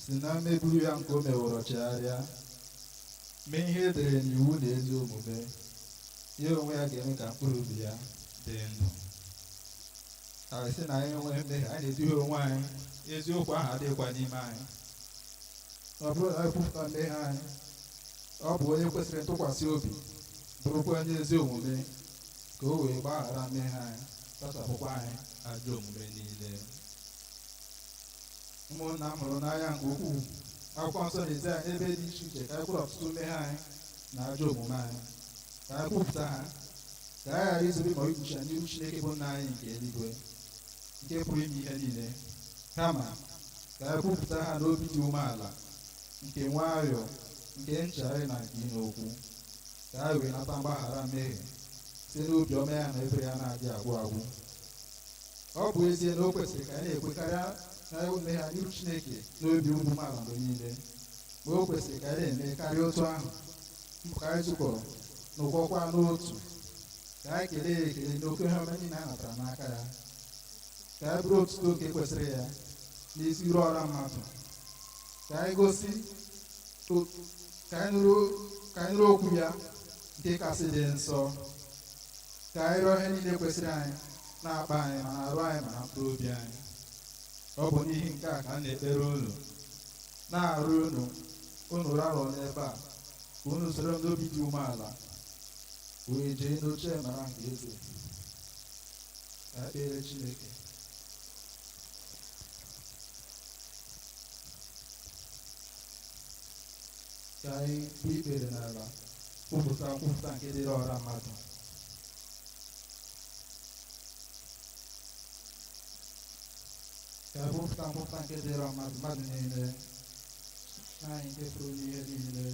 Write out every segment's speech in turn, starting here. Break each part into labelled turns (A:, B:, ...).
A: si na mmegbu ya nke o meworo chegharịa mee ihe edere n'iwu na ezi omume, ya onwe ya ga-eme ka mkpụrụ obi ya dị ndụ. Ka sị na anyị enweghị mmehie, anyị na-eduhie onwe anyị, eziokwu ahụ adịghịkwa n'ime anyị. Ọ bụrụ na anyị kwupụta mmehie anyị, ọ bụ onye kwesịrị ntụkwasị obi, bụrụkwa onye ezi omume, ka o wee gbaghara mmehie anyị, sachapụkwa anyị ajọ omume niile. Ụmụnna m hụrụ n'anya nke ukwuu, akwụkwọ nsọ na-ezi anyị ebe dị iche iche ka anyị kwụrụ ọtụtụ mmehie anyị na ajọ omume anyị, ka anyị kwupụta ha, ka anyị ghara izobe ma ikpuchi n'ihu Chineke bụ nna anyị nke eluigwe, nke pụrụ ime ihe niile, kama ka anyị kwupụta ha n'obi dị umeala, nke nwayọọ, nke nchegharị na nke ịnụ okwu, ka anyị wee nata mgbaghara mmehie site n'obi ọma ya na ebere ya na-adị agwụ agwụ. Ọ bụ ezie na o kwesịrị ka anyị na-ekwekarịa na mmehie ha n'ihu Chineke n'obi umeala mgbe niile, ma o kwesịrị ka anyị na-eme karịa otu ahụ, ka anyị zukọrọ n'ụkwọkwa n'otu, ka anyị kelee ya ekele n'oke ihe ọma niile anyị natara n'aka ya, ka anyị bụrụ otuto oke kwesịrị ya n'isi iru ọra mmadụ, ka anyị gosi ka anyị nụrụ okwu ya nke kasị dị nsọ, ka anyị rịọ ihe niile kwesịrị anyị na-akpa anyị ma na-arụ anyị ma na mkpụrụ obi anyị. Ọ bụ n'ihi nke a ka m na-ekpere unu, na-arụ unu rarọ n'ebe a, ka unu soro m n'obi dị umeala wee jee n'oche mara nke eze. Ka ekpere Chineke. Ka anyị bụ ikpere n'ala, kwupụta nkwupụta nke dịrị ọra mmadụ. Ka anyị kwupụta nkwupụta nke dịrị mmadụ niile, anyị nke pụrụ n'ihe niile,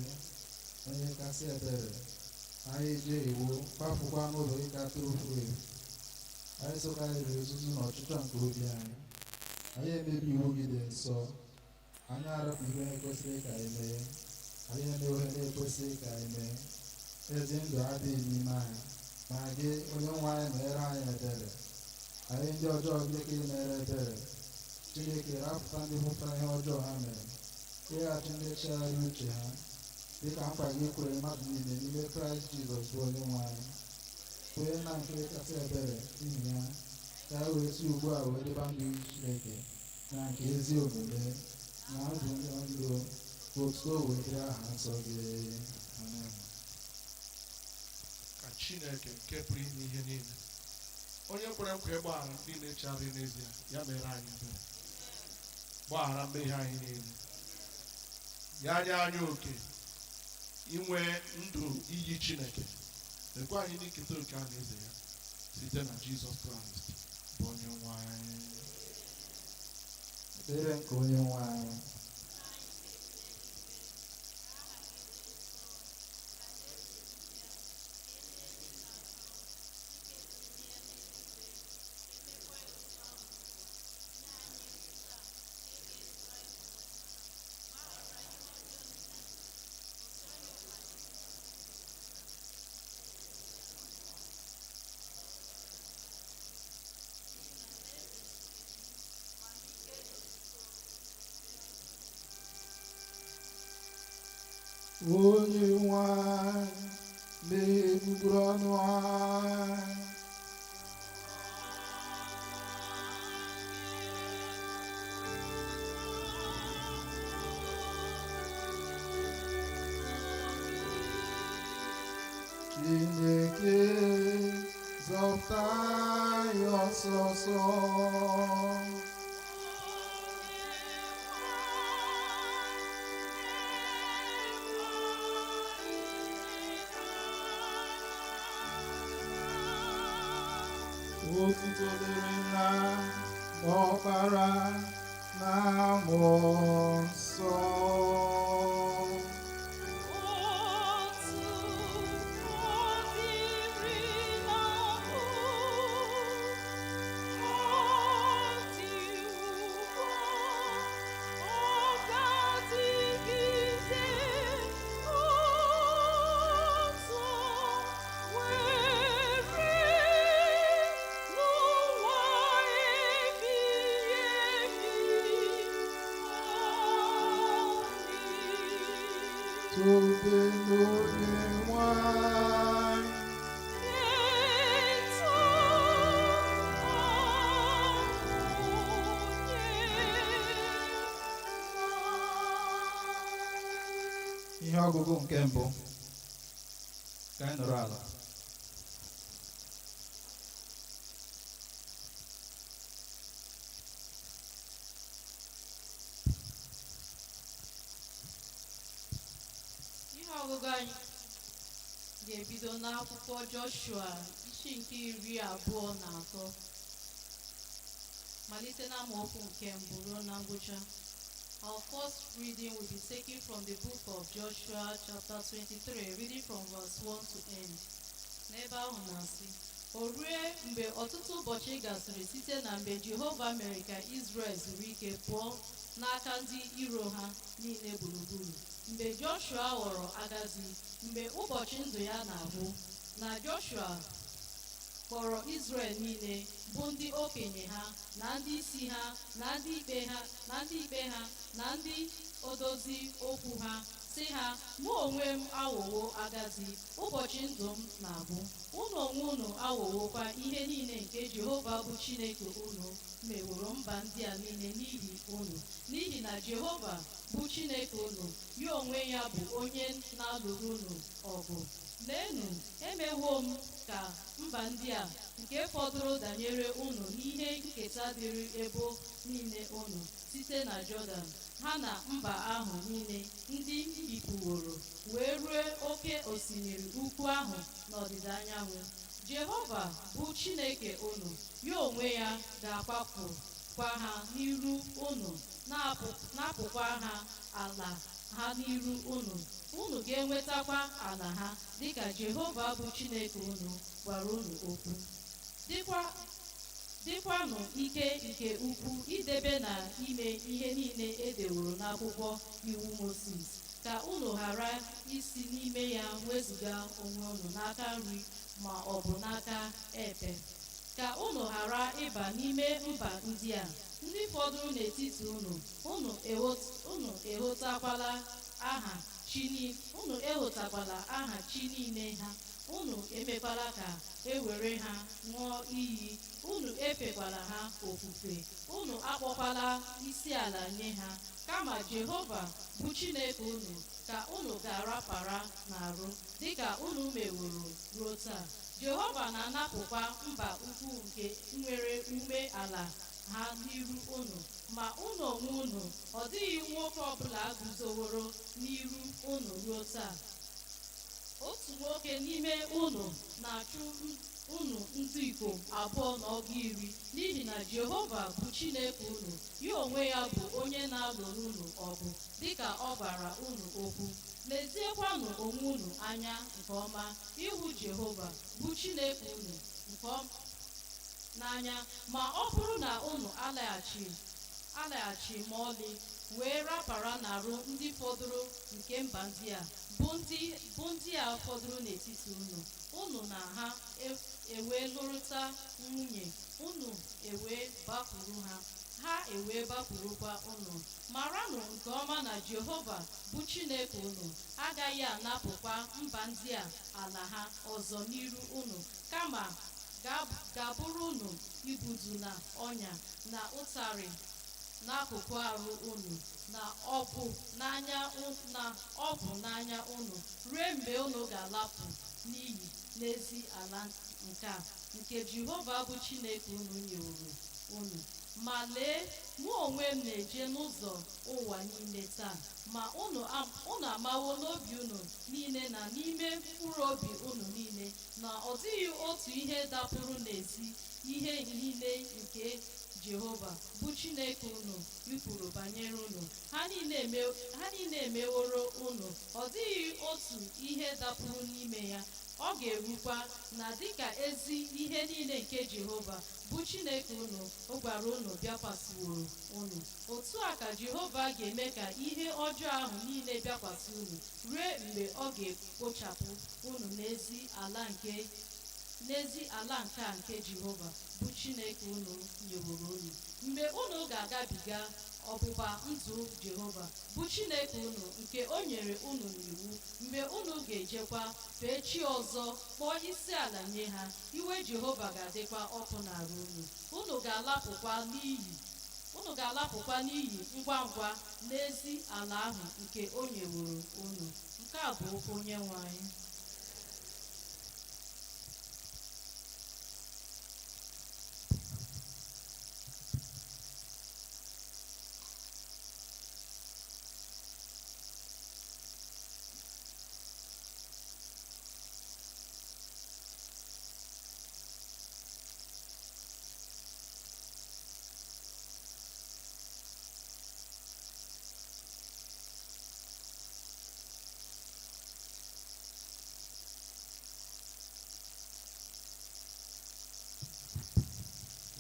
A: onye kasị ebere, anyị jee iwu kpafukwa n'ụlọ ịga tụrụ furu efu, anyị sokarịrị ozuzu na ọchịchọ nke obi anyị, anyị emebi iwu gị dị nsọ, anyị arapụ ihe ekwesịrị ka anyị mee, anyị eme ohere ekwesịghị ka anyị mee, ezi ndụ adịghị n'ime anyị, ma gị onye nwe anyị mere anyị ebere. Anyị ndị ọjọọ gị mere ebere, Chineke rapụta ndị hụpụtara ihe ọjọọ ha mere, ịghachi ndị chegharị uche ha, dịka nkwa gị kwere mmadụ niile n'ime Kraịst Jizọs bụ onye nwe anyị. Kwee na nke kasị ebere n'ihi ya, ka e wee si ugbu a wee dịba ndụ Chineke na nke ezi omume na ndụ ndụ, ka otuto wee dịrị aha nsọ gị. Amen.
B: Ka Chineke nke pụrụ ime ihe niile, onye kwere nkwa ịgbaghara niile chegharị n'ezie, ya mere anyị ebere, gbaghara mmehie anyị niile, ya nye anyị oke inwe ndụ iyi Chineke, ekwe anyị n'iketa oke a na-eze ya site na Jizọs Kraịst bụ onye nwe anyị.
A: Ekpere nke onye nwe anyị. Onye nwe anyị na-ebugburu ọnụ anyị, Chineke zọpụta anyị ọsọsọ. Otuto dịrị Nna na Ọkpara na Mmụọ Nsọ.
C: Oh
A: obe n'onye nwanyị. Ihe ọgụgụ nke mbụ ka anyị nọrọ ala.
C: Ihe ọgụgụ anyị ga-ebido n'akwụkwọ Joshua isi nke 23 malite n'amaokwu nke mbụ ruo na ngwụcha. Our first reading will be taken from the book of Joshua chapter 23, reading from verse 1 to end. N'ebe ahụ na-asị, o rue mgbe ọtụtụ ụbọchị gasịrị site na mgbe Jehova mere ka Izrel zuru ike pụọ n'aka ndị iro ha niile gburugburu, mgbe Joshua ghọrọ agadi, mgbe ụbọchị ndụ ya na-agwụ, na Joshua kpọrọ Izrel niile bụ ndị okenye ha na ndị isi ha na ndị ikpe ha na ndị odozi okwu ha, sị ha, mụ onwe m aghọwo agadi, ụbọchị ndụ m na-agwụ, unu onwe unu aghọwokwa ihe niile nke Jehova bụ Chineke unu meworo mba ndị a niile n'ihi unu, n'ihi na Jehova bụ Chineke unu, ya onwe ya bụ onye na-alụrụ unu ọgụ. Leenụ, emewo m ka mba ndị a nke fọdụrụ danyere unu n'ihe nketa dịrị ebo niile unu site na Jọdan, ha na mba ahụ niile ndị mbipụworo wee rue oke osimiri ukwu ahụ n'ọdịda anyanwụ. Jehova bụ Chineke unu, ya onwe ya ga-akwapụkwa ha n'iru unu, na-apụkwa ha ala ha n'iru unu. Unu ga-enwetakwa ala ha dịka Jehova bụ Chineke unu gwara unu okwu. Dịkwanụ ike nke ukwu idebe na ime ihe niile edeworo n'akwụkwọ iwu Mosis, ka unu ghara isi n'ime ya wezụga onwe unu n'aka nri ma ọ bụ n'aka ekpe, ka unu ghara ịba n'ime mba ndị a ndị fọdụrụ n'etiti unu. Unu ehụtakwala aha chi niile ha, unu emekwala ka e were ha ṅụọ iyi, unu efekwala ha ofufe, unu akpọkwala isi ala nye ha, kama Jehova bụ Chineke unu ka unu ga-arapara n'arụ dịka unu meworo ruo taa. Jehova na-anapụkwa mba ukwu nke nwere ume ala ha n'iru unu, ma unu onwe unu ọ dịghị nwoke ọbụla guzoworo n'iru unu ruo taa. Otu nwoke n'ime unu na-achụ unu ndị ikom 210, n'ihi na Jehova bụ Chineke unu, ya onwe ya bụ onye na-alụrụ unu ọgụ dịka ọ gwara unu okwu. Leziekwanụ onwe unu anya nke ọma ịhụ Jehova bụ Chineke unu nke ọma n'anya, ma ọ bụrụ na unu alaghachi ma ọlị wee rapara n'arụ ndị fọdụrụ nke mba ndị a bụ ndị a fọdụrụ n'etiti unu na ha ewee lụrịta nwunye, unu ewee bakwuru ha ewee bakwurukwa unu. Maranụ nke ọma na Jehova bụ Chineke unu agaghị anapụkwa mba ndị a ala ha ọzọ n'iru unu, kama ga-abụrụ unu ibudu na ọnya na ụtarị n'akụkụ arụ unu, na ọgwụ n'anya unu, ruo mgbe unu ga-alapụ n'iyi n'ezi ala nke Jehova bụ Chineke unu nyeworo unu. Ma lee, mụ onwe m na-eje n'ụzọ ụwa niile taa, ma unu amawo n'obi unu niile na n'ime mkpụrụ obi unu niile na ọ dịghị otu ihe dapụrụ n'ezi ihe niile nke Jehova bụ Chineke unu yipụrụ banyere unu. Ha niile emeworo unu, ọ dịghị otu ihe dapụrụ n'ime ya. Ọ ga-erukwa na dịka ezi ihe niile nke Jehova bụ Chineke unu o gwara unu bịakwasịworo unu, otu a ka Jehova ga-eme ka ihe ọjọọ ahụ niile bịakwasị unu ruo mgbe ọ ga-ekpochapụ unu n'ezi ala nke Jehova bụ Chineke unu nyeworo unu. Mgbe unu ga-agabiga ọgbụgba ndụ Jehova bụ Chineke unu nke o nyere unu n'iwu mgbe unu ga-ejekwa fee chi ọzọ kpọọ isi ala nye ha, iwe Jehova ga-adịkwa ọkụ n'arụ unu. Unu ga-alapụkwa n'iyi ngwa ngwa n'ezi ala ahụ nke o nyeworo unu. Nke a bụ okwu Onyenwe anyị.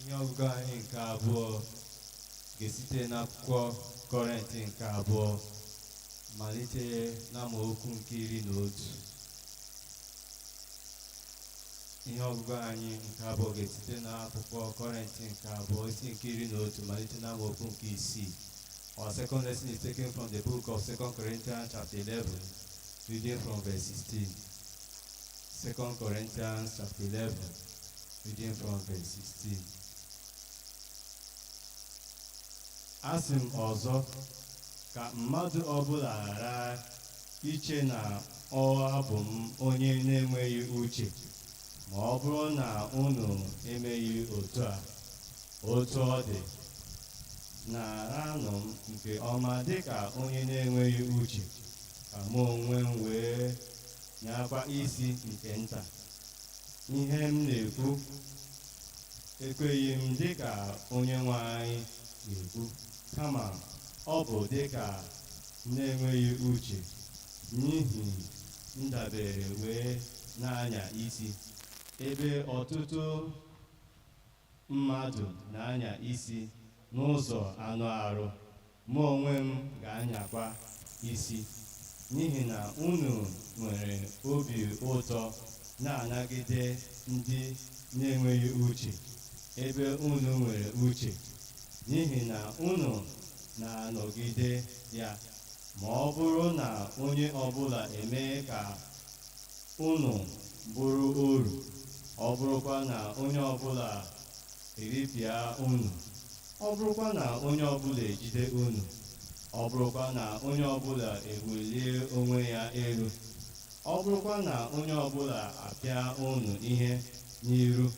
D: Ihe ọgụgụ anyị nke abụọ ga-esite n'akwụkwọ Kọrịntị nke abụọ malite n'amaokwu nke 11. Ihe ọgụgụ anyị nke abụọ ga-esite n'akwụkwọ Kọrịntị nke abụọ isi nke 11 malite n'amaokwu nke 6. Our second lesson is taken from the book of 2 Corinthians chapter 11, reading from verse 16. 2 Corinthians chapter 11, reading from verse 16. Asị m ọzọ, ka mmadụ ọbụla ghara iche na ọ abụ m onye na-enweghị uche, ma ọ bụrụ na unu emeghị otu a. Otu ọ dị, naranụ m nke ọma dịka onye na-enweghị uche, ka mụ onwe m wee nyakwa isi nke nta. Ihe m na-ekwu ekweghị m dịka Onyenwe anyị ga-ekwu, kama ọ bụ dịka na-enweghị uche, n'ihi ndabere wee na-anya isi. Ebe ọtụtụ mmadụ na-anya isi n'ụzọ anụ arụ, mụ onwe m ga-anyakwa isi, n'ihi na unu nwere obi ụtọ na-anagide ndị na-enweghị uche, ebe unu nwere uche, n'ihi na unu na-anọgide ya. Ma ọ bụrụ na onye ọbụla emee ka unu bụrụ oru, ọ bụrụkwa na onye ọbụla eripịa unu, ọ bụrụkwa na onye ọbụla ejide unu, ọ bụrụkwa na onye ọbụla ewelie onwe ya elu, ọ bụrụkwa na onye ọbụla apịa unu ihe n'iru.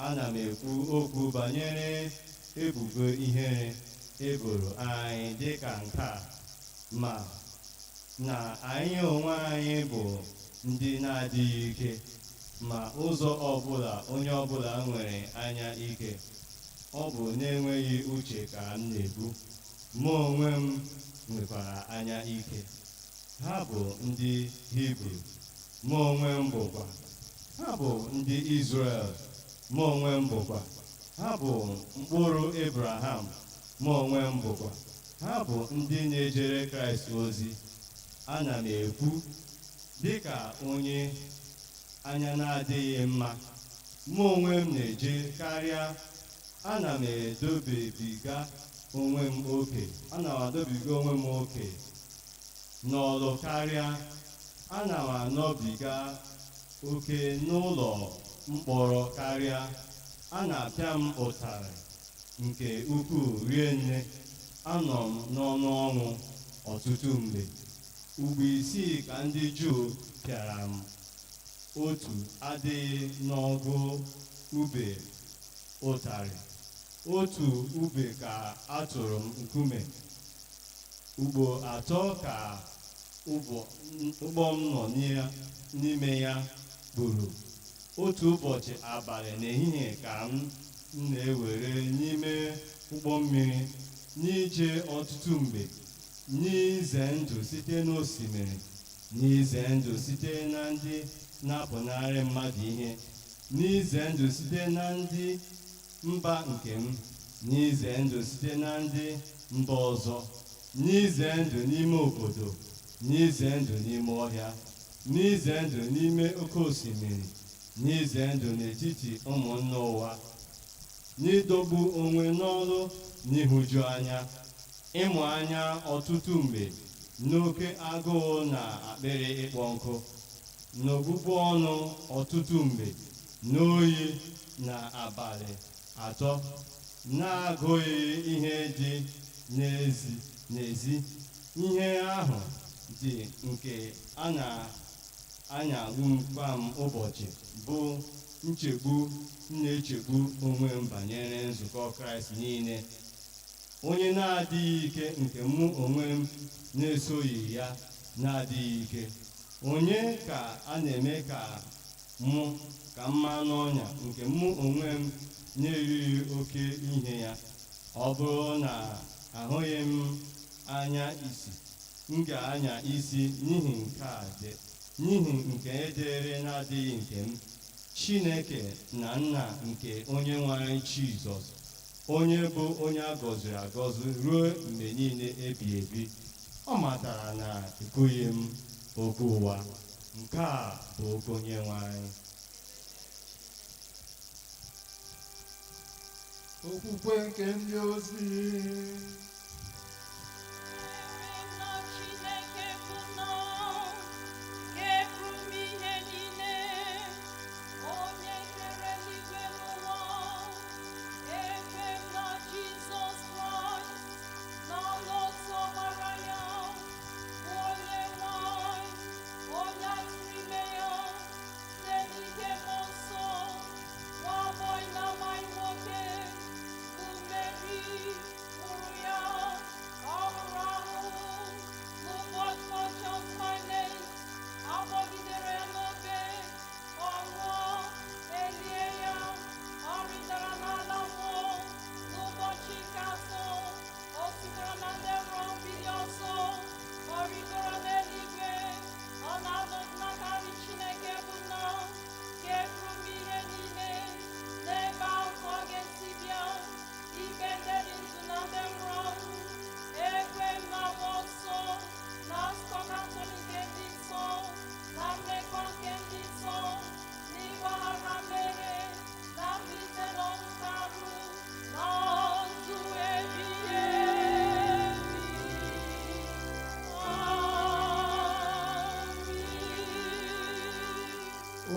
D: Ana m ekwu okwu banyere ebubo ihere eboro anyị dịka nke a, ma na anyị onwe anyị bụ ndị na-adịghị ike. Ma ụzọ ọbụla onye ọbụla nwere anya ike, ọ bụ na-enweghị uche ka m na-ebu. Mụ onwe m nwekwara anya ike. Ha bụ ndị Hibru, mụ onwe m bụkwa. Ha bụ ndị Izrel, mụ onwe m bụkwa. Ha bụ mkpụrụ Abraham, mụ onwe m bụkwa. Ha bụ ndị na-ejere Kraịst ozi. Ana m ekwu dịka onye anya na-adịghị mma. Mụ onwe m na-eje karịa. Ana m adobiga onwe m oke n'ọlụ karịa. Ana m anọbiga oke n'ụlọ mkpọrọ karịa. A na-apịa m ụtarị nke ukwuu rie nne. Anọ m n'ọnụ ọnwụ ọtụtụ mgbe. Ugbo 6 ka ndị Juu pịara m. Otu adịghị n'ọgụ ube ụtarị, otu ube ka a tụrụ m nkume. Ugbo 3 ka ụgbọ m nọ n'ime ya kpuru. Otu ụbọchị abalị na ehihie ka m na-ewere n'ime ụgbọ mmiri n'ije ọtụtụ mgbe, n'ize ndụ site n'osimiri, n'ize ndụ site na ndị na-apụnarị mmadụ ihe, n'ize ndụ site na ndị mba nke m, n'ize ndụ site na ndị mba ọzọ, n'ize ndụ n'ime obodo, n'ize ndụ n'ime ọhịa, n'ize ndụ n'ime oke osimiri, n'ize ndụ n'etiti ụmụnne ụwa, n'idogbu onwe n'ọrụ n'ịhụju anya, ịmụ anya ọtụtụ mgbe, n'oke agụụ na akpịrị ịkpọ nkụ, n'ogbugbu ọnụ ọtụtụ mgbe, n'oyi na abalị atọ, na-agụghị ihe dị n'ezi. Ihe ahụ dị nke a na-anyagbu m ụbọchị bụ nchegbu na-echegbu onwe m banyere nzukọ Kraịst niile, onye na-adịghị ike nke mụ onwe m na-esoghị ya na-adịghị ike. Onye ka a na-eme ka mma n'ọnya nke mụ onwe m na-erighị oke ihe ya? Ọ bụrụ na ahụghị m anya isi, m ga-anya isi n'ihi nke edere na-adịghị nke m. Chineke na Nna nke onye nwe anyị Jizọs, onye bụ onye a gọziri agọzi ruo mgbe niile ebighị ebi, ọ matara na ekwughị m okwu ụwa. Nke a bụ okwu onye nwe anyị.
A: Okwukwe nke ndị ozi.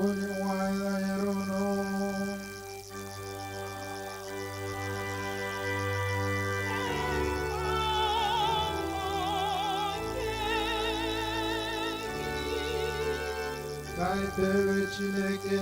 A: Onye nwe anyị anyere unu. Ka anyị kpere Chineke.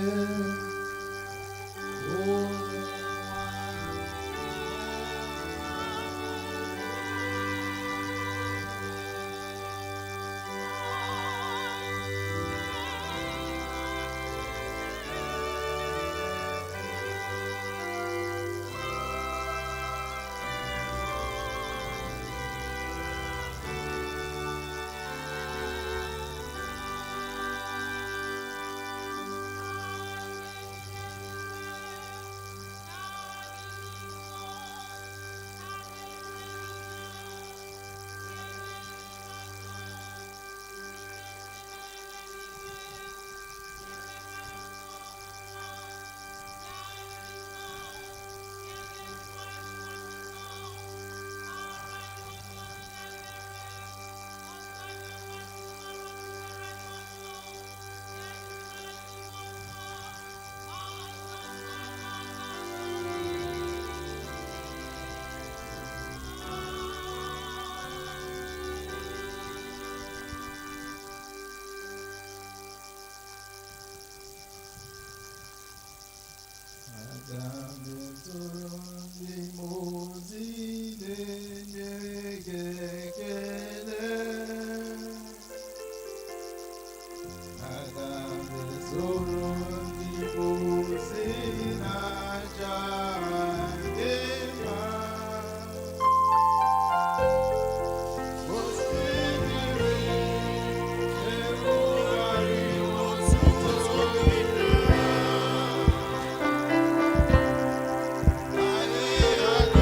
B: Hallelujah.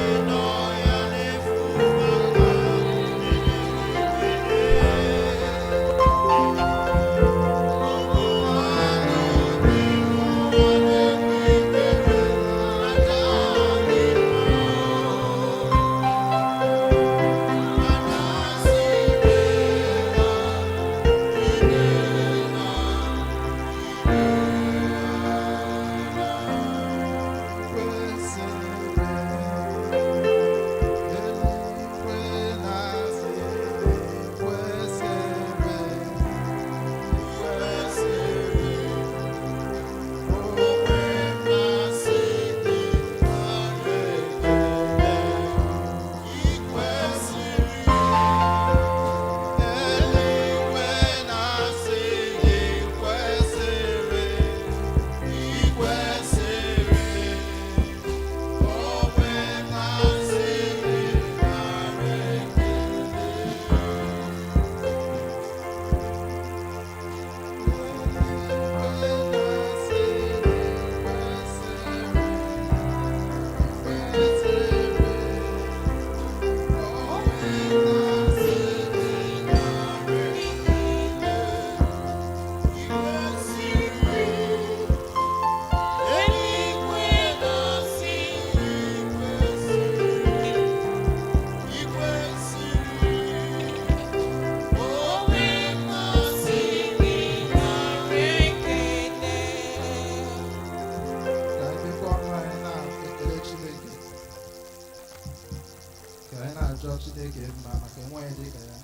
A: na-ajọ Chineke mma maka enweghị dị ka ya.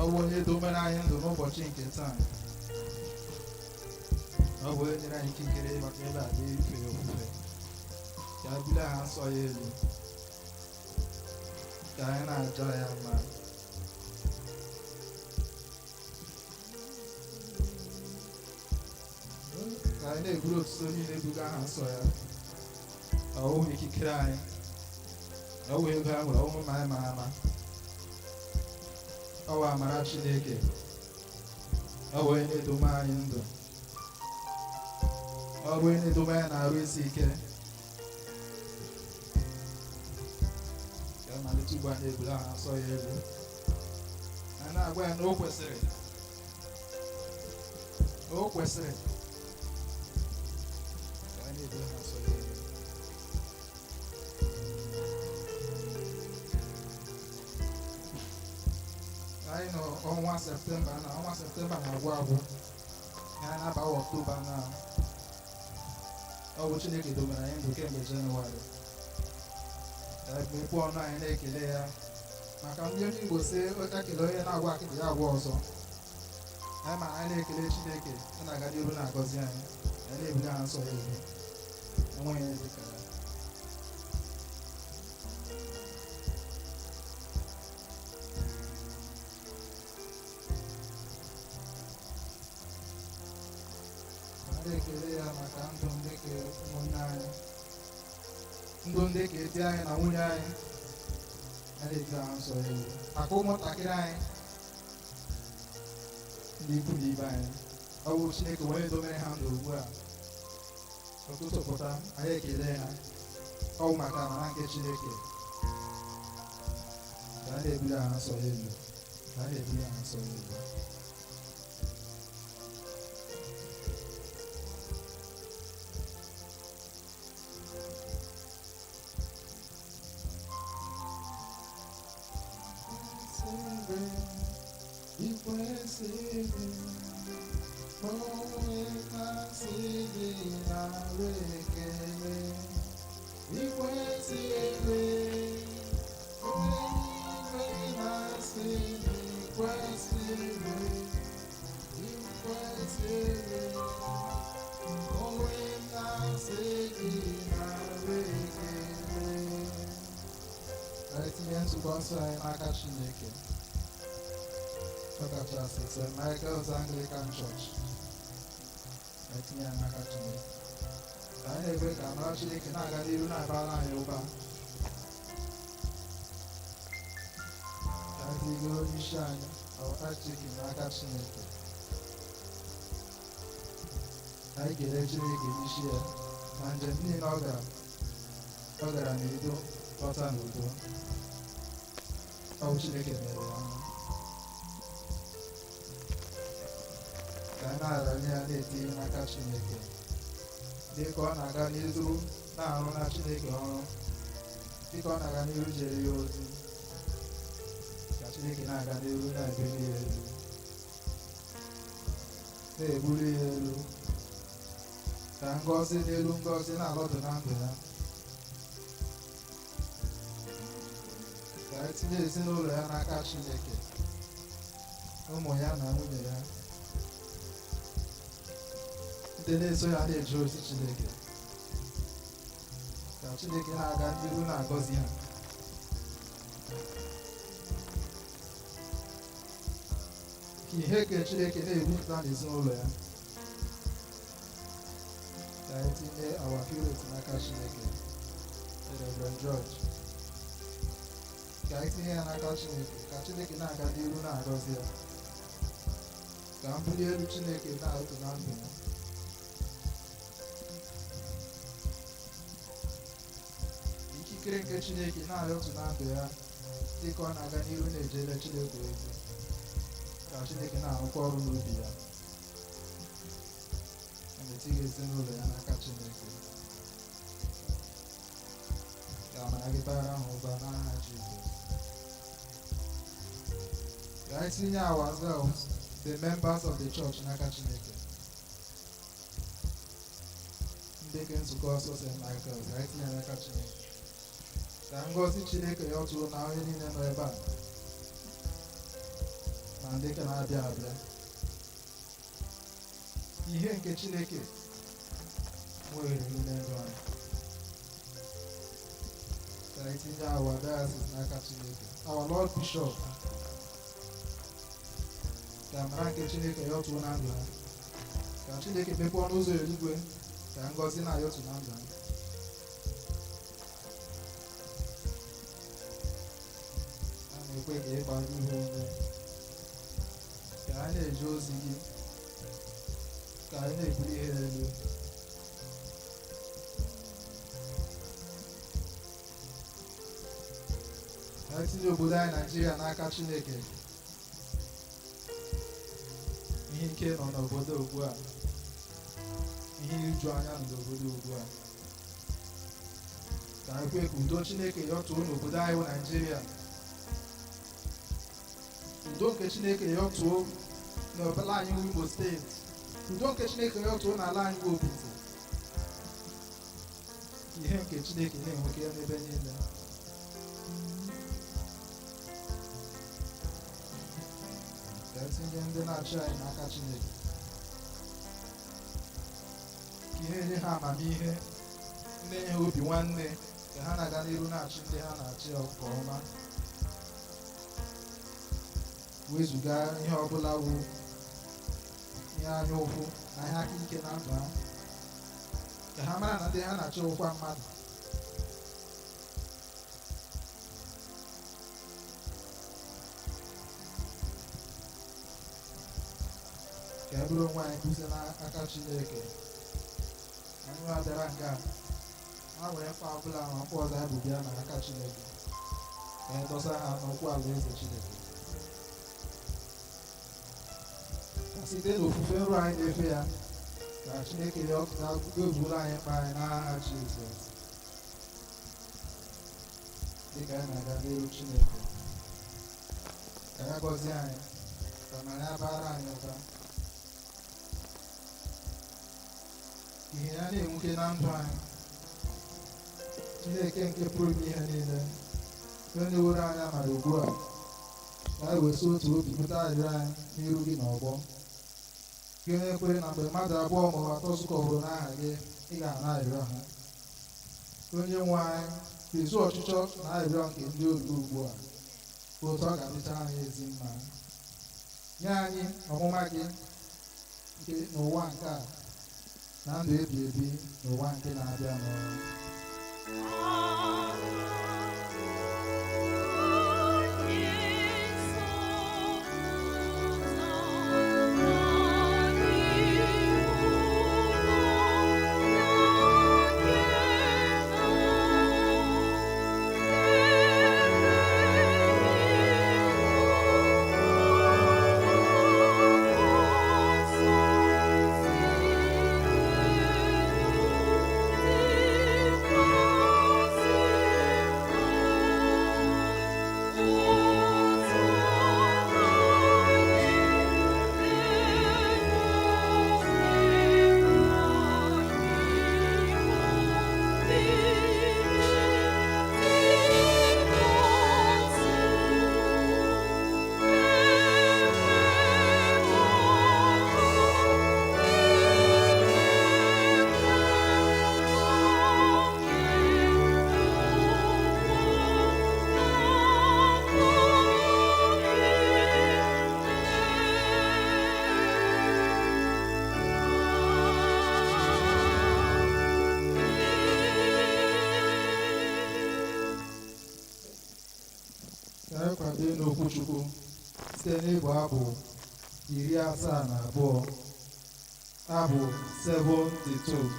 A: Ọ bụ onye domere anyị ndụ n'ụbọchị nke taa. Ọ bụ onye nyere anyị ikikere maka ebe a dị ife ofufe. Ka a bulie aha nsọ ya elu. Ka anyị na-ajọ ya mma. Ka anyị na-eburu otuto niile buga aha nsọ ya. Ọ bụ ikikere anyị. Ọ bụ ego ha nwere ọnwụ ma anyị mara ama. Ọ bụ amara Chineke. Ọ bụ onye na-edome anyị ndụ. Ọ bụ onye na-edome anyị na-arụ isi ike. Ka a malite ugbu a na-ebuli aha nsọ ya elu. A na-agwa ya na o kwesịrị. O kwesịrị. Ka a na-ebuli aha nsọ ya elu. Anyị nọ ọnwa Septemba na ọnwa Septemba na-agwụ agwụ. Anyị na-abawa Ọktoba na ọ bụ Chineke domere anyị ndụ kemgbe Jenụwarị. Ekpekpe ọnụ anyị na-ekele ya maka ndị onye Igbo si ekele onye na-agwa akịdị ya agwa ọzọ. Anyị ma anyị na-ekele Chineke ọ na-aga n'ihu na-agọzi anyị. Anyị na-ebuli aha nsọ ya elu. Enweghị ihe dị ka ya. Ekele ya maka ndụ ndị ke ụmụnne anyị, ndụ ndị ka edi anyị na nwunye anyị. Na-eji aha nsọ ya elu maka ụmụntakịrị anyị, ndị ikwu na ibe anyị. Ọ bụ Chineke onye domere ha ndụ ugbu a. Ụtụtụ pụta anyị ekele ha. Ọ bụ maka amara nke Chineke. Ka a na-ebuli aha nsọ ya elu. Ka a na-ebuli aha nsọ ya elu. Tinye nzukọ nsọ anyị n'aka Chineke. Ọ kachasị St. Michael's Anglican Church. Tinye ya n'aka Chineke. Ka anyị na-ekwe ka amara Chineke na-aga n'ihu na-abara anyị ụba. Ka anyị tigoro onye isi anyị Archdeacon n'aka Chineke. Ka anyị kelee Chineke n'isi ya na njem niile ọ gara n'udo lọta n'udo. Ọ bụ Chineke mere ya ọnụ. Ka anyị na-aranye ya na-etinye n'aka Chineke dịka ọ na-aga n'ihu na-arụ na Chineke ọrụ, dịka ọ na-aga n'ihu jere ya ozi. Ka Chineke na-aga n'ihu na-ebuli ya elu, na-ebuli ya elu. Ka ngọzi n'elu ngọzi na-alọdụ na ndụ ya. Ka anyị tinye ezinụlọ ya n'aka Chineke, ụmụ ya na nwunye ya, ndị na-eso ya na-eje ozi Chineke. Ka Chineke na-aga n'ihu na-agọzi ha. Ka ihe nke Chineke na-ebupụta n'ezinụlọ ya. Ka anyị tinye our purity n'aka Chineke, Reverend George. Ka anyị tinye ya n'aka Chineke, ka Chineke na-aga n'ihu na-agọzi ya. Ka mbuli elu Chineke na-arụtụ na ndụ ya. Ikikere nke Chineke na-arụtụ na ndụ ya dịka ọ na-aga n'ihu na-ejere Chineke ozi. Ka Chineke na-arụkwa ọrụ n'obi ya. Na-etinye ezinụlọ ya n'aka Chineke. Ka amara gị bara ha ụba n'aha Jizọs. Ka anyị tinye ourselves, the members of the church, n'aka Chineke. Ndị nke nzukọ nsọ St. Michael, ka anyị tinye n'aka Chineke. ka ngọzi Chineke ya ọtụrụ na onye niile nọ ebe a na ndị ka na-abịa abịa. Ihe nke Chineke nwere n'ime ndụ anyị. Ka anyị tinye our diocese n'aka Chineke. Our Lord Bishop, ka amara nke Chineke ya ọtụrụ na ndụ ha. Ka Chineke mepee ọnụ ụzọ eluigwe ka ngọzi na-ayọtụ na ndụ ha. A na-ekwe ka ịgba ihu onye ka anyị na-eje ozi gị, ka anyị na-ebuli ihe elu. Anyị tinye obodo anyị Naijiria n'aka Chineke. Ihe ike nọ n'obodo ugbu a, ihe iju anya nọ n'obodo ugbu a. Ka anyị kwe ka udo Chineke yọtụọ n'obodo anyị bụ Naijiria. Udo nke Chineke yọtụọ n'ọbala anyị bụ Imo steeti. Udo nke Chineke yọtụọ n'ala anyị bụ Obinze. Ihe nke Chineke na-enweke ya n'ebe niile. Ka etinye ndị na-achị anyị n'aka Chineke. Ka ihe nye ha amamihe, ndị nye ha obi nwanne, ka ha na-aga n'iru na-achị ndị ha na-achị nke ọma. Wezuga ihe ọbụla wu ihe anya ụfụ na ihe aka ike na ndụ ha. Ka ha mara na ndị ha na-achị ụkwa mmadụ. Ka e bụrụ onwe anyị kwụsị n'aka Chineke. Anyị abịara nga ha were mkpa ọbụla ma mkpa ọzọ ya bụ bịa n'aka Chineke. Ka anyị dọsa ha n'okwu alaeze Chineke. Ka site n'ofufe nrụ anyị na-efe ya, ka Chineke ya ga-ezuru anyị mkpa anyị n'aha Jizọs. Dịka anyị na-aga n'iru Chineke, ka ya gọzie anyị, ka ma ya bara anyị ụba. Ihe ya na-enwuke na ndụ anyị. Chineke nke pụrụ ime ihe niile, onye were anyị amara ugbu a, ka anyị wesi otu obi pụta arịrịọ anyị n'iru gị n'ọgbọ. Gị onye kwere na mgbe mmadụ abụọ ma ọ bụ atọ zukọrọ n'aha gị, ị ga-ana arịrịọ ha. Onye nwe anyị, ezu ọchịchọ na arịrịọ nke ndị oru ugbu a, otu ọ ga-adịcha anyị ezi mma. Nye anyị ọmụma gị nke n'ụwa nke a, na ndụ ebi ebi n'ụwa nke na-abịa n'ọrụ. Ka anyị kwado n'okwu Chukwu site n'ịbụ abụ 72, abụ 72.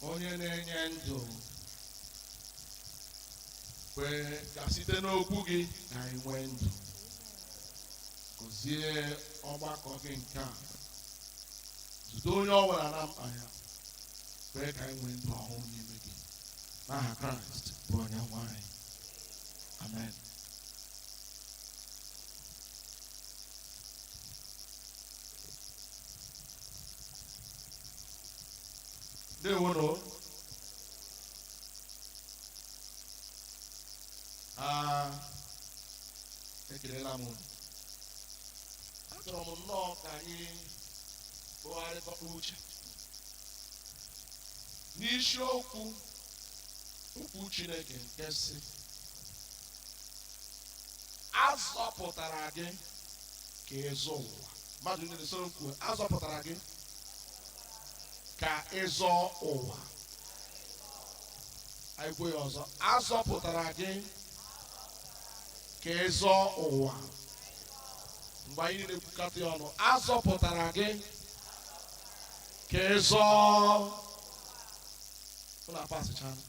B: onye na-enye ndụ, kwee ka site n'okwu gị ka anyị nwee ndụ. Gọzie ọgbakọ gị nke a, zute onye ọ bụla na mkpa ya, kwee ka anyị nwee ndụ ọhụụ n'ime gị. N'aha Kraịst bụ onye nwe anyị. Amen. Ndewono. Ekelela m unu. Achọrọ m nnọọ ka anyị kpụgharịkọta uche n'isiokwu okwu Chineke nke sị, azọpụtara gị ka ịzọ ụwa. Mmadụ niile soro kwuo, azọpụtara gị ka ịzọ ụwa. Anyị kwuo ya ọzọ, azọpụtara gị ka ịzọ ụwa. Mgbe anyị na-ekwukọta ya ọnụ, azọpụtara gị ka ịzọ ụlọ apasịchana.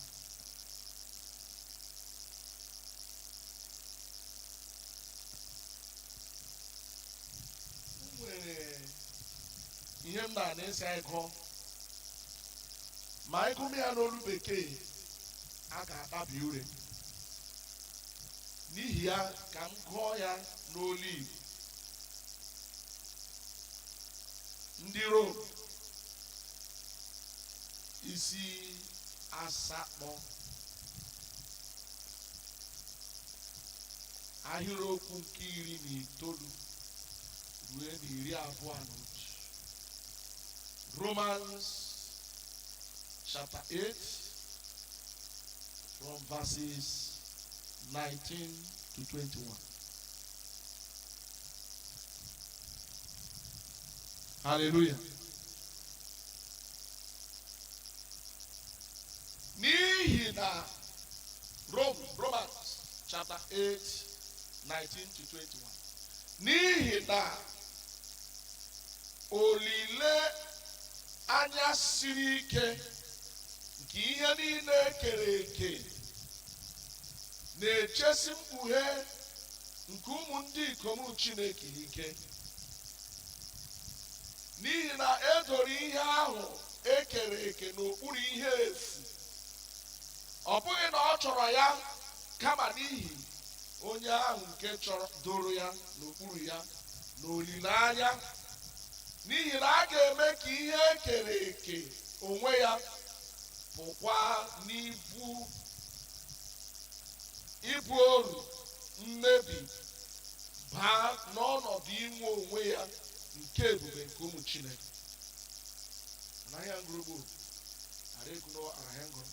B: Nwere ihe m na-esi anyị gụọ, ma anyị gụmị ya n'olu bekee a ga-akpabi ure. N'ihi ya ka m gụọ ya n'olu Igbo. Ndị Rom isi 8 ahịrịokwu nke 19 ruo na 21. Romans chapter 8 from verses 19 to 21. Hallelujah. N'ihi na Romans chapter 8, 19 to 21. N'ihi na olile anya siri ike nke ihe niile ekere eke na-echesi mkpughe nke ụmụ ndị ikom Chineke ike. N'ihi na edoro ihe ahụ ekere eke n'okpuru ihe efu, ọ bụghị na ọ chọrọ ya, kama n'ihi onye ahụ nke chọrọ doro ya n'okpuru ya n'olileanya. N'ihi na a ga-eme ka ihe ekere eke onwe ya pụkwa n'ibu oru mmebi, baa n'ọnọdụ inwe onwe ya nke ebube nke ụmụ Chineke. Anaghị ngurugbo arịgụnọ araghị ngụrụ,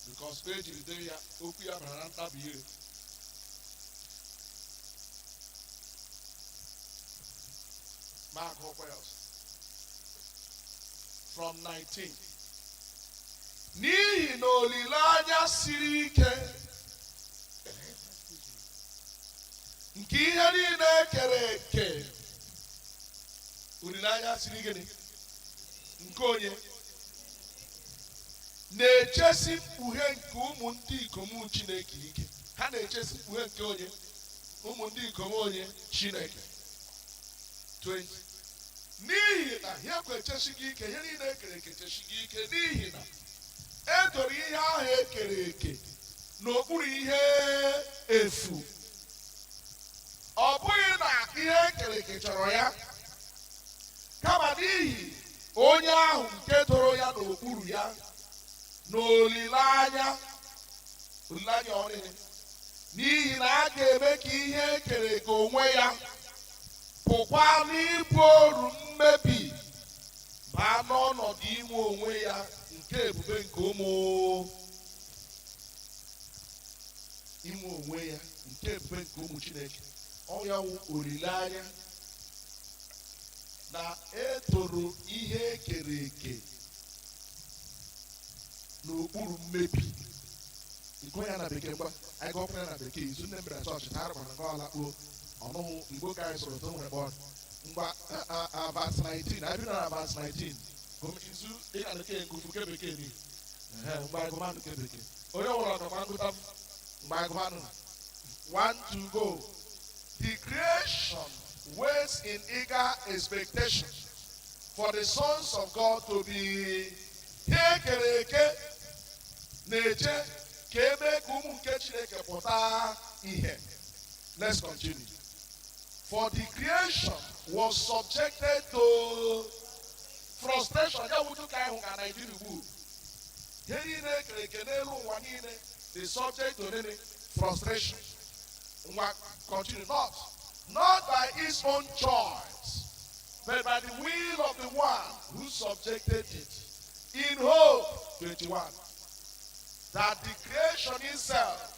B: because o jiri dee ya, okwu ya bara na ntabi ire. Mark Hopkins from 19. N'ihi na olileanya siri ike nke ihe niile ekere eke, olileanya siri ike nke onye na-echesi mkpughe nke ụmụ ndị ikom Chineke ike. Ha na-echesi mkpughe nke onye, ụmụ ndị ikom onye Chineke. 20. N'ihi na ihe kwechesi gị ike, ihe niile ekere eke chesi gị ike, n'ihi na edoro ihe ahụ ekere eke n'okpuru ihe efu. Ọ bụghị na ihe ekere eke chọrọ ya, kama n'ihi onye ahụ nke doro ya n'okpuru ya n'olileanya. Olileanya ọrịa. N'ihi na a ga-eme ka ihe ekere eke onwe ya pụkwa n'ibu oru mmebi, baa n'ọnọdụ inwe onwe ya nke ebube nke ụmụ Chineke. Ọ ya wụ olileanya na etoro ihe ekere eke n'okpuru mmebi. Ịgụ ya na bekee ngwa, anyị gụọ ya na bekee. Izu nne mere chọọchị na arụkwana nke ọla kpoo ọnụhụ Igbo ka anyị sọrọ to nwere bọọdụ. Ngwa verse 19, anyị bido na verse 19. Izu ị ga na-eke nkufu ke bekee ni mgbe agụmanụ ke bekee onye nwere ọkama ngụta mgbe agụmanụ 1 to go. The creation waits in eager expectation for the sons of God to be ekere eke na-eche ka eme ka ụmụ nke Chineke pụta ihe. Let's continue. For the creation was subjected to frustration. Ya wudu ka ịhụ ka Nigeria ugbu. Ihe niile ekere eke n'elu ụwa niile is subject to frustration. Continue. Not by his own choice, but by the will of the one who subjected it. In hope, 21, that the creation itself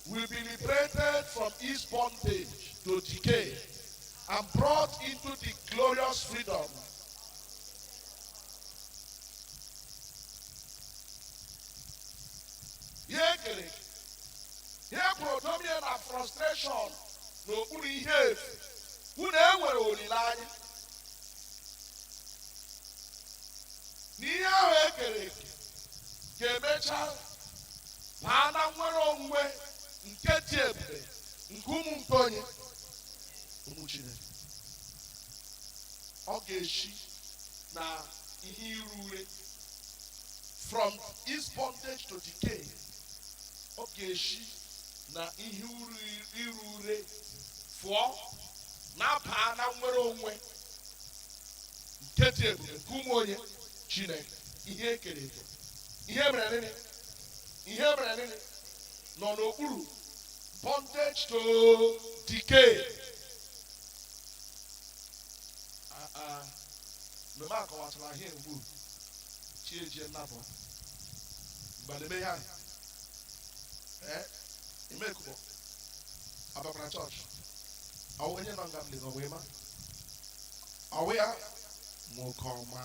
B: will be liberated from its bondage to decay and brought into the glorious freedom. Dominion and frustration n'okpuru ihe efu unu enwere olileanya n'ihe ahụ ekere eke ga-emecha baa na nwere onwe nke dị ebube nke ụmụ nke onye ụmụ Chineke. Ọ ga-eshi na ihe iru ure from his bondage to decay. Ọ ga-eshi na ihe iru ure fụọ na-abaa na nwere onwe nke dị ebube nke ụmụ onye Chineke. Ihe ekere eke ihe mere nini nọ n'okpuru bondage to decay. Mgbe m akọwatara ihe mgbu chi ejie nnapụ mgbe ha imekubo abakwara chọọchị ọwụ onye nọ nga mlezi ọwụ ịma ọwụ ya nwoke ọma.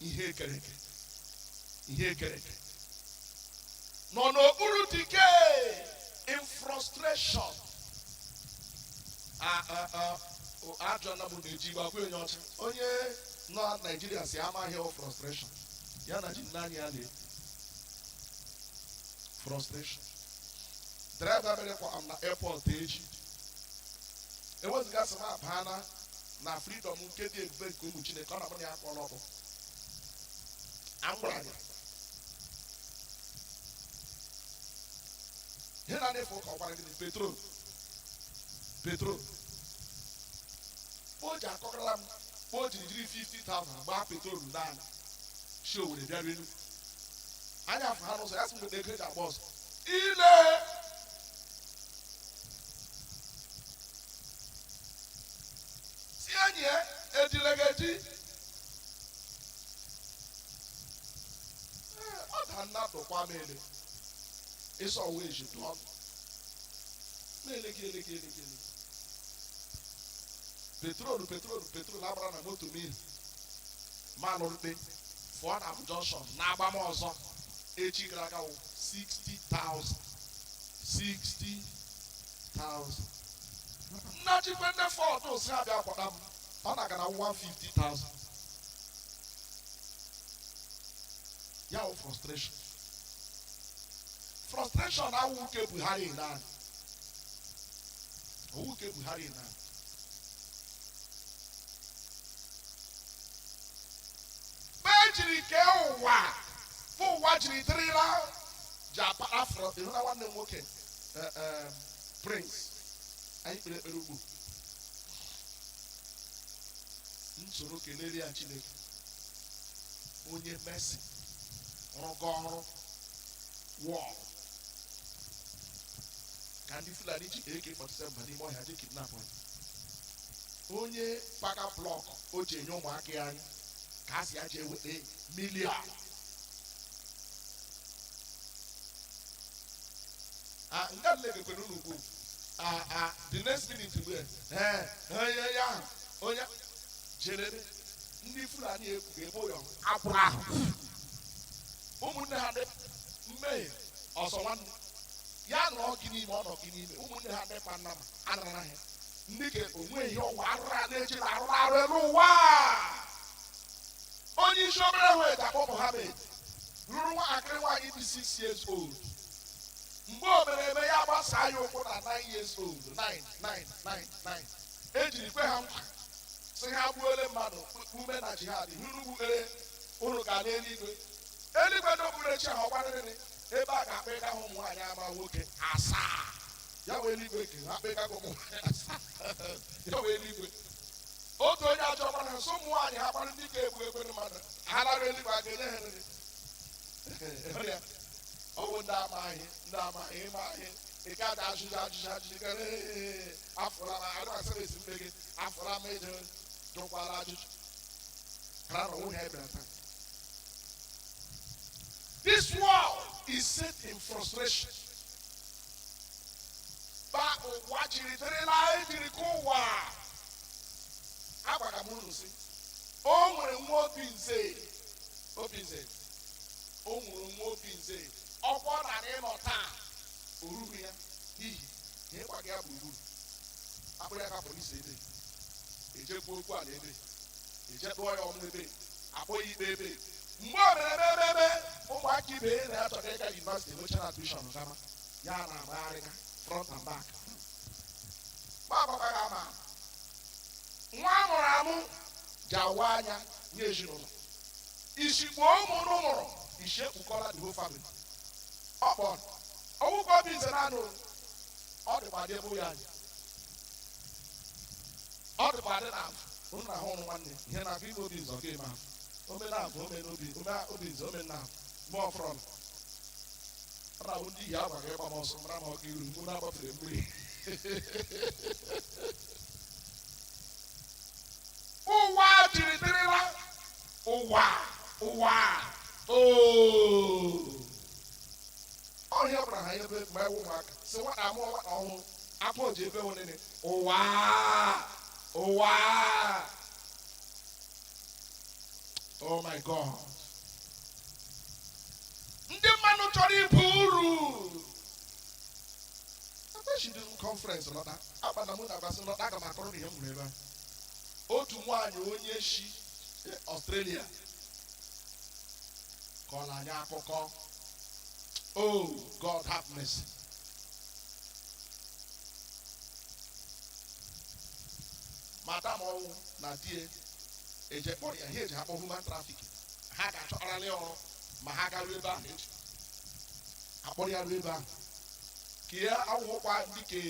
B: Ihe ekere eke nọ n'okpuru decay in frustration. Ajọ na bụ na-eji igbo agwa onye ọcha onye nọ na Nigeria si amaghị ọ frustration ya na ji naanị ya na frustration. Driver mere kwa na airport echi ewezigasị m abana na freedom nke dị ebube nke ụmụ Chineke ọ na-abụ ya akpọrọ ọkụ angwara ya ihe na na-efe ụka ọkwara gị petrol o ji akọkọrọla m o jiri 50,000 gbaa petrol naanị shi Owerri bịara elu anya afọ ha n'ụzọ ya sị mgbe ego eji agba ọsọ ile si enyi ya ejilegeji ọ da nnadụ kwa m ele ịsọ ọwụ eji tụọ na-elegi petrol agbara na moto mmiri ma lụrụte fụọ na junction na-agba m ọzọ echi gara aga 60,000 nnachikwe ndị fọd osi abịa kwada m ọ na-aga na 150,000 ya wụ frustration awụ nke Buhari naanị owu nke Buhari naanị jiri kee ụwa fụ ụwa jiri dịrịla ji apara frọ ịhụna nwanne m nwoke Prince anyị kpere ekpere ugbu nsoro kelere ya Chineke onye Messi rụgo ọrụ wọl ka ndị Fulani ji AK-47 mba n'ime ọhịa ji kidnap onye paka blọk o ji enye ụmụaka ya anyị ka a si ya ji eweta milion nga nlegekwere n'ugwu the next minute mgbe onye jere ndị Fulani ekwu ebe ụyọ akwụrụ ahụ ụmụnne ha ndị mmehie ọsọ nwanne ya nọ gị n'ime ọ nọ gị n'ime ụmụnne ha ndị Panama anara ya ndị ka onwe ihe ọgwụ arụrụ a na-eji na arụrụ arụ elu ụwa si obere hụ eji akpọ Mohammed ruru nwatakịrị nwaanyị dị 6 years old. Mgbe o mere eme ya gbasaa ya ụkwụ na 9 years old. 9. Ejiri kwe ha nkwa sị ha gbuole mmadụ ume na jihad. Hụrụ gbukere unu ga n'eluigwe. Eluigwe n'okpuru chi ahụ ọgbarịrị ebe a ga-akpa ịga hụ ụmụ nwaanyị ama nwoke 7. Ya wee eluigwe ke ha kpa ịga ụmụ nwaanyị 7. Ya wee eluigwe. Otu onye ajọ gbara ha so ụmụ nwaanyị ha kpara ndị ga-egbu egbe mmadụ. Ha lara eluigwe a ga-enye ha nri. Ọ bụ ndị amaghị ịma ihe ị ga-ada ajụjụ gara afọla ma adịghị esi mbe gị afọla ma eje jụkwala ajụjụ kara na onwe ha ebere taa. This world is set in frustration. Ba ụwa jiri dịrịla ejiri ka ụwa agwaga m unu si o nwere nwa Obinze o nwere nwa Obinze ọkwa na ịnọ taa oruru ya n'ihi na ịgwaga ya gburugburu akpụrụ ya ka polisi ebe ejekwa okwu ala ebe ejekpụọ ya ọnụ ebe akpọ ya ikpe ebe mgbe o mere ebe ụmụaka ibe ya na-achọga ịga yunivasiti emecha na tuishọn gama ya na-agbagharịga front and back ma agbakwaghị ama nwa amụrụ amụ ji awa anya nye ezinụlọ isikpo ụmụ n'ụmụrụ isi ekpukọla the whole family. Ọ kpọrọ ọgwụgwọ Obinze na-anụ ọ dịkwa dị ebe ya ọ dịkwa dị na ụnụ na ahụ ụnụ nwanne ihe na-afọ ime Obinze ọ ga-eme ahụ ome na-abụ ome Obinze ome na mgbe ọfụrụ ọ na-abụ ndị iyi agwa ga ịgba m ọsọ mara ma ọ ga-eru mgbe na-agbafere mmiri. Ụwa jiri dịrịla ụwa ọhịa ọbụla ha ebe ma ewu ụmụaka si nwata amụọ nwata ọhụrụ afọ ji ebe onene ụwa oh my God. Ndị mmadụ chọrọ ibu uru akwechidi m kọnferensị lọta akpana mụ na basị lọta aga m akọrọ ihe m hụrụ ebe a. Otu nwaanyị onye si Australia kọrọ anyị akụkọ. Oh, God have mercy. Madam ọnwụ na die eje kpọrọ ya ihe eji akpọ human trafficking. Ha ga-achọkarịrị ọrụ ma ha garuo ebe ahụ eji akpọrọ ya ruo ebe ahụ ka ya awụkwa ndị ke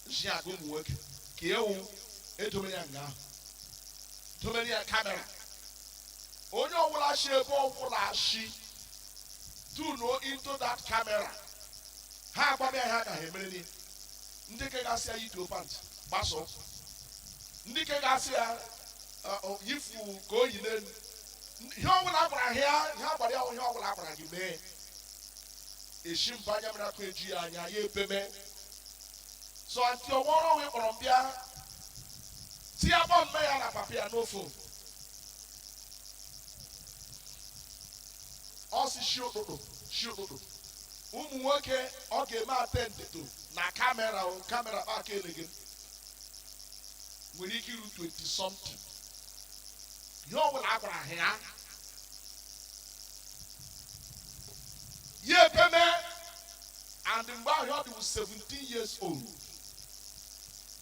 B: ji aga ụmụ nwoke ka ya wụ edomere ya nga ahụ domere ya kamera onye ọbụla shi ebe ọbụla shi tuno into that camera ha agbaba ya ha agaghị emeriri ndị ke gasị ya yituo pant gbaso ndị ke gasị ya yifu ka o yi n'elu ihe ọbụla agbara ha ihe agbara ya ihe ọbụla agbara gị mee eshi mba anya mere akụ eju ya anya ya ebeme so anti ọwọrọ wee kpọrọ m bịa ti ya bọ mme ya na papa ya n'ofe ọ si shi ụtụtụ ụmụ nwoke ọ ga-eme atendịtụ na kamera aka elege nwere ike iru 20 something ihe ọbụla a gwara ha ya ebeme and mgbe ahụ ọ dị 17 years old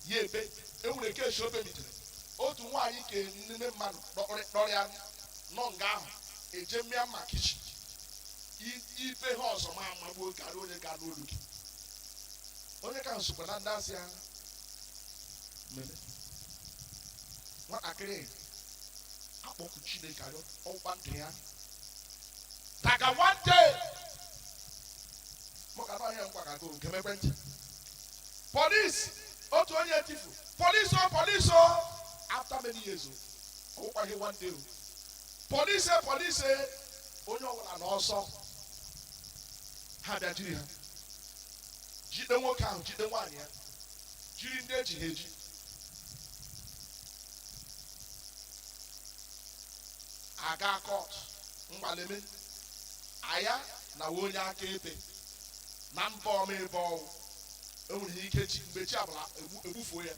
B: ya ebe enwere ike eshi obe mitere otu nwaanyị ke nne mmadụ dọrịa nọ nga ahụ eje mmịa mma kichin ibe ha ọzọ ma amagbuo karịa onye ga n'olu gị onye ka nsokwa na ndị asị ya mere nwatakịrị akpọkụ Chineke arịọ ọgba ndụ ya daga one day mụ ga n'ọhịa ngwa ga goro nke mekwentị polisi otu onye tifu polisi after many years ọgwụkwaghị one day polisi onye ọbụla n'ọsọ ha bịa jiri ha jide nwoke ahụ jide nwaanyị ya jiri ndị eji ha eji aga kọt mgbaleme aya na onye aka ebe na mba ọma ebe ọwụ enwere ike chi mgbe chi abụla egbufuo ya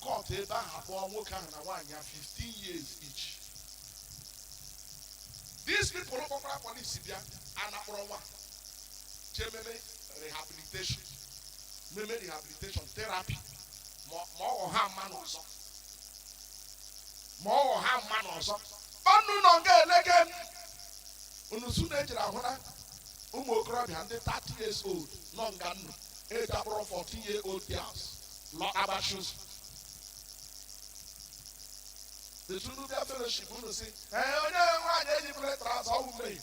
B: kọt ebe ahụ abụọ nwoke ahụ na nwaanyị ya 15 years each these people kpọkwara polisi bịa anakpọrọ nwa jee meme rehabilitation therapy ma ọ ha mma n'ọzọ ọnụ nọ nga elege unusu na-ejiri ahụ na ụmụ okorobịa ndị 30 years old nọ nga nnu ejabụrụ 14-year-old girls lọ agbachus the Tunubia fellowship unu si onye nwaanyị ejibere traụza ọwụ mmehie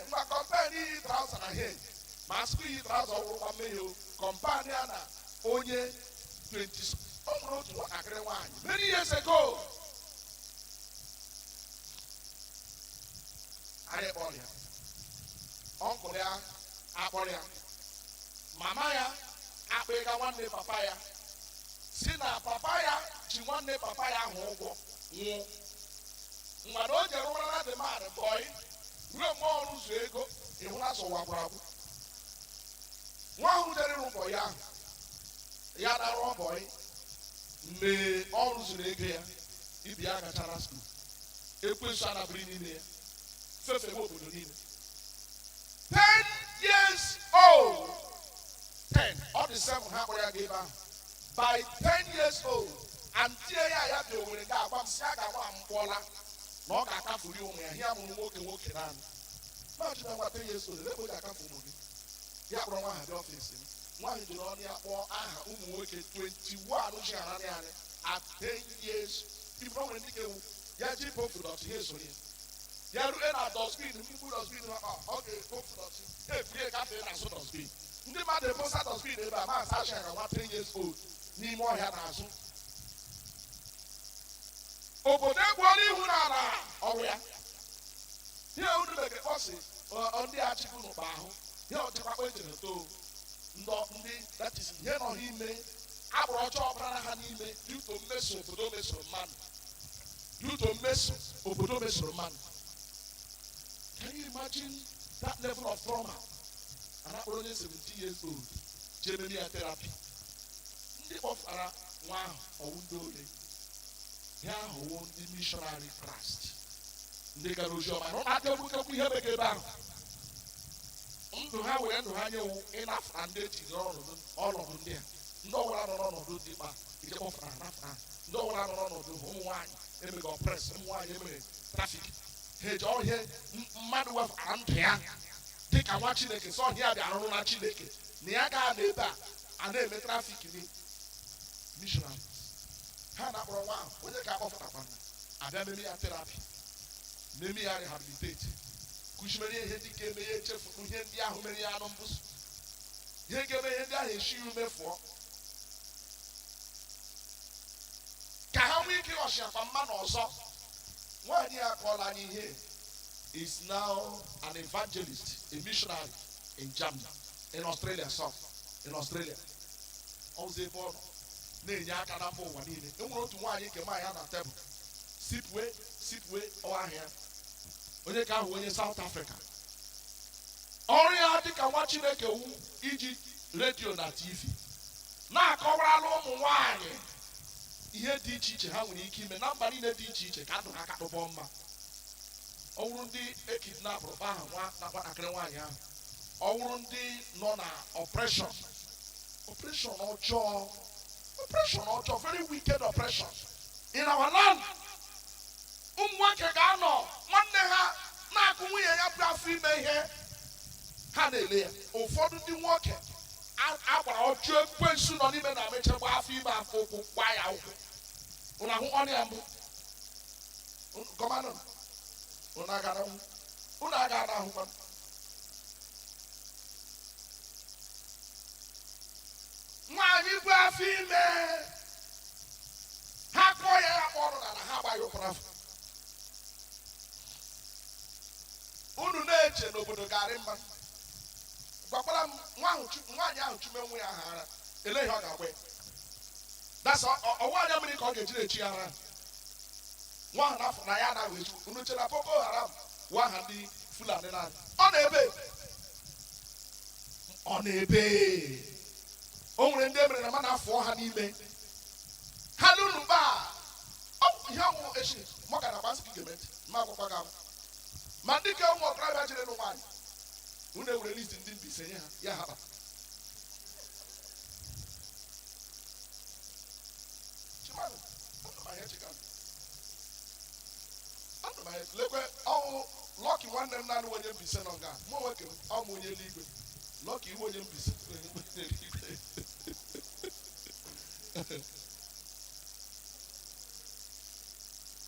B: ngwa kọmpan iyi traụza na he ma asịkwa iyi traụza ọwụrụkwa mmehie o kọmpan ya na onye 20 ọ nwere otu nwatakịrị nwaanyị many years ago anyị kpọrọ ya ọnkụl ya akpọrọ ya mama ya akpịga nwanne papa ya si na papa ya ji nwanne papa ya ahụ ụgwọ nwụọ mgbe o jere ụra na demand bọị ruo mgbe ọrụ ụzọ ego ịhụ na sọwakwara agwụ nwa ahụ jere ịrụ bọị ahụ ya na-arụ bọị mgbe ọrụ zuru ego ya ibi ya gachara skul ekwensu anabiri n'ime ya fefe obodo niile 10 years old 10 ọ dị 7 ha kpọrọ ya ga ebe ahụ by 10 years old antie ya dị owere ga-agba m si a ga-agba m mkpọla na ọ ga-akafuri ụmụ ya hịa mụrụ nwoke naanị maji na nwa 10 years old ebe o ji akafu ụmụ gị ya kpọrọ nwa ha dị ọfịs m nwaanyị jiri ọnụ ya kpọọ aha ụmụ nwoke 21 ji ararị arị at 10 years ibu nwere ndị ga-ewu ya ji pofu dọtị ha esoro ya rue na dọsbin mkpụrụ dọsbin ọ ga-epofu dọtị ebie gafee na azụ dọsbin ndị mmadụ eposa dọsbin ebe a ma asachi ya ka nwa 10 years old n'ime ọhịa n'azụ obodo egbuola ihu n'ala ọrụ ya ihe unu bekee kpọsi ndị achịkwu n'ụkpa ahụ ihe ọchịkwakwa ejere too ndị datis ihe nọ n'ime agbụrụ ọjọọ ọbara ha n'ime duto mmeso obodo mesoro mmadụ can you imagine that level of trauma anakpọrọ onye 17 years old jee meme ya therapy ndị kpọfara nwa ahụ ọwụ ndị ole ya ahụwo ndị missionary Christ ndị gara ozi ọma na aka egbukekwu ihe bekee ebe ahụ ndụ ha were ndụ ha nyewu ịnafụra ndị ejiri ọnọdụ ndị a ndị ọbụla nọ n'ọnọdụ dị mkpa ije kpọfara nafụra ndị ọbụla nọ n'ọnọdụ ụmụ nwaanyị emere ọpres ụmụ nwaanyị emere trafik ha eji ọhịa mmadụ wefara ndụ ya dịka nwa Chineke sọ ọhịa bịa arụrụ na Chineke na ya gaa n'ebe a na-eme trafik ni missionary ha na-akpọrọ nwa ahụ onye ka akpọfụtakwana abịa meme ya terapi meme ya rehabiliteti kụchimere ihe ndị ga-eme ya echefu ihe ndị ahụ mere ya anụ mbụsụ ihe ga-eme ihe ndị ahụ eshi ume fụọ ka ha nwee ike ọchịakwa mmanụ ọzọ nwaanyị a kọọla anyị ihe is now an evangelist, a missionary in Germany, in Australia, in Australia. Ọzọ ebe ọ nọ na-enye aka na mba ụwa niile. E nwere otu nwaanyị nke nwaanyị a na tebụl sipwe ọhịa onye ka ahụ onye South Africa. Ọrụ ya dị ka nwa Chineke wu iji redio na TV na-akọwarala ụmụ nwaanyị ihe dị iche iche ha nwere ike ime na mba niile dị iche iche ka ndụ ha kakpụbọ mma. Ọ wụrụ ndị ekidnapụrụ aha nwa na nwatakịrị nwaanyị ahụ, ọ wụrụ ndị nọ na oppression ọjọọ, very wicked oppression in our land. Ụmụ nwoke ga-anọ nwanne ha na-akụ nwunye ya bụ afọ ime ihe ha na-ele ya. Ụfọdụ ndị nwoke agbara ọjọọ ekwensu nọ n'ime na mechagba afọ ime afọ ụkwụ gbaa ya ụkwụ. Ụnụ ahụ ọnụ ya mbụ gọvanọ unu aga na ahụ nwaanyị bụ afọ ime ha kụọ ya ya kpọrọ na ha agbaghị ụkwara afọ. Unu na-eche n'obodo garị mma gwakwara m nwaanyị ahụ chume nwe ya ara ele ihe ọ ga-agwa ya dasa ọwa anya mmiri ka ọ ga-ejiri echi ara nwa ahụ n'afọ na ya anaghị eju unu chere Boko Haram nwa aha ndị Fulani na ọ na-ebe o nwere ndị emere na mmadụ afọ ha n'ime ha n'ụlọ ihe ọgwụ echi maka na gbasị gị ga-eme ma akwụkwọ gị ahụ ma ndị ka ụmụ ọkọrọbịa jere nụ nwaanyị unu ewere listi ndị Mbaise nye ha ya haba chimadụ lekwe ọnwụ Lọki nwanne m naanị onye Mbaise nọ nga mụ nwoke ọmụ onye eluigwe Lọki iwe onye Mbaise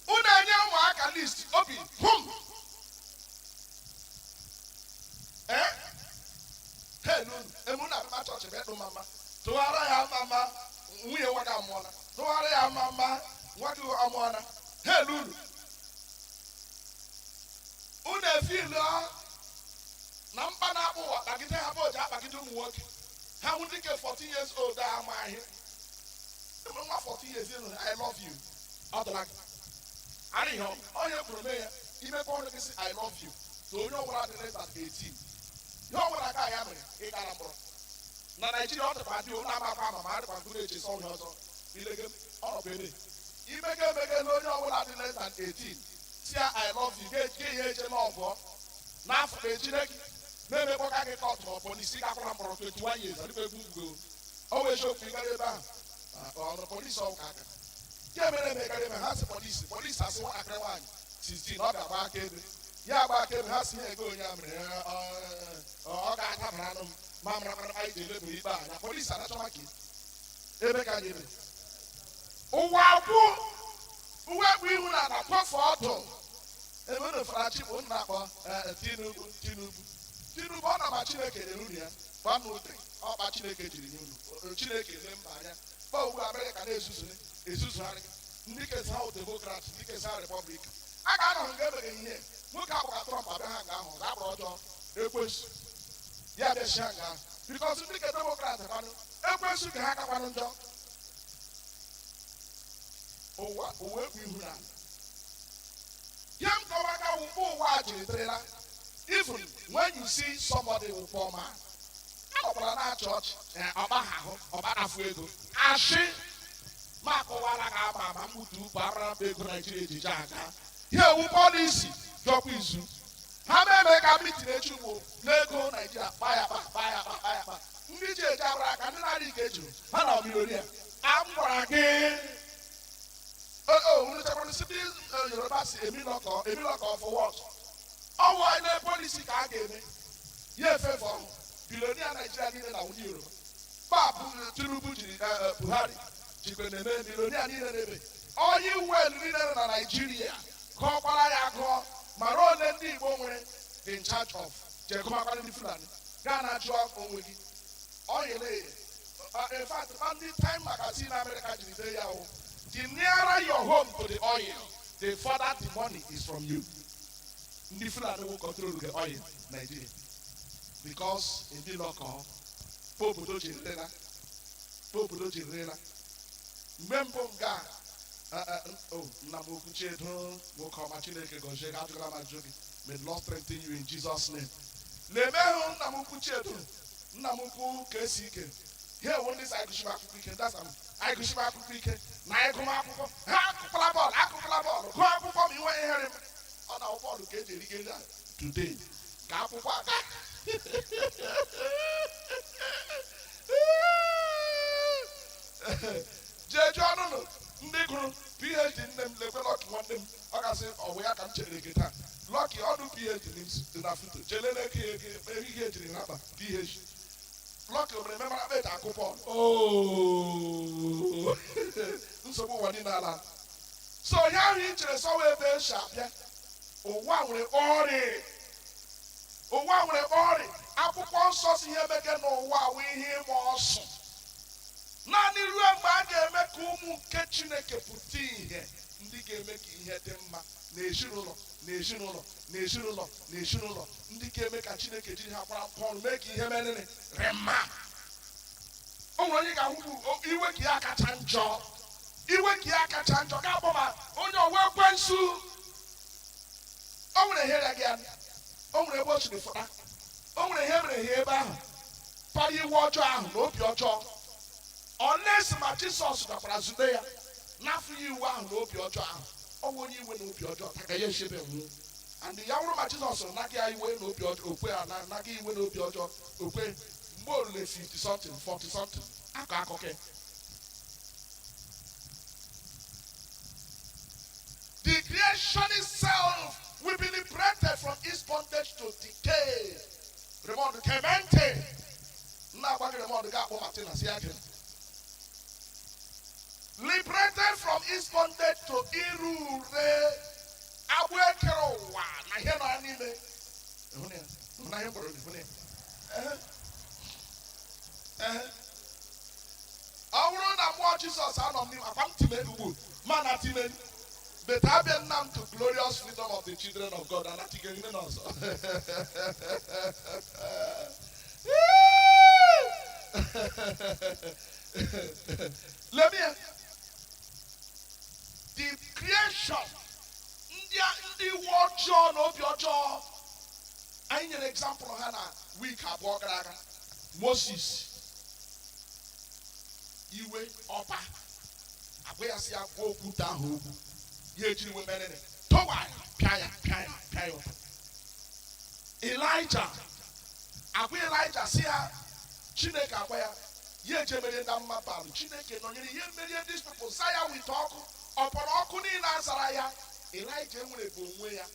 B: unu enye ụmụaka list obi hum emu na mma chọọchị bụ ịdụ mama tụghara ya mama nwunye nwa gị amụọla tụghara ya mama nwa gị amụọla unu unu efilu na mkpa na-akpụ ụwa kpagide ha bụ oji akpagide ụmụ nwoke ha nwụ dike 14 years old ama ahịa nwa 14 years old I love you ọ dọla gị arịghị onye kwuru mee ya imepe ọnụ gị sị I love you to onye ọbụla dị less than 18 ihe ọbụla ka ya mere ị gara mkpọrọ na Naijiria ọ dịkwa dị ụlọ amakwa ama ma adịkwa nkụrụ echi sọ onye ọzọ ilege ọnọbụ ede imege emege na onye ọbụla dị less than 18 si ya I love you ga-eji ihe eje n'ọbụọ n'afọ ejire gị na-emekpọka gị ka ọtụ ọbụ n'isi gakwara mkpọrọ 21 years adịkwa egwu ugo o wee chokwu ịgara ebe ahụ ọrụ polisi ọwụka aka nke mere emegara ebe ha si polisi asị nwatakịrị nwaanyị 16 ọ ga-agba aka ebe ya agba aka ebe ha si ya ego onye amịrị ọ ga-adabara anụ m ma mara anyị ji elebụ ikpe anya polisi anachọ maka ebe ka anyị ebe ụwa gwụ uwe bụ ihu na na kpọfọ ọdụ ebe nefarachi bụ nna akpọ Tinubu ọ na ma Chineke nyere unu ya gbanụ ute ọkpa Chineke jiri nye unu Chineke ele mba anya kpa ugbu Amerịka na-ezuzugharị ndị kesa ahụ Demokrat ndị kesa Republikan a ga-anọ nga emeghị ihe nwoke agbara Trump abịa ha nga ahụ ga-akpọrọ ọjọọ ekwensu ya bịachia nga ahụ bikọs ndị ke Demokrat kwanụ ekwensu ka ha kakwanụ njọ ụwa bụ ihu na ya m kọwa ka ụgbọ ụwa jiri dịrịla even when you see somebody with poor man ọkpara na chọọchị ọkpa ahụ ọkparafu ego ashị ma akọwara ka ama mmutu bụ abara mba ego Naijiria ejije aga ihe ewu polisi jọkwa izu ha na-eme ka mitin echi ugbo n'ego Naijiria kpa ndị ji eji abara aka ndị na-adị ike ejuru ha na ọmịrori a gwara gị ndị Yoruba si emilọkọ for what ọwụ onye polisi ka a ga-eme ya efefe ọhụ bilonia Naijiria niile na nwunye Yoruba kpapụ Tinubu jiri Buhari jikwe na-eme bilonia niile na-ebe onye wel niile na Naijiria gụọkwara ya gụọ mara ole ndị Igbo nwere in charge of jegụmakwara ndị Fulani gaa na jụọ onwe gị oyele in fact ndị Time magazine America jiri dee ya hụ the nearer your home to the oil the further the money is from you. Ndị Fulani will control the oil in Nigeria because in the local popo do jirela mgbe mbụ nga nna m okwu chedo nwoke ọma Chineke gọzie gị ajụgara m ajụ gị may the Lord strengthen you in Jesus name. Na-emehụ nna m ukwu chedo nna m ukwu ka esi ike ihe ewu ndị si agụchiba akwụkwọ ike ndị asam agụchiba akwụkwọ ike na ịgụma akwụkwọ ha akụkọla bọọlụ gụọ akwụkwọ ma inwe ihere m ọ na bọọlụ ka eji erige ya today ka akwụkwọ aga jee jụọ ọnụnụ ndị gụrụ PhD nne m lekwe Lọki nwanne m ọ gasị ọwụ ya ka m chere gị taa Lọki ọdụ PhD dị na foto chelele ka ihe ejiri naba PhD Lọki mere memara kpeta akụ bọọlụ nsogbu ụwa niile ala so onye ahụ ị chere sọwa ebe esi abịa ụwa nwere ọrị akwụkwọ nsọ si ihe mege n'ụwa wụ ihe ịma ọsọ naanị ruo mgbe a ga-eme ka ụmụ nke Chineke pụta ihe ndị ga-eme ka ihe dị mma n'ezinụlọ ndị ga-eme ka Chineke jiri ha kwara Pọl mee ka ihe merịrị rema o nwere onye ga-ahụ iwe ka ya kacha njọ ga-abụ ma onye owe ekwensu o nwere ihe gị anya o nwere ebe o siri fụta o nwere ihe mere ihe ebe ahụ para iwe ọjọọ ahụ na obi ọjọọ ọlesi ma Jisọs gakwara zute ya n'afọ ya iwu ahụ na obi ọjọọ ahụ ọ bụ onye iwe na obi ọjọọ taka ya eshebe nwụ And the young man Jesus nagi iwe no obi ọjọọ okwe nagi iwe no obi ọjọọ okwe mgbe olule 50 something 40 something akọke. The creation itself will be liberated from its bondage to decay. Remember the kemente. Now what remember the gap Martina Siakin. Liberated from its bondage to irure. Awekero wa na here na anime. Na here bro ni. Awuro na mo Jesus anom ni apam time ugbu. Man atime. But I been now to glorious freedom of the children of God and not again also. Let me the creation in the word John of your jaw. I need an example of Hannah. We can Moses. Iwe Opa. Abwe asi agbo kuta ho. Elijah, Elijah, see Chineke akwaya, ye jemere na mmabalu, Chineke no nyere ye mere these people, saya we talk, upon okuni na saraya, Elijah nwere bo onwe ya,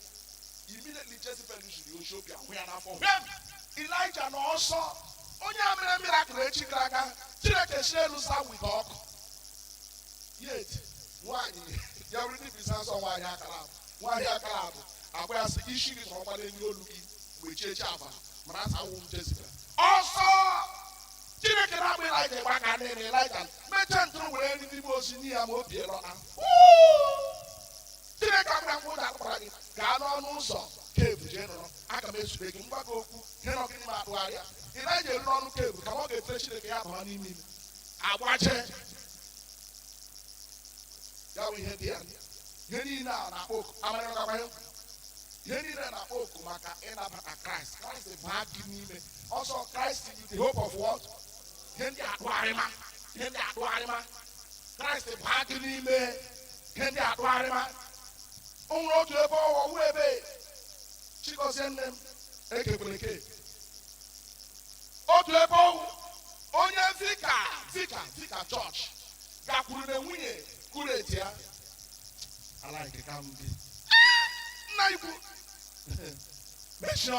B: immediately Jezebel should show ya where na for him. Elijah no also, onye amere miracle echi kraga, Chineke share sa we talk. Yet, why? You already present someone why you are I was issuing from what you looking with Java, Marasa won't Jessica. Also, Tina cannot be like a wagon and like that. Mention through any people in the Amopia. Tina can't put that party. Gano Musa, Cave General, I can be speaking Bago, cannot get my warrior. Elijah run cave, come on, get fresh the gap on him. I watch it. We had the end. You now book. You need a book, Maka, and about Christ. Christ is bad giving me. Also, Christ is the hope of what? Kendi Aquarima. Christ is bad giving me. Kendi Aquarima. Unro to a bow or webe. Chico send them. Eke. O to a bow. Onya Vika Church. Gakure winnie. I like it. Come make sure I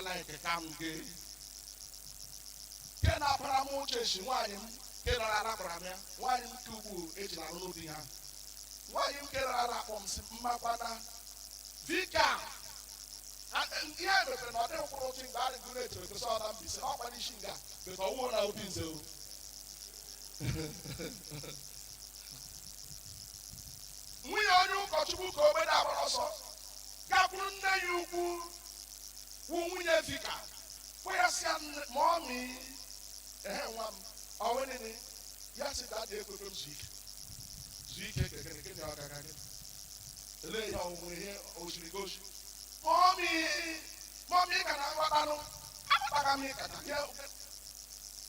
B: like it. Come gay. Can I paramoche? Why him? Can I Abraham? Why him to Agent Aludia? Why you get out of Mapana? Vika. And here, but not approaching that good to the Southern Biss, not punishing that, but I won't out in so. We are you got to book over our also. Gabunda you who Vika. Where's your mommy? One, or any. Yes, that day with Zeke. Zeke, lay on here, Ocean Ghost. Mommy, can I know?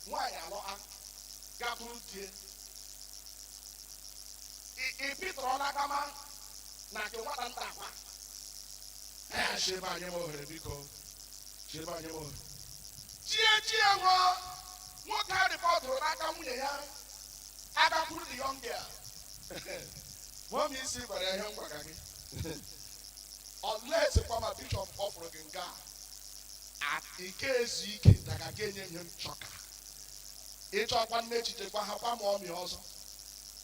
B: Why, Gabu, if it all like a man, like a one and tapa. Sheba Yamo, because Sheba Yamo. Chia, what kind of photo like a moon? I got put the young girl. Mommy, see what I am working. Unless a former bishop offering God at the case you can like again in choker. It's all one nature to have a mommy also.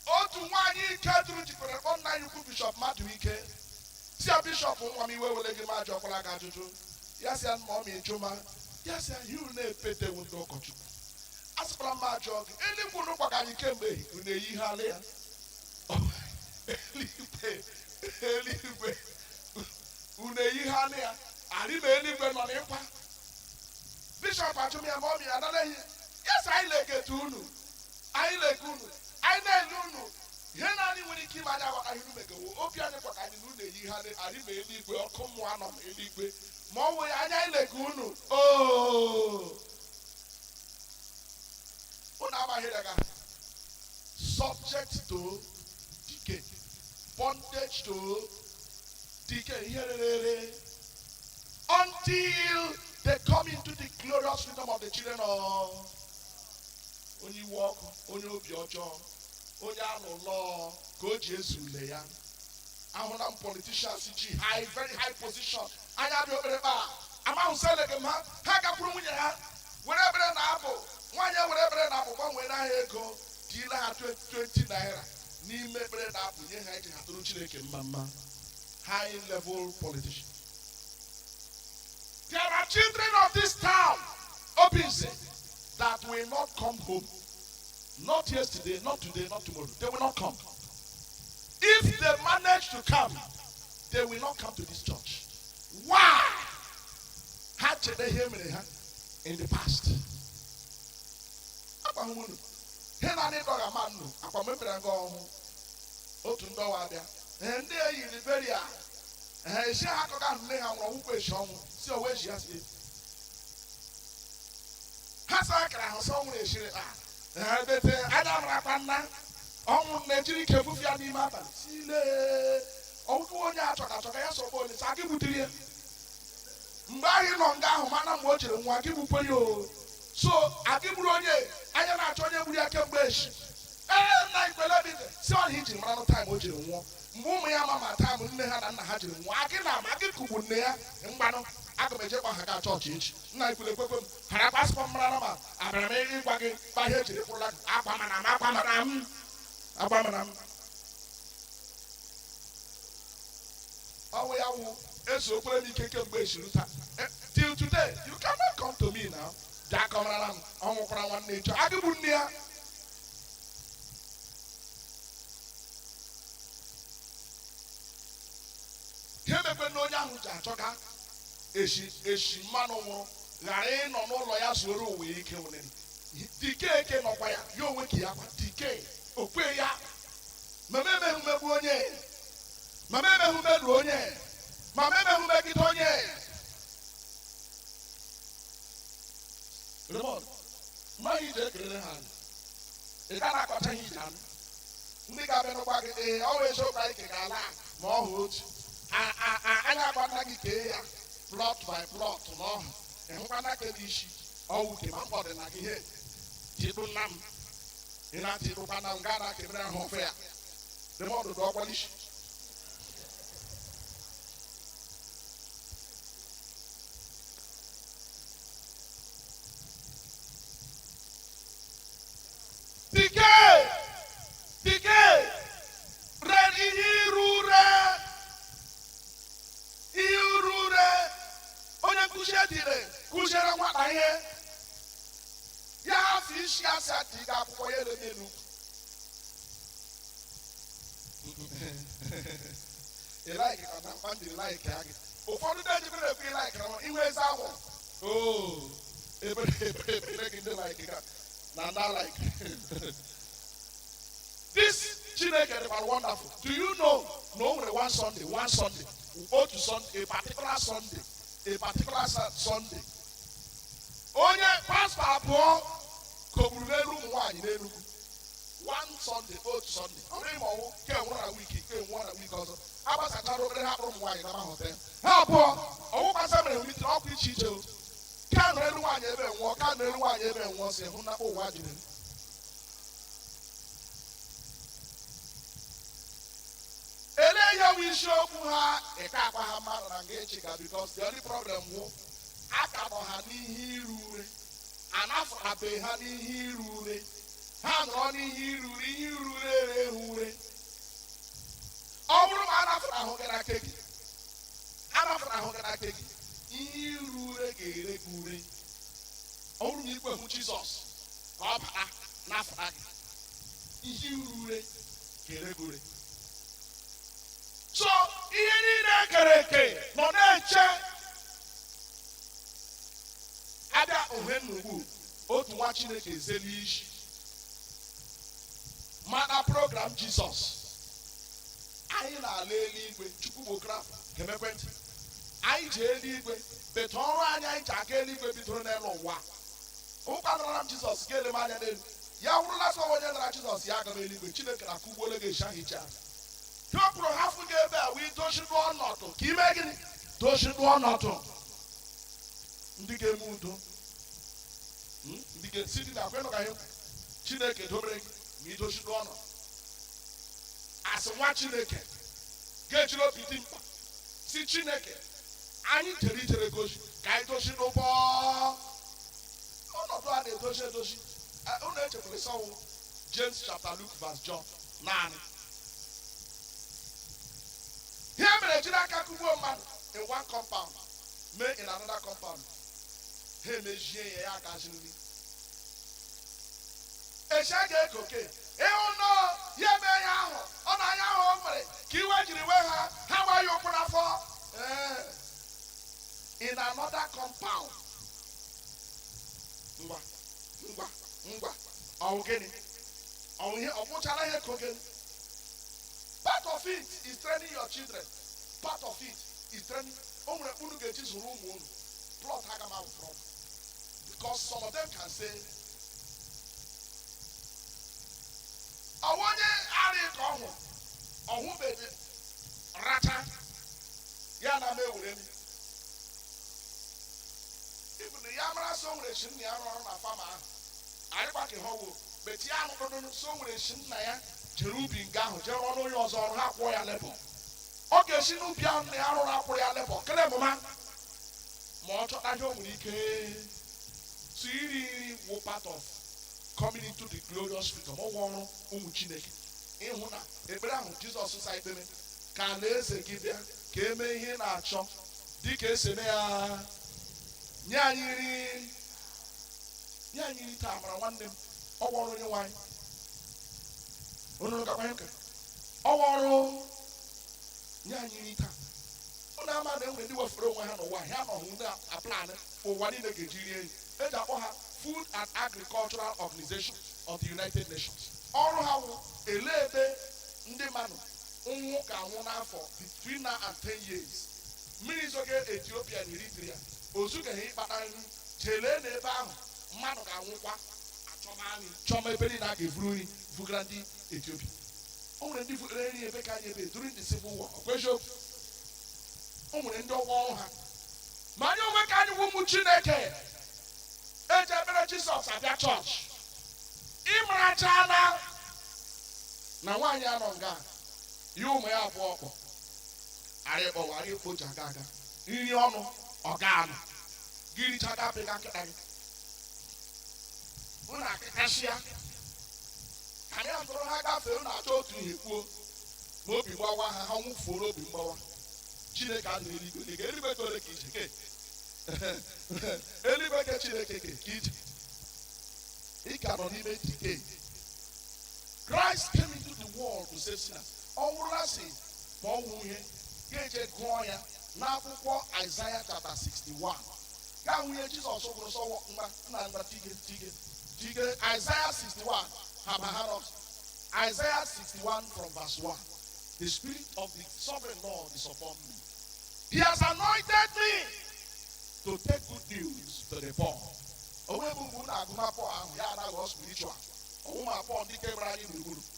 B: Oh, to one year, Catherine, for a one night bishop, Matthew. See a bishop who want me will let him out of like I do. Yes, and mommy and Juma. Yes, and you never pay them with no country. As for my jog, any one of what you can be when they hear there. Oh, Unehania, I didn't even on Empa. Bishop, I told me a mommy, another year. Yes, I like it too. I like Unu. I know Unu. Henani when he came out, I make a opium. I knew he had it. I didn't will come one of Eligwe. More way, I like Unu. Oh, subject to decay, bondage to until they come into the glorious freedom of the children of only walk, only obiojo, only law, go Jesus ya. I want politicians high, very high position. I have your I'm out selling them, Haga Prumuya, whatever an apple, 1 year, whatever an apple, one when I go, dealer at 20 naira, Ni bread apple, you had to mama. High level politician. There are children of this town, Obinze, that will not come home. Not yesterday, not today, not tomorrow. They will not come. If they manage to come, they will not come to this church. Why? Had they hear me in the past? And there you the very she had to go lay on who is home. So where she has it. Hasaka, so many she Adam Rapana, on Nigeria, Kevufia Nimata, Sile, Okonia, Toka, so boy, Saki Butia. Mbayi Longa, Manam watching, Wakibu Poyo. So, Akiburoye, I am not Tonya Buria Bush. And like beloved, so hitting one time watching one. Mumia Mama time when they had an Hajin, Wakina, Makikubunia, and Bano, Akameja Haka Church, Nike Harapas from Rama, Abramay Waggy, by Hedge, Abamanam. Oh, we are so pretty cake of Bush. Till today, you cannot come to me now. Jack Omaram, one nature, Agabunia. No young Toka, Eshi Mano, Larain on all lawyers were we killing. Decay came up by your wiki, decay, Oquia, Mamma who made Mamma who made Roye, Mamma who made it on ye. Ramon, my hand. It got a hand. Nigga, always so like a lot, more hoods. I got plot by plot, no, and when I get issue, oh, came up for the Nagi here. Tibunam, in a Tibupanam Gana, Kibran Home Fair. The more the double issue. Decay, ready, Rura. Kushera what I hear. Ya fish ya sat up for you. You like it, I'm finding like it. Before the day you feel like it, in ways I want. Oh, every like it. Nana like this Chineke are wonderful. Do you know? No, one Sunday. We go to Sunday, a particular Sunday. Onye pastor Paul Kobureru Mwani one Sunday, both Sunday. Only more came 1 week also. I was at Harum Wine in our hotel. How poor? Oh, my family with all the chichos. Can't anyone ever walk, can't anyone ever once a Hunabo Wajin. Eleya we show her a Kapahama and Gachika because the only problem was Akabohani Hiru and Afabe Hani Hiru, Hanoni Hiru, Over Anafra Hoganaki, Anafra Hoganaki, Hiru, only equal to Jesus, Papa, Nafra, Hiru, Keregure. So, Iani no nature. Ada Ohenubu, Otu Wachineke Zelish. Mana program Jesus. I na leli with Chukubokra, Kemekwent. I jelly with Betora and I Jakeli with Bitronel wa. Opa Jesus, get the man and then Yawula saw Jesus Yagameli with Chineke Akubolega Shahicha. Topro hafu gebe we doshi do ọnọdụ ka ime gịnị doshi do ọnọdụ ndị ga-eme udo ndị ga-esi na akwenụ ka ihe Chineke dobere gị ma idoshi do ọnọdụ asị nwa Chineke ga-ejiri obi dị mkpa si Chineke anyị jere ijere gosi ka anyị doshi n'ụgbọ ọnọdụ a na-edoshi edoshi unu echekwara sọwụ James chapter Luke verse John naanị ihe mere jiri aka kụgbuo mmadụ in one compound mee in another compound ha emejie ya agazi nri echi a ga-ekoke ịhụ nọ ya mee ya ahụ ọ na anya ahụ o nwere ka iwe jiri wee ha gbaa ya ụkwụ n'afọ in another compound ngwa ọwụ gịnị ọwụ ihe ọ gwụchara ihe koge. Part of it is training your children. Part of it is training. Plot out from. Because some of them can say, I want you to baby. Rata. Yana me with even the Yamara song with a farmer. I back in Hobo. But Yamara song with a Cherubim gaho, Jerono yours on half way a level. Okay, she no beyond the arrow half way a level. Clever man. Motor I don't need. See, what part of coming into the glorious freedom. Oh, one, Umuchinek. In Huna, Abraham, Jesus society. Can they say, give ya, came in a chop. Dick Semea Nyani Tamara, one them. Oh, one on your wine. Ono kakwanyuka ọwọrụ nyanyita una ma na enwe ndị wefere onwe ha n'ụwa ha nọ hụ na plan ụwa niile ga-ejiri eyi eji akpọ ha Food and Agricultural Organization of the United Nations. Ọrụ ha wụ ele ebe ndị mmadụ nwụ ka nwụ n'afọ between now and 10 years. Mmiri zoge Ethiopia na Eritrea ozugeghị ịkpata nri chelee na ebe ahụ mmadụ ga-anwụkwa chọma ebe niile a ga-evuru nri vugara ndị Ethiopia. O nwere ndị vugara nri ebe ka anyị ebe during the civil war. Ọkwejo o nwere ndị ọgwọ ọrụ ha ma anyị onwe ka anyị wụ ụmụ Chineke eji ebere Jizọs abịa chọọchị ịmarachala na nwaanyị anọ nga ihe ụmụ ya abụọ ọkpọ arịkpọwarị ekpoja aga aga nri ọnụ ọga anụ gịrị chaga pịga nkịta gị ụnụ akịkasịa anyị atụrụ ha gafee ụnụ achọ otu ihe kwuo ma obi gbawa ha ha nwụfuo n'obi mgbawa. Chineke adịghị eluigwe ị ga-eluigwe ka ole ka ije ke eluigwe ke Chineke ke ka ije ị ka nọ n'ime dike. Christ came into the world to save sinners. Ọ bụrụla si ma ọ nwụ ihe ga-eje gụọ ya n'akwụkwọ Isaiah chapter 61 gaa nwunye Jizọs bụrụ sọwọ mgba tige Isaiah 61 Habaharos. Isaiah 61 from verse 1. The Spirit of the Sovereign Lord is upon me. He has anointed me to take good news to the poor.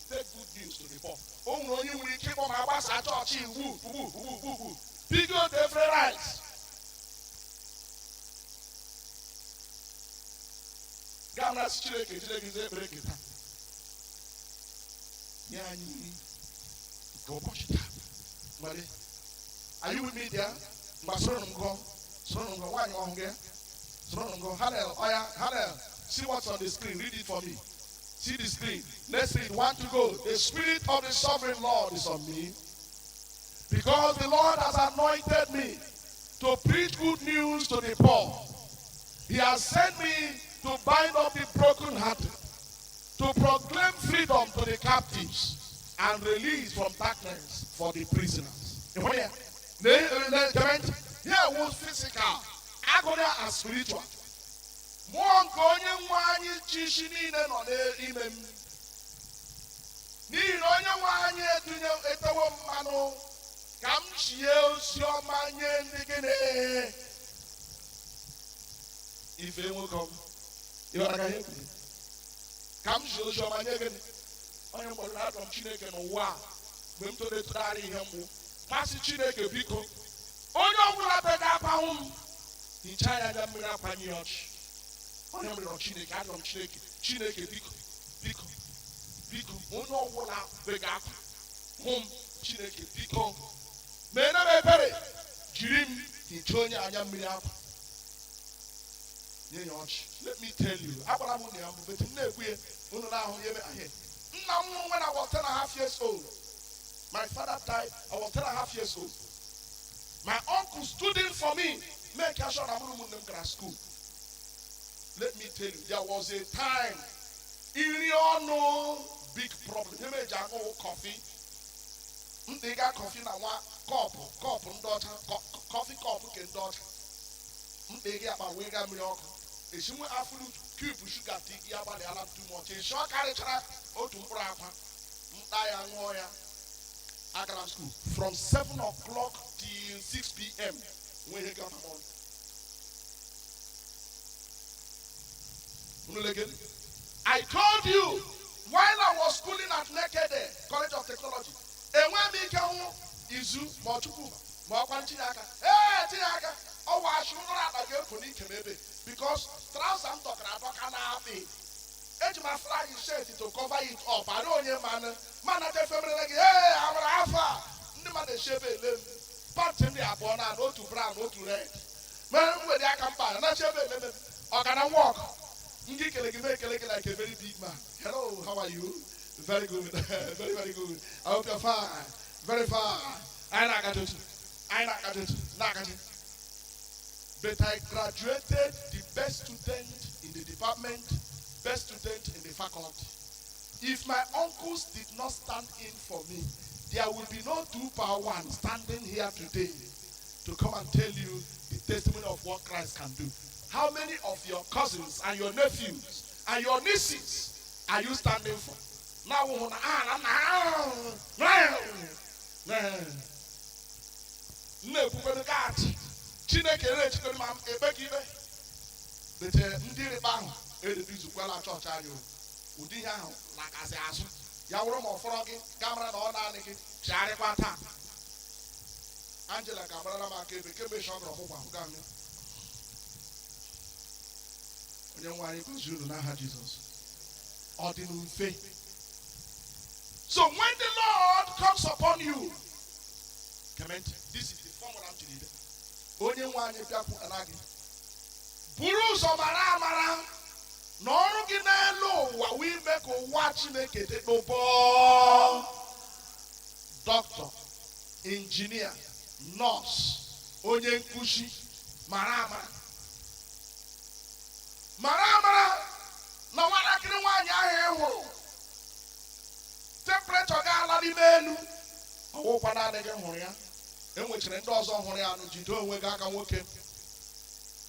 B: Take good news to the poor. Big God every right. Are you with me there? Hallel. See what's on the screen. Read it for me. See the screen. Let's read. 1 to go. The Spirit of the Sovereign Lord is on me, because the Lord has anointed me to preach good news to the poor. He has sent me to bind up the brokenhearted, to proclaim freedom to the captives, and release from darkness for the prisoners. Here was physical, agony and spiritual. More going one chishini than on the imam. Need on one year to know at the one come shields your man in the beginning. If it will come, you are going to come shields your man again. I am going to have Chineke and wow. mgbe m toletụgharị ihe mgbu masị Chineke biko onye ọbụla bega akpanwụ m hichaa ya anya mmiri akwanye ya ọchị. Onye rịọrọ Chineke, arịọrọ m Chineke biko biko biko onye ọbụla bega akwa hụ m, Chineke biko mere m ebere, jiri m hichaa onye anya mmiri akwa nye ya ọchị. Let me tell you, agbara m na ya mbụ betu m na-ekwu ya unu na-ahụ ya eme ahịa. Nna m nwụrụ when I was 10.5 years old. My father died, I was 10.5 years old. My uncle stood in for me, make sure I'm going to school. Let me tell you, there was a time in no big problem. You may just go coffee. They got coffee now, cup, coffee cup, can daughter. They get my wing and milk. It's soon after cube sugar tea, about the alarm too much. It's short carriage, or to Brapa, Diana. Anglican school from 7 o'clock till 6 p.m. when he got on. I told you while I was schooling at Nekede College of Technology, and when we came Izu Mochuku, Mokwantinaka, hey Tinaka, oh I should not have a maybe because Transam Tokana Edge my flag is set to cover it up. I don't hear man at the family like, hey, I'm Alpha. The man is shape limb. Part in the Abona, no to brown, no to red. Man, where they come by, not shape limb. Or can I walk? You make like a very big man. Hello, how are you? Very good. Very, very good. I hope you're fine. Very fine. I got it. But I graduated the best student in the department, best student in the faculty. If my uncles did not stand in for me, there will be no 2-1 standing here today to come and tell you the testimony of what Christ can do. How many of your cousins and your nephews and your nieces are you standing for? Now, Chineke re ma ebegibe bete ndị rịba ahụ erebizukwala chọọchị anyị ụdị ihe ahụ lakasị azụ ya wụrụ ma ọfọrọ gị kamera na ọ naanị gị chigharịkwa taa. Angela ga-agbarara m aka ebe kemgbe shọgụrụ ọgbụgba ahụga m onye nwe anyị gozie unu n'aha Jizọs. Ọ dị mfe. So when the Lord comes upon you, comment, this is the formula to need. Onye nwe anyị bịakwu na gị buru ụzọ mara amara na ọrụ gị n'elu ụwa wee ime ka ụwa Chineke dị n'ụbọ. Dọkịta, injinia, nọọsụ, onye nkuzi mara amara na nwatakịrị nwaanyị ahụ ị hụrụ temprechọ ga-ala n'ime elu ọwụkwa naanị gị hụrụ ya. Enwechara ndị ọzọ hụrụ ya nụ. Jide onwe gị aka nwoke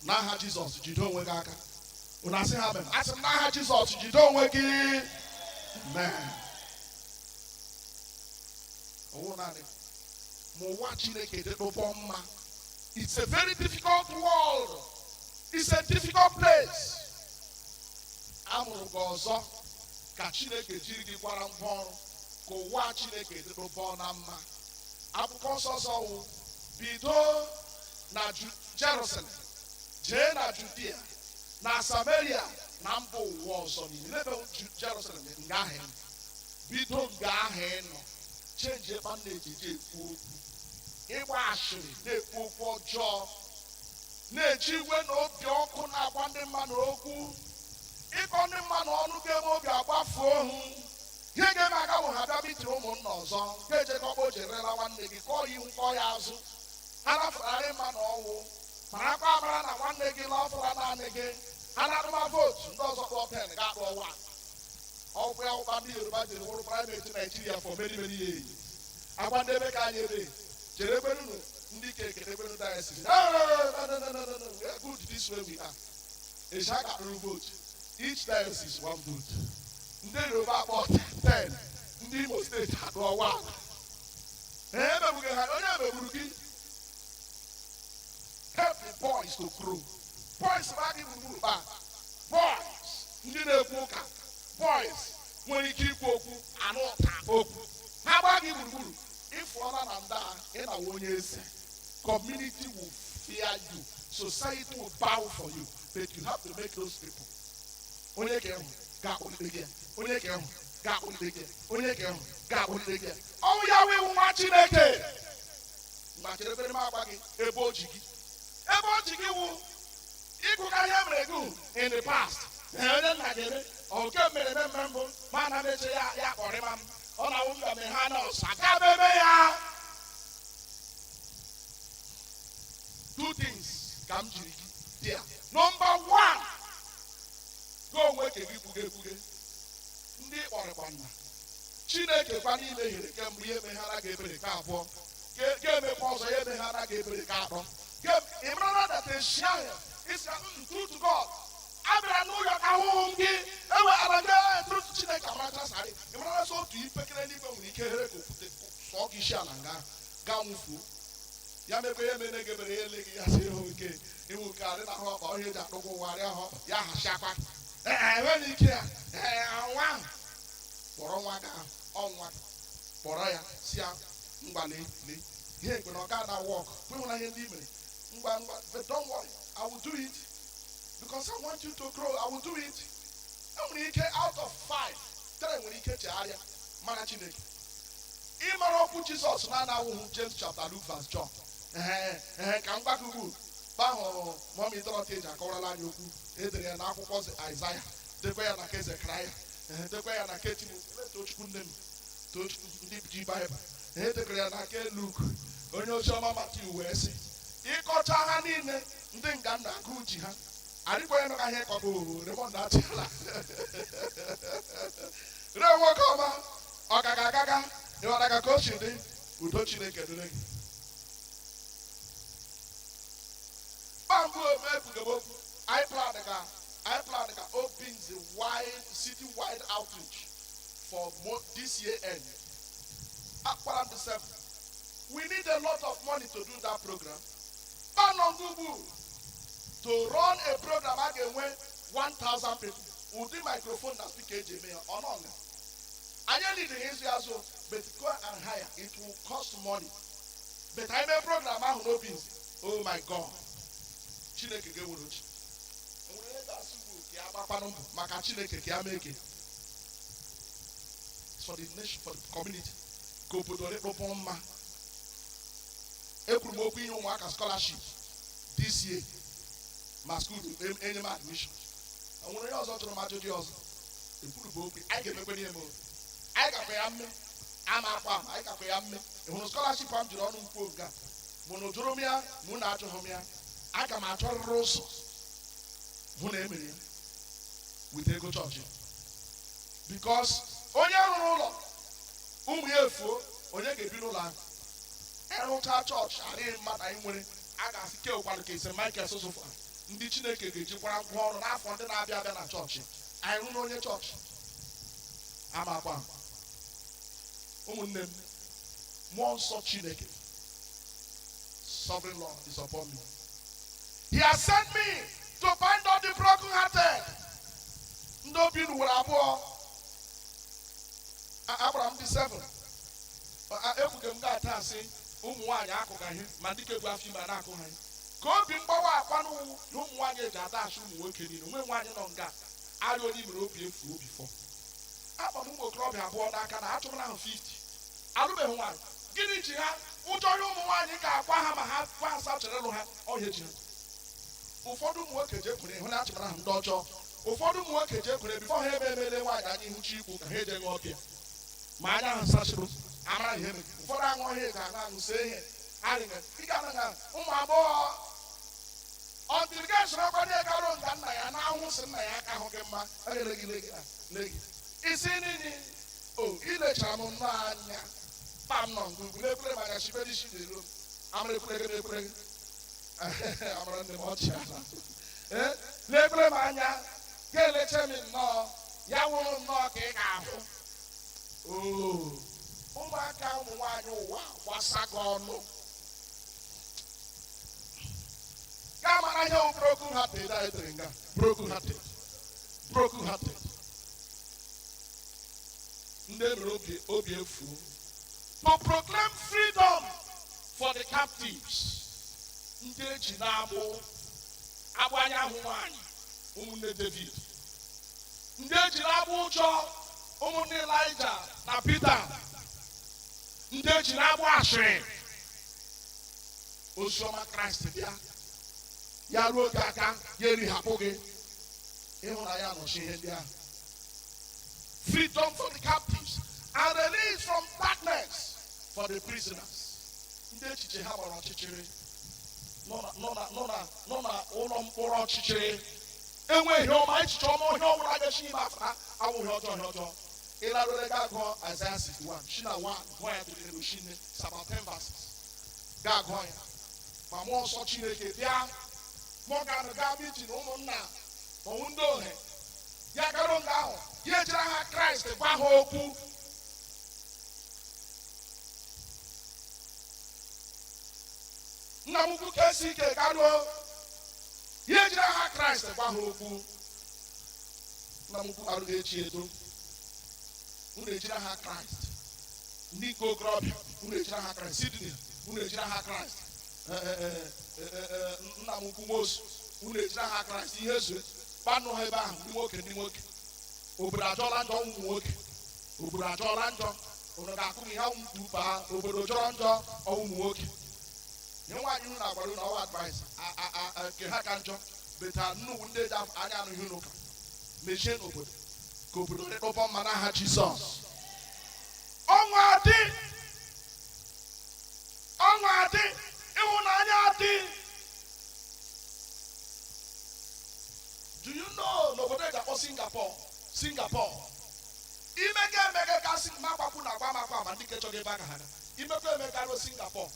B: n'aha Jizọs, jide onwe gị aka. Unu asị ha mere, asị m n'aha Jizọs jide onwe gị. Amen. Ọwụ naanị ma ụwa Chineke dị n'ụbọ mma. It's a very difficult world. It's a difficult place. Amụrụ gị ọzọ ka Chineke jiri gị gwara ngwa ọrụ ka ụwa Chineke dị n'ụbọ na mma. Akwụkwọ nsọ wụ bido na Jerusalem jee na Judea na Samaria na mba ụwa ọzọ niile. N'ebe Jerusalem nga ahụ bido nga ahụ nọ chenji ebe a na-ejeje ekwu okwu, ịgba ashịrị na-ekwu okwu ọjọọ, na-eji iwe na obi ọkụ na-agwa ndị mmadụ okwu, ịkọ ndị mmadụ ọnụ ga-eme obi agbafuo ohu. Ihe ga-eme aga bụ ha bịa bitiri ụmụnna ọzọ ga-ejekọkpa o jerela nwanne gị kọọ ihu kọọ ya azụ. Ha nafụrarị mma na ọnwụ marakwa amara na nwanne gị lọfụra naanị gị. Ha na-adụma vootu ndị ọzọ kpọọ pen ga-akpọ ọwa ọgwụ ya ụkpa ndị Yoruba jiri wụrụ praịmeti Naijiria for many many years. Agwa ndị ebe ka anyị ebe chere ekwere unu ndị ka ekele ekwere diocese. No, good this way we are. Esha ga-akpụrụ vote. Each diocese one vote. Ndị Yoruba akpọ 10, ndị Imo steeti akpọ 1. Emegbughi ha, onye emegburu gị. Help the boys to grow. Boys ba gị gburugburu ba. Boys ndị na-ekwu ụka. Boys nwere ike ikwu okwu anụ ụta okwu. ha gba gị gburugburu ịfụọla na ndị a ị na onye eze. Community will fear you, society will bow for you, but you have to make those people. Onye ka ịhụ ga-akpụlite gị, onye ka ịhụ ga-akpụlite gị, onye ka ịhụ ga-akpụlite gị. Ọnwụ ya wee nwa Chineke. Ma chere ebere m agba gị ebe o ji gị. Ebe o ji gị wụ ịgụga ihe mere gị in the past. Onye nna gị eme ọke mere eme mbụ ma na meche ya kpọrịma m. Ọ na nwunye m ha nọọsụ aga ebe ya. Two things come to there. Number one, go work a good. Ndị ọrịkwanna Chineke kwa n'ime here kemgbe ihe meghara ga-ebere ka abụọ ga-emekwa ọzọ ihe meghara ga-ebere ka atọ. Ịmara that a share is true to God. Abịara n'ụlọ ka ahụhụ gị eweghara gị true to Chineke amachasarị. Ịmara sọ otu ipekere n'igwe nwere ike here ka okwute sọ gị isi ala nga gaa nwụfuo. Ya mekwa ihe mere gebere ihe ele gị ya si ihu nke iwu nke adị na ahụ ọkpa onye ji akpụkọ ụwa arịa ahụ ya hachakwa. Enweghị ike ya nwa ahụ kpọrọ nwa gị ahụ ọnwa kpọrọ ya si ya mgbali ihe ekwe na ọ ga na wọk kwenwela ihe ndị mere ngwa but don't worry, I will do it because I want you to grow. I will do it. Enwere ike out of 5 3 nwere ike chegharịa mara Chineke. Ịmara okwu Jizọs na-anawụhụ James chapter Luke verse John. Ka m gwa gị ugbu ahụ mọmi Dorothy eji akọwarala anyị okwu edere ya n'akwụkwọ Aịzaya, dekwa ya na nke Zekaraya, dekwa ya na nke Tochukwu nne m, Tochukwu ndị ji Baịbụl, edekara ya na nke Luke, onye oziọma Matiu wee sị ịkọcha ha niile ndị nga na-agụ ji ha adịkwa ya nọga ihe kọbụ Raymond Achịala re nwoke ọma ọgagaga ịghọtaga ka o si dị udo Chineke dịrị gị. Bamboo Mepugabo, I plan the Obinze city-wide outreach for this year end. Aqualam the 7th. We need a lot of money to do that program. To run a program again when 1,000 people will do microphone and speak AJM or not. I need the easy as well, but go and hire. It will cost money. But I may program out Obinze. Oh my God. Chineke ga-ewuruchi. Onwere ga-asụgbu ka agbakwanụ maka Chineke ka ya mee ike. For the nation, for the community. Ka obodo rịkpọpọ mma. Ekwuru m okwu inye ụmụaka scholarship this year. Ma school enye m admission. Onwere onye ọzọ chọrọ m ajụjụ ọzọ. Ekwuru m okwu anyị ga-emekwe n'ihe m. Anyị gakwa ya mme. Ama akwa anyị gakwa ya mme. Ịhụrụ scholarship m jiri ọnụ mkpu oge a. Mụ na ojoro m ya, mụ na achọghị m ya. Aga m achọrịrị ụzọ hụ na emere with ego chọọchị because onye rụrụ ụlọ ụmụ ya efuo onye ga-ebi n'ụlọ ahụ ịrụcha chọọchị adịghị mmadụ anyị nwere a ga-asị kewụkwara ka ise Michael Sosofa ndị Chineke ga-ejikwara ngwa ọrụ n'afọ ndị na-abịa abịa na chọọchị anyị rụ n'onye chọọchị amakwa ụmụnne m mmụọ nsọ Chineke sovereign Lord is upon me. He has sent me to bind up the brokenhearted. No bin will abhor. Abraham the 7. Efukem ga ata say ụmụ nwaanyị akụga ihe ma ndị kebu afọ ime na-akụ ha. Ka obi mgbawa akwanụ na ụmụ nwaanyị eji ada asụ ụmụ nwoke niile. Onwe nwaanyị nọ nga arị onye mere obi efu obi fọ. Akpọ ụmụ okorobịa abụọ n'aka na achụrụ ahụ 50. Alụbeghị nwaanyị. Gịnị ji ha ụjọ ya ụmụ nwaanyị ga-akwa ha ma ha kwa asa chere lụ ha ọhịa ji ha. Ụfọdụ ụmụ nwoke jekwere ịhụ na achịmara ha ndị ọjọọ. Ụfọdụ ụmụ nwoke jekwere bifọ ha ebe emele nwaanyị anya ihu chi ikwu ka ha eje ṅụọ ọbịa ma anya ha sachịrụ amara ihe mere. Ụfọdụ aṅụ ọhịa ga aṅụ aṅụ see ihe arịnye ịga na ụmụ agbọghọ ọdịrị ga-esoro ọkwado ịgaruo nga nna ya na ahụ si nna ya aka ahụ gị mma legi isi nini o ilechara m nnọọ anya kpam nọ ngugwu na-ekwere m anya shibedi shi na-ero amara ekwere gị na-ekwere gị amara ndị m ọchị ala na-ekwere m anya ga-eleche m nnọọ ya nwụrụ nnọọ ka ị ga-ahụ ụmụaka ụmụ nwaanyị ụwa gbasa gị ọnụ ga mara ihe bụ broken hearted edere nga broken hearted ndị mere obi efu to proclaim freedom for the captives. Ndị eji na-agbụ agbanya ahụ nwanyị ụmụnne David. Ndị eji na-agbụ ụjọ ụmụnne Elijah na Peter. Ndị eji na-agbụ ashịrị. Oziọma Kraịst bịa. Ya ruo oge aka ya erihapụ gị. Ịhụnanya nọchi ihe ndị ahụ. Freedom for the captives and release from darkness for the prisoners. Ndị echiche ha gbara ọchịchịrị nọ na ụlọ mkpọrọ ọchịchịrị enweghị ọma echiche ọma ihe ọbụla ga-echi ime afọ awụghị ọjọọ. Ịlarụre ga agụọ Isaiah 61 Shina 1 gụọ ya dịrị n'oshine about 10 verses. Ga agụọ ya ma mmụọ nsọ Chineke bịa mụọ ga mitin ụmụnna ọnwụ ndị ohe ya garuo nga ahụ ya ejiri aha Kraịst gwa ha okwu. Nna m ukwu ka esi ike garuo ya ejiri aha Kraịst gwa ha okwu. Nna m ukwu arụghị echi edo unu ejiri aha Kraịst. Ndị nke okorobịa unu ejiri aha Kraịst. Sidney unu ejiri aha Kraịst. Nna m ukwu Mosu unu ejiri aha Kraịst. Ihe zue kpanụ ha ebe ahụ ndị nwoke. Obodo ajọọla njọ ụmụ nwoke. Obodo ajọọla njọ. Unu ga-akụ ihe ụmụ baa obodo jọrọ njọ ụmụ nwoke. Nye nwaanyị unu na-agbara unu ọwa advice nke ha ka njọ beta nnukwu ndị eji anya anụ ihe n'ụka mechie n'obodo ka obodo dịkpọpọ mma n'aha Jizọs. Ọṅụ adị ịhụnanya adị. Do you know n'obodo eji akpọ Singapore imega gasị magbakwu na agbamakwa ma ndị nke chọrọ ebe a ga ha imekwa emega ruo Singapore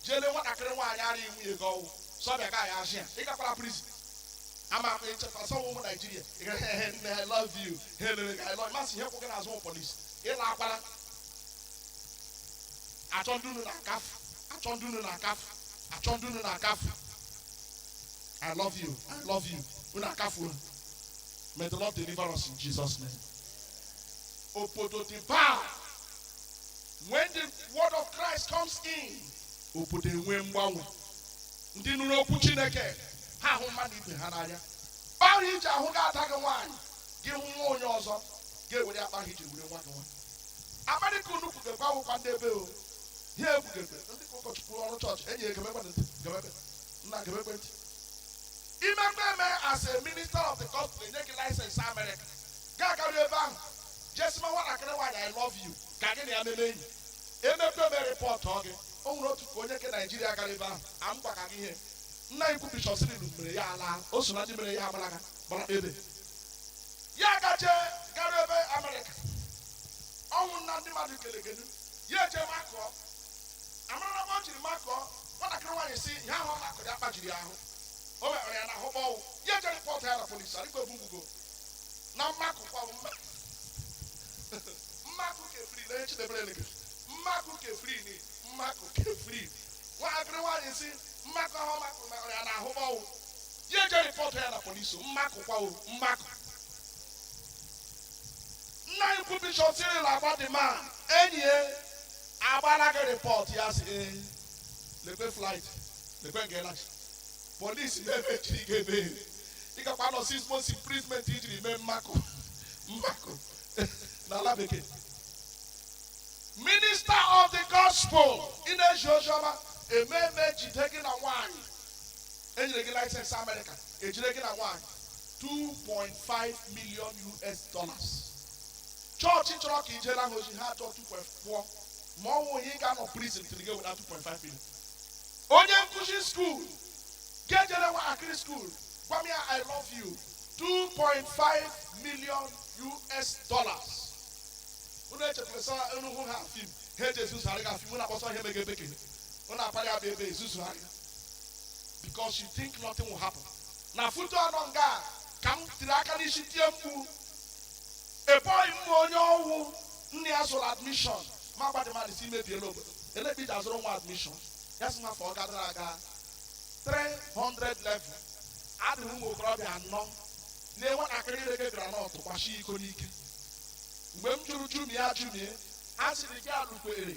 B: jele nwatakịrị nwaanyị ara nwunye ego ọwụ sọbịa ga ya azụ ya ịgakwara prison ama akpa echefa sọ ụmụ Naijiria I love you I love masị ihe kwụgị n'azụ polisi ịla akwara achọ ndị unu na akafụ I love you unu akafu. May the Lord deliver us in Jesus' name. Obodo devour. When the word of Christ comes in, obodo enwe mgbanwe. Ndị nụrụ okwu Chineke ha ahụ mmadụ ibe ha n'anya. Kpara ije ahụ ga-ata gị nwaanyị gị hụ nwa onye ọzọ ga-ewere akpa ha iji were nwa gị nwa. Amadịka unu kwugekwa akwụkwa ndị ebe o. Ihe ekwugekwe ndị ụkọchukwu ọrụ chọọchị enyi ekemekwe nna gekwe ntị. Imekwe as a minister of the gospel nye gị license America. Ga-agaru ebe ahụ jesima nwatakịrị nwaanyị I love you ka gị na ya meme enyi. Emekwe report ọ gị o nwere otu ka onye nke Naijiria gara ebe ahụ amgba ka gị ihe nna ikwu Bishọp Sirinu mere ya ala o so na ndị mere ya gbara ebe ya gaje gara ebe America ọnwụ nna ndị mmadụ kelegelu ya eje makụọ amara na ọ jiri makụọ nwatakịrị nwaanyị si ihe ahụ ọ makụrụ ya kpajiri ahụ o mere ya na ahụ ọwụ ya eje rịpọtụ ya na polisi arịkwa ebubugo na mmakụ kwa mmakụ kefri na echidebere elege mmakụ kefri ni mmakụ kefri nwatakịrị nwaanyị si mmakụ ahụ makụ mere ya na ahụ ọwụ ya eje rịpọtụ ya na polisi mmakụ kwa mmakụ. Nna ikwu Bishọp Sirinu agba dị ma enyi ya agbara gị rịpọtụ ya si lekwe flight lekwe ngelachi polisi na-emechiri gị ebe ịgakwa nọ 6 months imprisonment ijiri mee mmakụ n'ala bekee. Minister of the gospel ị na-eji oziọma ememe jide gị na nwaanyị enyere gị license America ejire gị na nwaanyị $2.5 million. Chọọchị chọrọ ka ijere ahụ ozi ha chọọ 2.4 ma ọ nwụ ihe ị ga-anọ prison tiri gị weta 2.5 million. Onye nkụzi skuul ga-ejere nwatakịrị skuul gwa m ya I love you $2.5 million. Unu echetara unu hụ ha fim ha eji ezuzugharị ga fim unu akpọsọ ihe mege bekee unu akparị ya bụ ebe ezuzugharị because you think nothing will happen. Na foto anọ nga ka m tiri aka n'isi tie mkpu eboghị m onye ọwụ nne ya zụrụ admission ma gbadị mmadụ si mebiela obodo elebi ji azụrụ nwa admission ya sị mafọ ọ gadara aga 300 level adịghị ụmụ okorobịa anọ na-enwetakịrị irege granọt gbashi iko n'ike. Mgbe m jụrụ jumie a sịrị gị alụkwere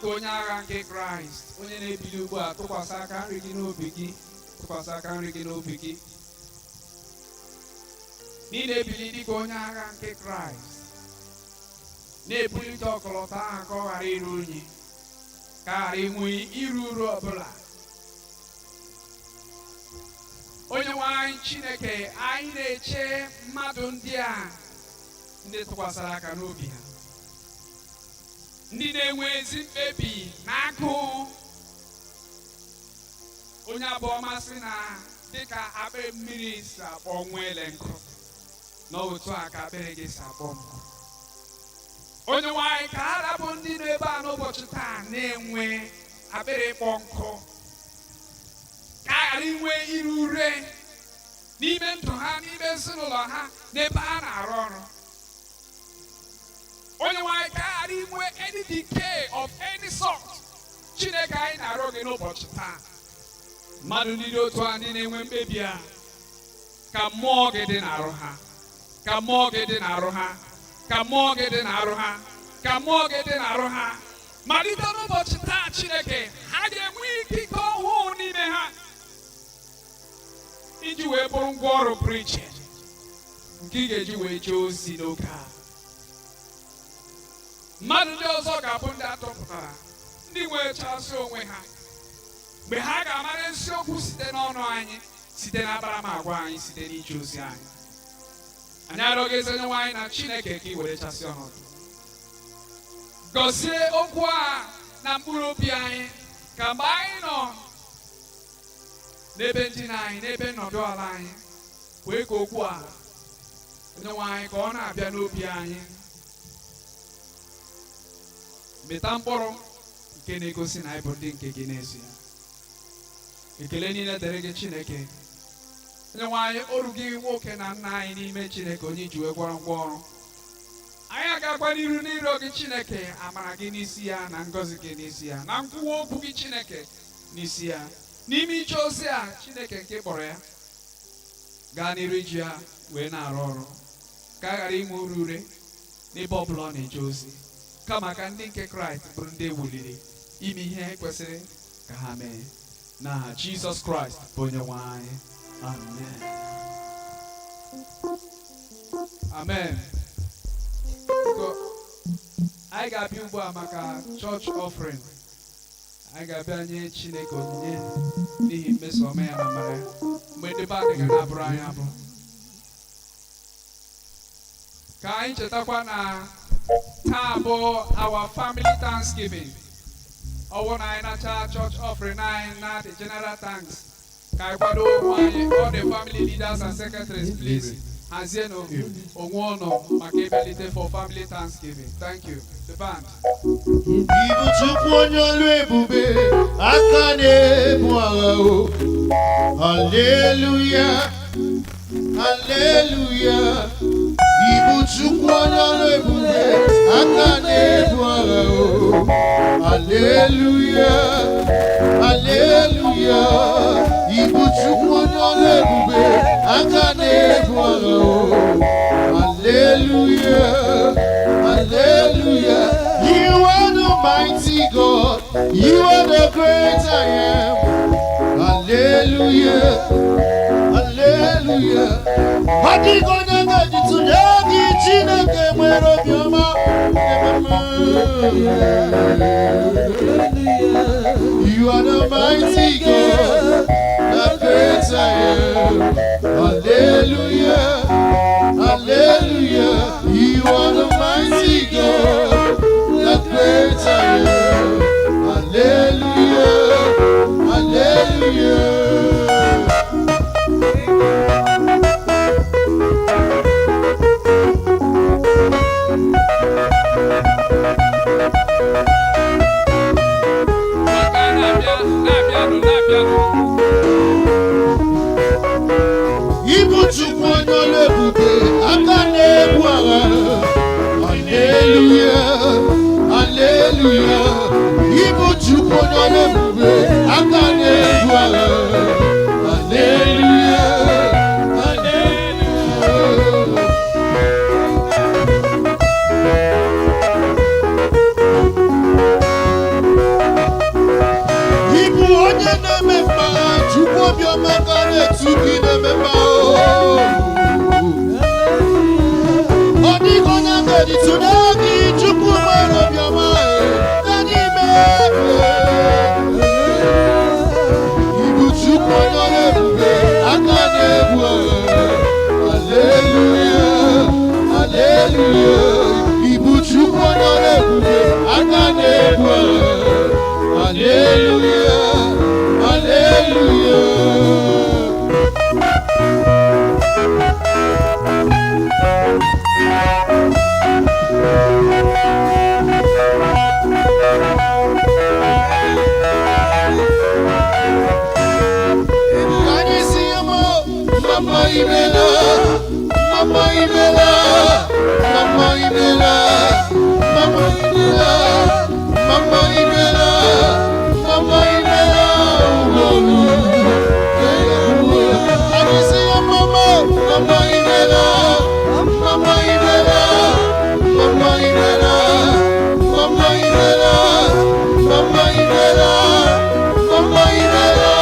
E: dịka onye agha nke Kraịst, onye na-ebili ugbu a, tụkwasị aka nri gị n'obi gị, tụkwasị aka nri gị n'obi gị. Ị na-ebili dịka onye agha nke Kraịst, na-ebulite ọkọlọtọ ahụ ka ọ ghara iru unyi, ka ghara inwe iru uru ọbụla. Onye nwe anyị Chineke, anyị na-eche mmadụ ndị a, ndị tụkwasịrị aka n'obi ha, ndị na-enwe ezi mkpebi na agụụ. Onye abụọ masị na dịka akpịrị mmiri si akpọ nwa ele nkụ, n'otu a ka akpịrị gị si akpọ nkụ. Onye nwe anyị, ka ha rapụ ndị nọ ebe a n'ụbọchị taa na-enwe akpịrị ịkpọ nkụ, ka a ghara inwe iru ure n'ime ndụ ha, n'ime ezinụlọ ha, n'ebe ha na-arụ ọrụ. Onye nwe anyị, ka a ghara inwe any decay of any sort. Chineke, anyị na-arịọ gị n'ụbọchị taa, mmadụ ndị dị otu a, ndị na-enwe mkpebi a, ka mmụọ gị dị n'arụ ha, ka mmụọ gị dị n'arụ ha, ka mmụọ gị dị n'arụ ha, ka mmụọ gị dị n'arụ ha. Malite n'ụbọchị taa Chineke, ha ga-enwe ikike ọhụụ n'ime ha, iji wee bụrụ ngwa ọrụ preaching nke ị ga-eji wee jee ozi n'oge a. Mmadụ ndị ọzọ ga-abụ ndị atọpụtara, ndị nwechasị onwe ha, mgbe ha ga-amara eziokwu site n'ọnụ anyị, site n'akparamagwa anyị, site n'ije ozi anyị. Anyị arịọghị ezi Onyenwe anyị na Chineke ka ị werechasị ọnọdụ. Gọzie okwu a na mkpụrụ obi anyị, ka mgbe anyị nọ n'ebe ndina anyị, n'ebe nnọdụ ala anyị, wee ka okwu a, Onyenwe anyị, ka ọ na-abịa n'obi anyị, mịta mkpụrụ nke na-egosi na anyị bụ ndị nke gị n'ezie. Ekele niile dịrị gị Chineke. Onyenwe anyị, oru gị nwoke na nna anyị n'ime Chineke, onye ji wee gwọrọ ngwa ọrụ. Anyị aga-agba n'iru n'iro gị Chineke, amara gị n'isi ya, na ngọzi gị n'isi ya, na nkwuwa okwu gị Chineke n'isi ya, n'ime ije ozi a Chineke nke kpọrọ ya, gaa n'iru iji ya wee na-arụ ọrụ, ka a ghara inwe uru ure n'ebe ọ bụla ọ na-eje ozi, kama ka ndị nke Kraịst bụrụ ndị ewuliri ime ihe kwesịrị ka ha mee. N'aha Jizọs Kraịst bụ Onyenwe anyị. Amen. Amen. Anyị ga-abịa ugbu a maka church offering. Anyị ga-abịa nye Chineke onyinye n'ihi mmeso ọma ya na amara ya, mgbe ndị be adịghị na-abụrụ anyị abụ. Ka anyị chetakwa na taa bụ our family Thanksgiving. Ọwụ na anyị nacha church offering anyị na the general thanks, ka anyị kwado anyị, all the family leaders and secretaries, please hazienụ onwe ụnụ maka ịbịalite for family Thanksgiving. Thank you. The band.
F: Ibu Chukwu onye olu ebube, aka na-ebu agha o. Hallelujah, hallelujah. Ibu Chukwu onye olu ebube, aka na-ebu agha o. Hallelujah, hallelujah. Ibu Chukwu onye olu ebube, aka na-ebu agha o. Hallelujah, hallelujah. You are the mighty God, you are the great I am. Hallelujah, hallelujah. Hallelujah. You are the mighty God, the great I am. Hallelujah, hallelujah. You are the mighty God, the great I am. Hallelujah, hallelujah. Ibu Chukwu onye olu ebube, aka na-ebu agha. Hallelujah. obiọma ka na-etu gị na-ememe ọ dịghị onye ga-editu n'oge Chukwu nwere obiọma na n'ime ibu Chukwu onye ọrụ ebube aka na-egbu aleluya aleluya ibu Chukwu onye ọrụ ebube aka na-egbu aleluya aleluya. Mama Imela, Mama Imela, Mama Imela, Mama Imela, Mama Imela, Mama Imela, I can see your mama, Mama Imela, Mama Imela, Mama Imela, Mama Imela, Mama Imela, Mama Imela,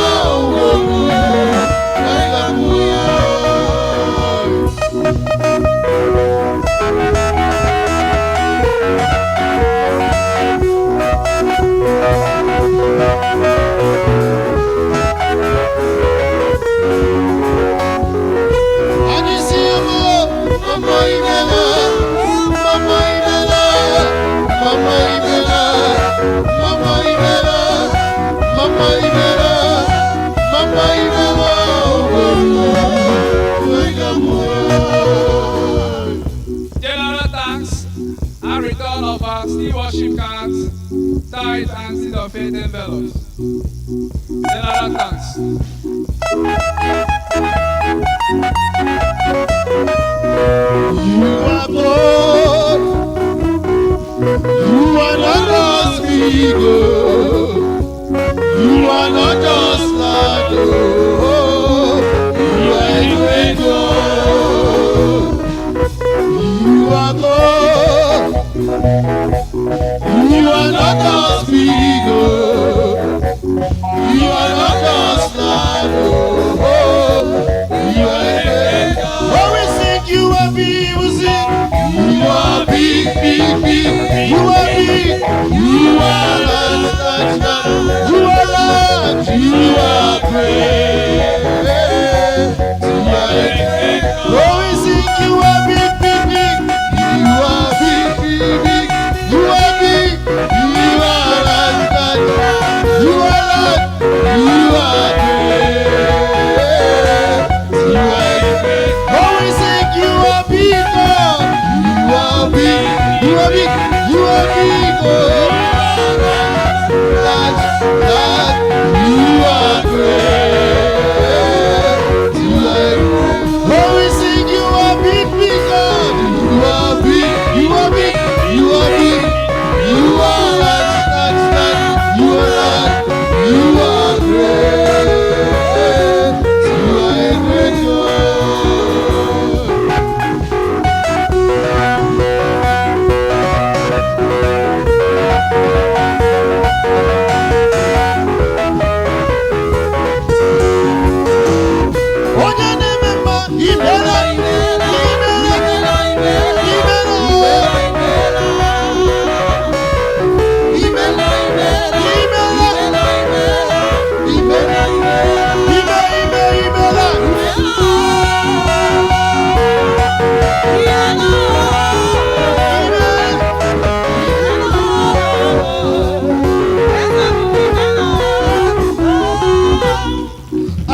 E: General thanks and return of our still worship cards, tithe and seed of faith envelopes. General thanks.
F: You are God. You are not just ego. You are not just like you are a great God. You are God. You are not just ego. You are not just like you are a great God. When we sing, you are big. We sing, you are big, big, big. You are big. You are untouchable. You are large. You are great. You are a great God. When we sing, you are big, big, big. You are big, big, big. You are big. You are untouchable. You are large. You are great. You are a great God. When we sing, you are big, God. You are big. You are big. You are big, God. Large, large. You are great. You are great. When we sing, you are big, big, God. You are big. You are big. You are big. You are large, large, large. You are large. You are great. You are a great God. Onye na-eme mma imela imela imela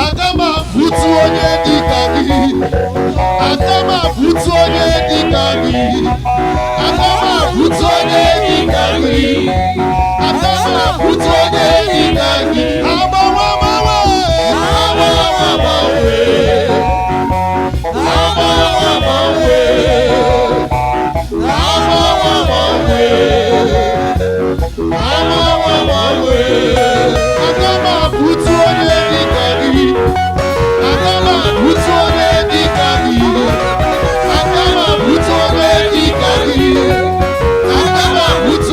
F: aga m afụtụ onye dịka gị aga m afụtụ onye dịka gị aga m afụtụ onye dịka gị aga m afụtụ onye dịka gị agbanwe agbanwe agbanwe agbanwe agbanwe agbanwe agbanwe agbanwe aga m afụtụ onye dịka gị aga m afụtụ onye dịka gị aga m afụtụ onye dịka gị aga m afụtụ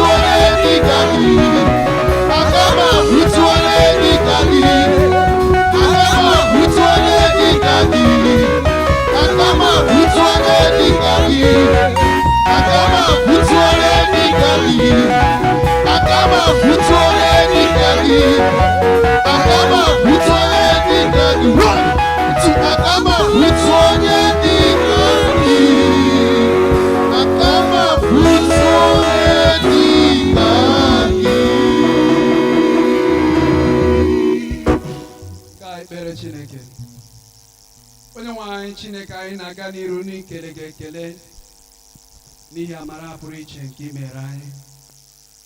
E: anyị na-aga n'iru n'ikele gị ekele n'ihi amara pụrụ iche nke i mere anyị.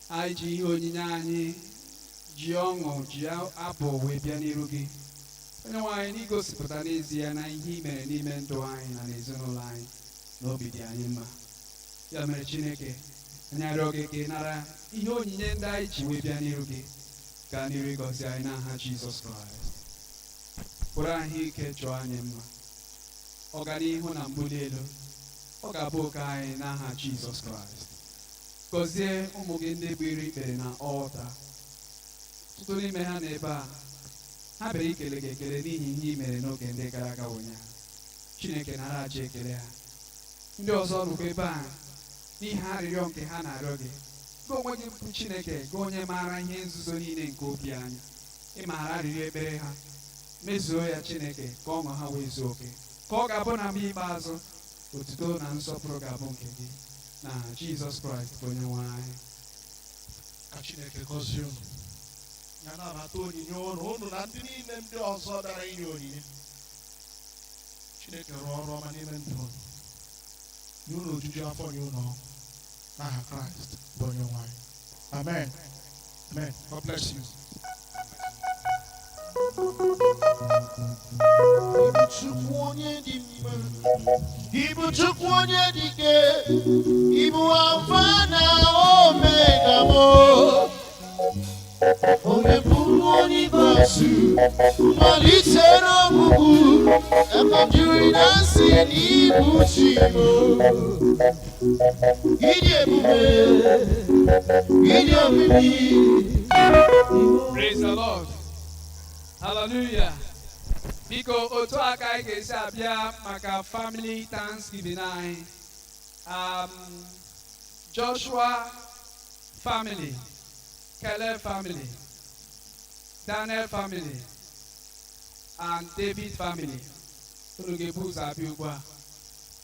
E: Anyị ji ihe onyinye anyị, ji ọṅụ, ji abụ wee bịa n'iru gị. Onye nwe anyị n'igosipụta n'ezie na ihe i mere n'ime ndụ anyị na n'ezinụlọ anyị na obi dị anyị mma. Ya mere Chineke, anyị arịọ gị ka ị nara ihe onyinye ndị anyị ji wee bịa n'iru gị, gaa n'iru ịgọzi anyị n'aha Jizọs Kraịst. Bụrụ anyị ike, chọọ anyị mma, ọganihu na mbuli elu ọ ga-abụ oke anyị n'aha Jizọs Kraịst. Gọzie ụmụ gị ndị gburu ikpere na ọlta. Ọtụtụ n'ime ha na ebe a, ha bịara ikele gị ekele n'ihi ihe i mere n'oge ndị gara aga ụnyaahụ. Chineke nara aja ekele ha. Ndị ọzọ nọkwa ebe a n'ihe arịrịọ nke ha na-arịọ gị. Gị onwe gị bụ Chineke, gị onye maara ihe nzuzo niile nke obi anyị. Ị maara arịrịọ ekpere ha. Mezuo ya Chineke, ka ọṅụ ha wee zuo oke. Ka ọ ga-abụ na mgbe ikpeazụ, otuto na nsọpụrụ ga-abụ nke gị na Jizọs Kraịst bụ onye nwe anyị.
B: Ka Chineke gọzie unu, ya nabata onyinye unu na ndị niile ndị ọzọ dara inye onyinye. Chineke rụọ ọrụ ọma n'ime ndụ unu, nye unu ojuju afọ, nye unu ọṅụ n'aha Kraịst bụ onye nwe anyị. Amen. Amen. God bless you.
F: Chukwu onye dị mma, ịbụ Chukwu onye dị ike, ịbụ Alfa na Omega m. Onye bụ onye ikpeazụ, mmalite n'ọgwụgwụ, ebe m jiri na nsị n'ịbụ chi m. Ịdị ebube, ịdị omimi.
E: Praise the Lord. Hallelujah. Biko otu aka anyị ga-esi abịa maka family Thanksgiving anyị. Joshua family, Caleb family, Daniel family, and David family. Unu ga-ebu ụzọ abịa ugbu a.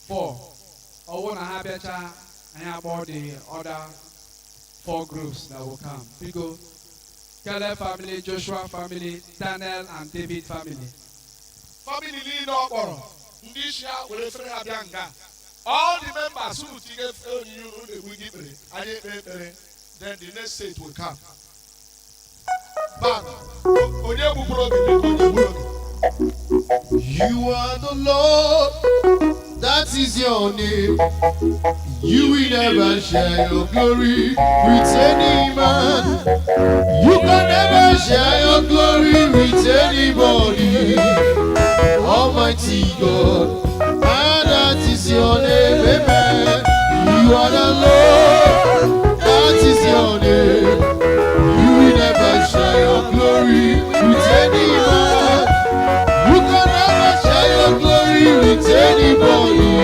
E: 4. Ọwụ na ha bịacha, anyị akpọ the other 4 groups that will come. Biko Caleb family, Joshua family, Daniel and David family.
B: Family niile ọ kpọrọ, ndị isi ha were efere ha bịa nga. All the members who tinye onyinye unu egbu gị ikpere, anyị ekpe ekpere, then the next state will come. Bang! Onye gbupụrụ oge, onye gbupụrụ oge.
F: You are the Lord, that is your name. You will never share your glory with any man. You can never share your glory with anybody. Almighty God, and that is your name, amen. You are the Lord, that is your name. You will never share your glory with any man. You can never share your glory with anybody.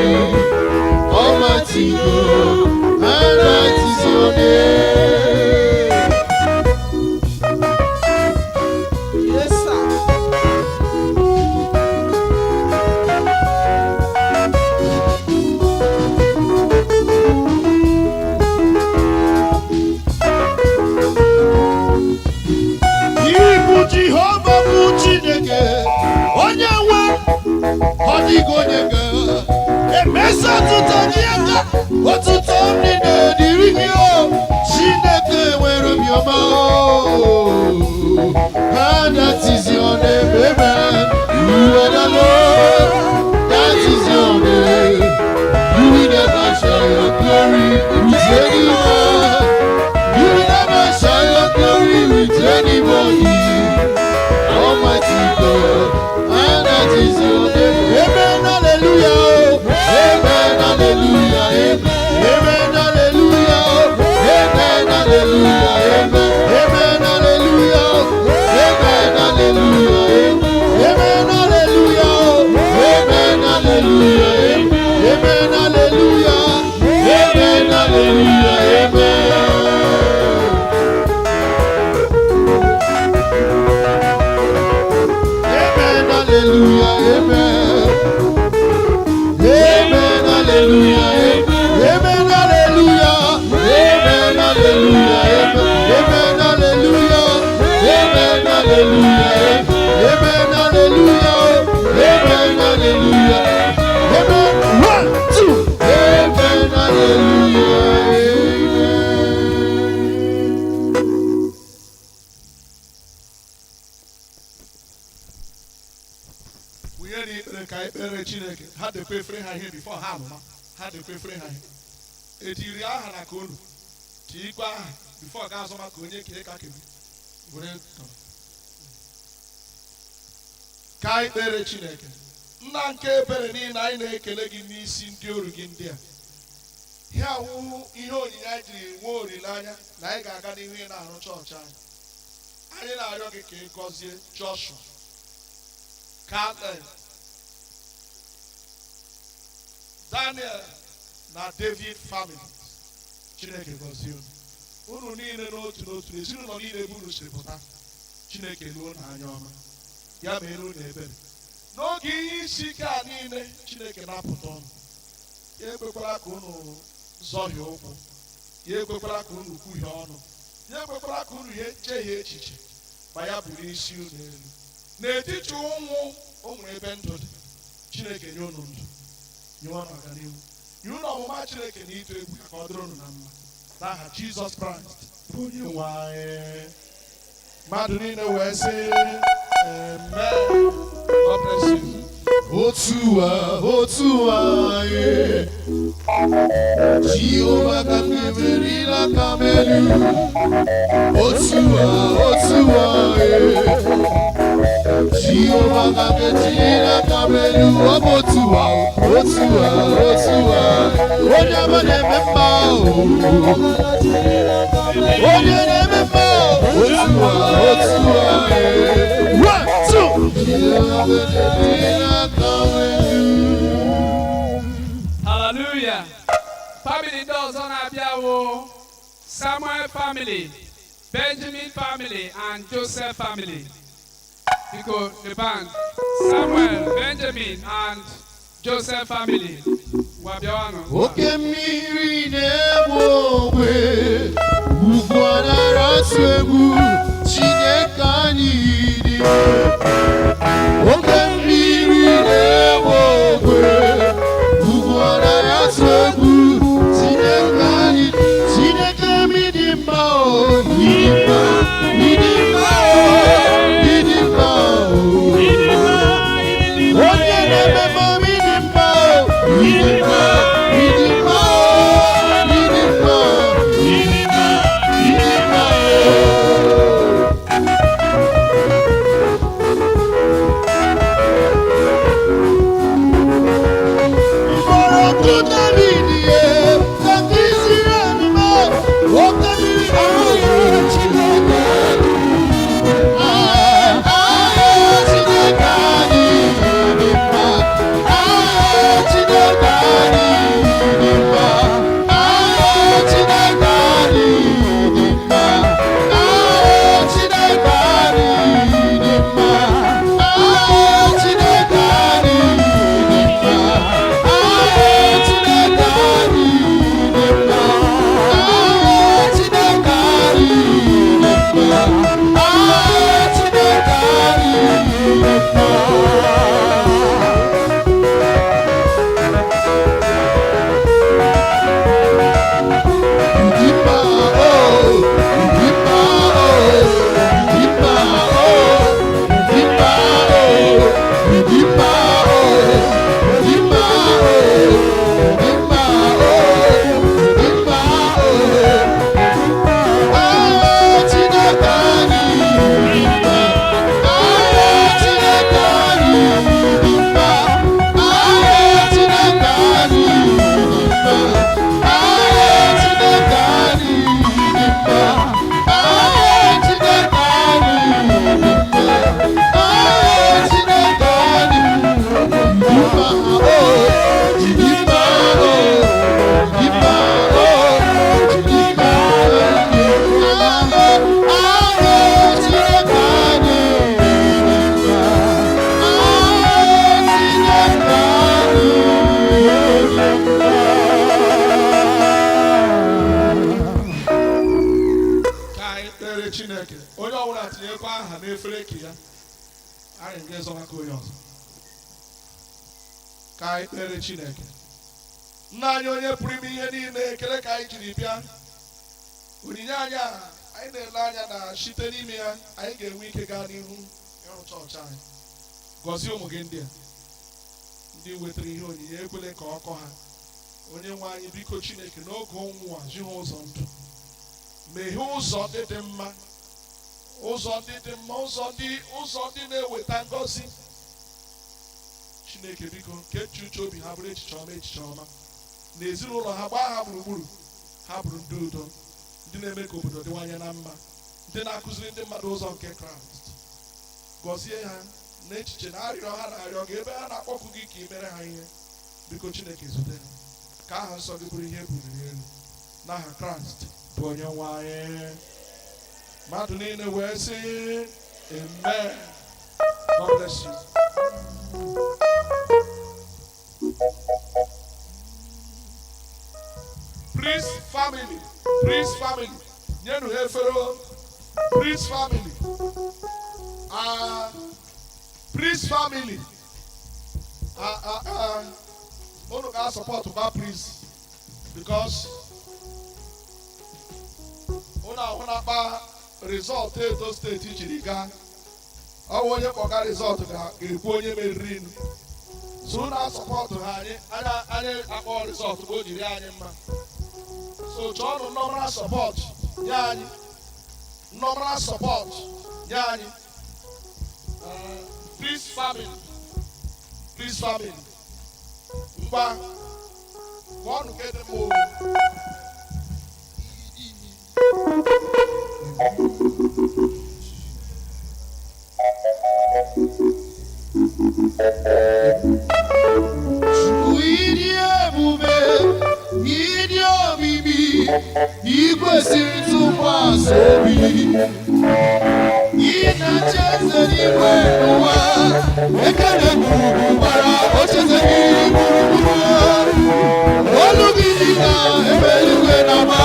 F: Almighty God, and that is your name. Yes, sir. Ibu Jehovah bụ Chineke, onye nwe ọ dịghị onye ga emesa ọtụtụ ndị aka, ọtụtụ ndị na-ediri gị o. Chineke nwere obiọma o. And that is your name, amen. You are the Lord, that is your name. You will never share your glory with anyone. You will never share your glory with anybody. Almighty God, and that is your name. Amen, hallelujah. Amen, hallelujah. Amen, hallelujah. Amen,
B: anyị kpere Chineke ha dekwa efere ha ihe bifo ha amụma ha dekwa efere ha ihe etiri aha na ka unu tikwa aha bifo ga azụ maka onye kee ka kebi were ka anyị kpere Chineke nna nke ebere niile anyị na-ekele gị n'isi ndị oru gị ndị a ihe awụ ihe onyinye anyị jiri nwee olileanya na anyị ga-aga n'ihu ị na-arụ chọọchị anyị na-arịọ gị ka ị gọzie Joshua Caleb Daniel na David family Chineke gọzie unu niile n'otu n'otu ezinụlọ niile bụ unu siri pụta Chineke luo na anya ọma ya mere unu ebere n'oge ihe isi ike a niile Chineke na-apụta ọnụ ya ekwekwala ka unu zọhie ụkwụ ya ekwekwala ka unu kwuhie ọnụ ya ekwekwala ka unu chehie echiche ma ya bụrụ isi unu elu n'etiti ụmụ o nwere ebe ndụ dị Chineke nye unu ndụ nye unu ọganihu nye unu ọmụma Chineke na ịtụ egwu ka ọ dịrị unu na mma n'aha Jizọs Kraịst bụ onye nwe anyị mmadụ niile wee sị amen. God bless you.
F: Otua, yeah. Jehovah can give me la camelu. Otua, yeah. Jehovah can give me la camelu. Otua. Onyama nememba. Otua, yeah. 1, 2.
E: Hallelujah. Family does on Abiawo, Samuel family, Benjamin family, and Joseph family. Because the band, Samuel, Benjamin, and Joseph family. Wabiawano.
F: Oke mmiri na-egbu ugwana rasegbu Chineke anyị dị. Oke mmiri na-egbu ugwana rasegbu Chineke anyị dị. Chineke mi dị mma o, mi dị mma o. Onye na-ememe mi dị mma o, mi dị mma o.
B: Ka anyị kpere Chineke nna anyị onye pụrụ ime ihe niile ekele ka anyị jiri bịa onyinye anyị a anyị na-ele anya na site n'ime ya anyị ga-enwe ike gaa n'ihu ịrụ chọọchị anyị gọzie ụmụ gị ndị a ndị wetara ihe onyinye ekwele ka ọkọ ha. Onye nwe anyị biko Chineke n'oge ọnwụ a ji ha ụzọ ndụ, meghee ụzọ ndị dị mma, ụzọ ndị dị mma, ụzọ ndị na-eweta ngọzi. Chineke biko nke uche obi ha bụrụ echiche ọma na ezinụlọ ha gbaa ha gburugburu, ha bụrụ ndị udo, ndị na-eme ka obodo dịwanye na mma, ndị na-akụziri ndị mmadụ ụzọ nke Kraịst. Gọzie ha n'echiche na arịrịọ ha na-arịọ gị ebe ha na-akpọku gị ka ị mere ha ihe. Biko Chineke zute ha ka aha nsọ gị bụrụ ihe buliri elu n'aha Kraịst bụ onye nwe anyị. Mmadụ niile wee sị amen. God bless you. Priest family, nyenu ha efere. Priest family, unu ga support ba priest because unu ahụ na-akpa result Edo steeti jiri gaa. Ọ bụ onye kpọga result ga-ekwu onye meriri. So na support ha anyị akpọ result ka o jiri anyị mma. So chọọnụ normal support nye anyị. Normal support nye anyị. Please family. Mgba one get them all.
F: Ikwesịrị ntụkwasị obi ịna-echeze n'igwe n'ụwa, ekele gburugburu gbara ocheze gị gburugburu, olu gị dị na ebe eluigwe na ama,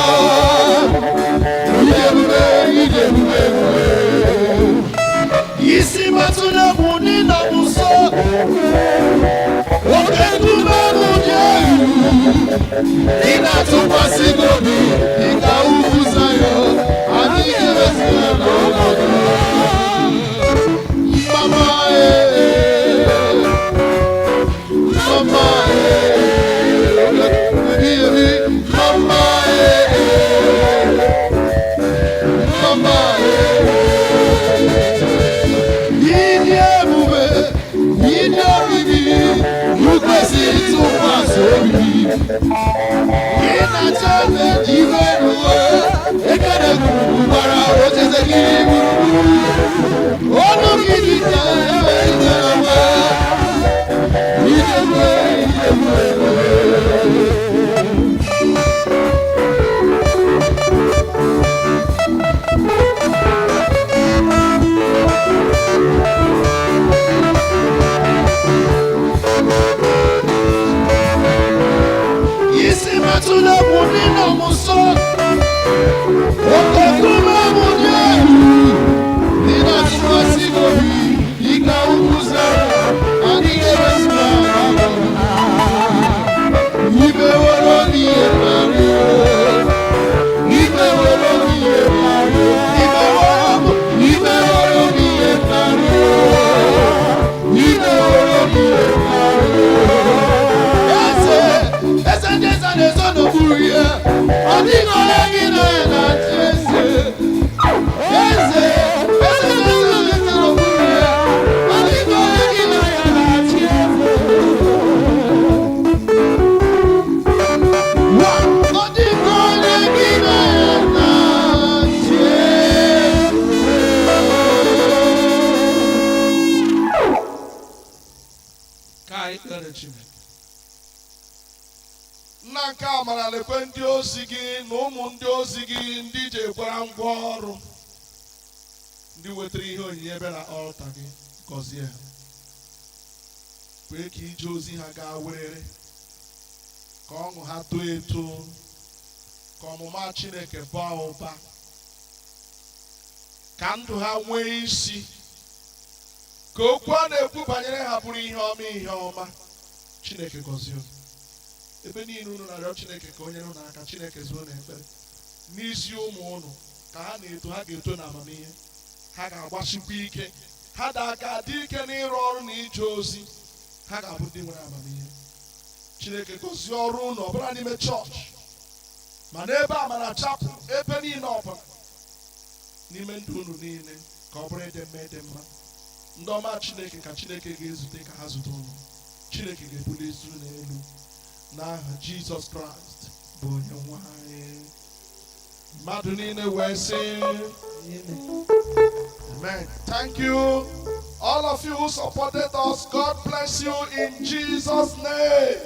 F: idebube isi matụla bụ n'ịnọ m nso, oke nkume bụ dị elu, ị na-atụkwasị gị obi dịka ugwu Zayọn, adịghị ewezụga n'ọnọdụ. Mama ịdị ebube, ịdị omimi, ukwesịrị ntụkwasị obi. Ị na-achebe iwe n'uwe, ekele gburugburu gbara ocheze gị gburugburu, olu gị dị ka ebe eluigwe na ama, idebube. Isi matụla bụ n'ịnọ m nso, oke nkume bụ dị elu, ị na-atụkwasị gị obi dịka ugwu Zayọn, adịghị ewezụga n'ọnọdụ. Imeworo m ihe mmadụ, imeworo m ihe mmadụ, imeworo m ihe mmadụ, imeworo m ihe mmadụ. Eze ndị eze na-ezo n'okpuru ya, ọ dịghị onye gị na ya na-achị eze. Eze ndị eze na-ezo n'okpuru ya, ọ dịghị onye gị na ya na-achị eze. Ọ dịghị onye gị na ya na-achị eze.
B: Ka anyị kpere Chineke. Nna nke amara lekwe ndị ozi gị na ụmụ ndị ozi gị ndị ji ekwara ngwa ọrụ, ndị wetara ihe onyinye ebe na ọlta gị, gọzie ha. Kwee ka ije ozi ha gaa werere, ka ọṅụ ha too eto, ka ọmụma Chineke baa ụba, ka ndụ ha nwee isi, ka okwu a na-ekwu banyere ha bụrụ ihe ọma. Chineke gọzie unu. Ebe niile unu na-arịọ Chineke ka onye unu aka, Chineke zuo n'ekpere n'isi ụmụ unu, ka ha na-eto, ha ga-eto n'amamihe, ha ga-agbasikwa ike, ha ga-adị ike n'ịrụ ọrụ na ije ozi, ha ga-abụ ndị nwere amamihe. Chineke gozie ọrụ unu ọbụla n'ime chọọchị ma n'ebe Amara Chapel, ebe niile ọbụla n'ime ndụ unu niile, ka ọ bụrụ ịdị mma ịdị mma. Ndị ọma Chineke ka Chineke ga-ezute ka ha zute unu. Chineke ga-ebuli ezi unu elu n'aha Jizọs Kraịst bụ onye nwe anyị. Mmadụ niile wee sị amen. Thank you. All of you who supported us, God bless you in Jesus' name.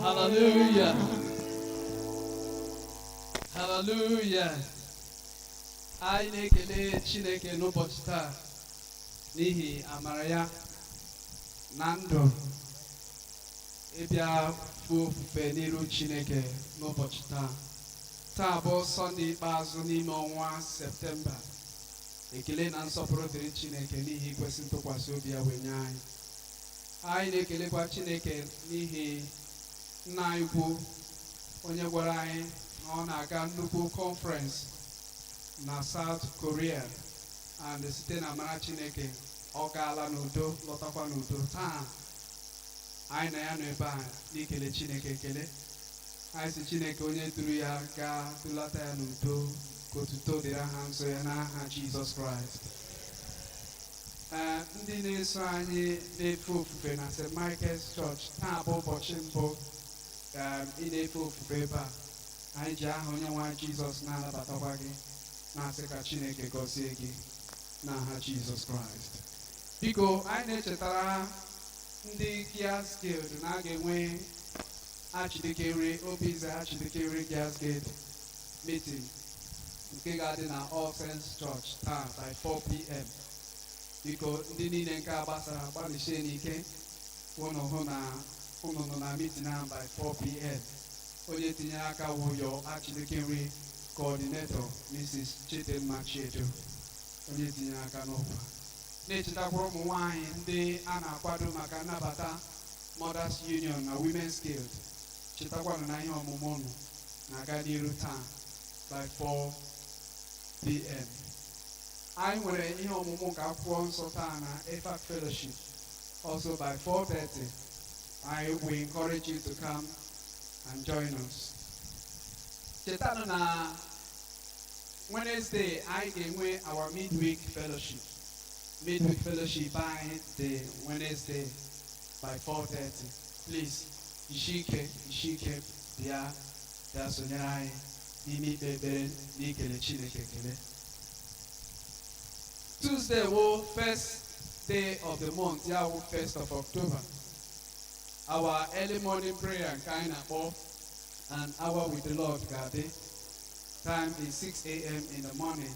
E: Hallelujah. Hallelujah. Anyị na-ekele Chineke n'ụbọchị taa n'ihi amara ya na ndụ ịbịa fụ ofufe n'iru Chineke n'ụbọchị taa. Taa bụ Sọnde ikpeazụ n'ime ọnwa Septemba. Ekele na nsọpụrụ dịrị Chineke n'ihi ikwesị ntụkwasị obi ya wee nye anyị. Anyị na-ekelekwa Chineke n'ihi nna anyị ukwu onye gwara anyị na ọ na-aga nnukwu conference na South Korea, and site na amara Chineke ọ gaala n'udo lọtakwa n'udo. Taa anyị na ya nọ ebe a n'ikele Chineke ekele. Anyị si Chineke onye duru ya gaa dulata ya n'udo, ka otuto dịrị aha nsọ ya n'aha Jizọs Kraịst. Ndị na-eso anyị na-efe ofufe na St. Michael's Church, taa bụ ụbọchị mbụ ị na-efe ofufe ebe a. Anyị ji aha onye nwe Jizọs na-anabatakwa gị, na-asị ka Chineke gọzie gị n'aha Jizọs Kraịst. Biko anyị na-echetara ndị Gears Guild na a ga-enwe Achidikere Obinze Achidikere Gears Guild meeting nke ga-adị na All Saints Church taa by 4 p.m. Biko ndị niile nke a gbasara gbalịsie n'ike unu hụ na unu nọ na meeting ahụ by 4 p.m. Onye tinyere aka wụyọ Achidikere coordinator Mrs. Chidimma Chiedo, onye tinyere aka n'ụkwa. Na-echetakwara ụmụ nwaanyị ndị a na-akwado maka nnabata Mothers Union na Women's Guild. Chetakwanụ na ihe ọmụmụ unu na-aga n'iru taa by 4 p.m. Anyị nwere ihe ọmụmụ nke akwụkwọ nsọ taa na EFAC Fellowship also by 4:30. We encourage you to come and join us. Chetanụ na Wednesday anyị ga-enwe our midweek fellowship. Midweek fellowship anyị dị Wednesday by 4:30. Please, ishike bịa sonyere anyị n'ime ikpe ekpere n'ikele Chineke ekele. Tuesday will first day of the month, yeah, 1st of October. Our early morning prayer kind of an hour with the Lord, Gadi. Time is 6 a.m. in the morning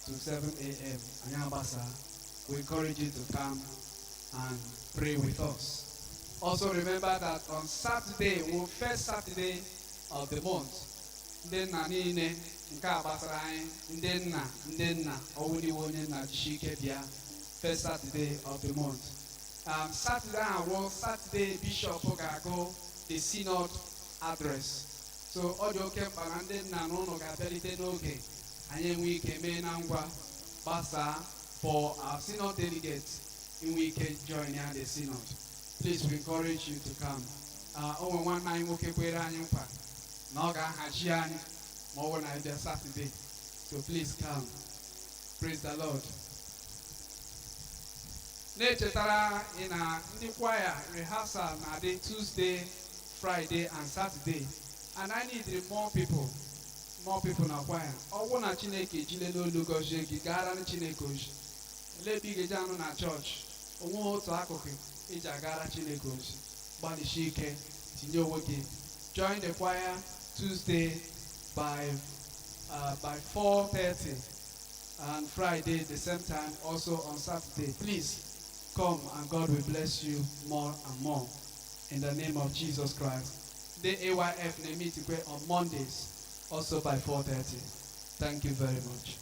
E: to 7 a.m. Anyabasa, we encourage you to come and pray with us. Also remember that on Saturday, first Saturday of the month, then Nanine, Nka Basrai, Ndenna, Owuni Wonye na Jishike Bia, first Saturday of the month. Saturday Bishop Ogago, the synod address. So audio camp and na no gabelite noge, and we came nangwa basa for our synod delegates in we can join the synod. Please, we encourage you to come. Over 1 9 Noga Hajiani, more than Saturday. So please come. Praise the Lord. Nechetara in the choir rehearsal na day Tuesday, Friday, and Saturday. And I need more people na choir. Owo Chineke jile no lugoje gigara na Chineke oji. Lebi gejano na church. Owo otu akụkụ iji agara Chineke ozi. Gbalịsie ike tinye onwe gị. Join the choir Tuesday by 4:30 and Friday the same time, also on Saturday. Please come and God will bless you more and more in the name of Jesus Christ. The AYF they meet on Mondays, also by 4:30. Thank you very much.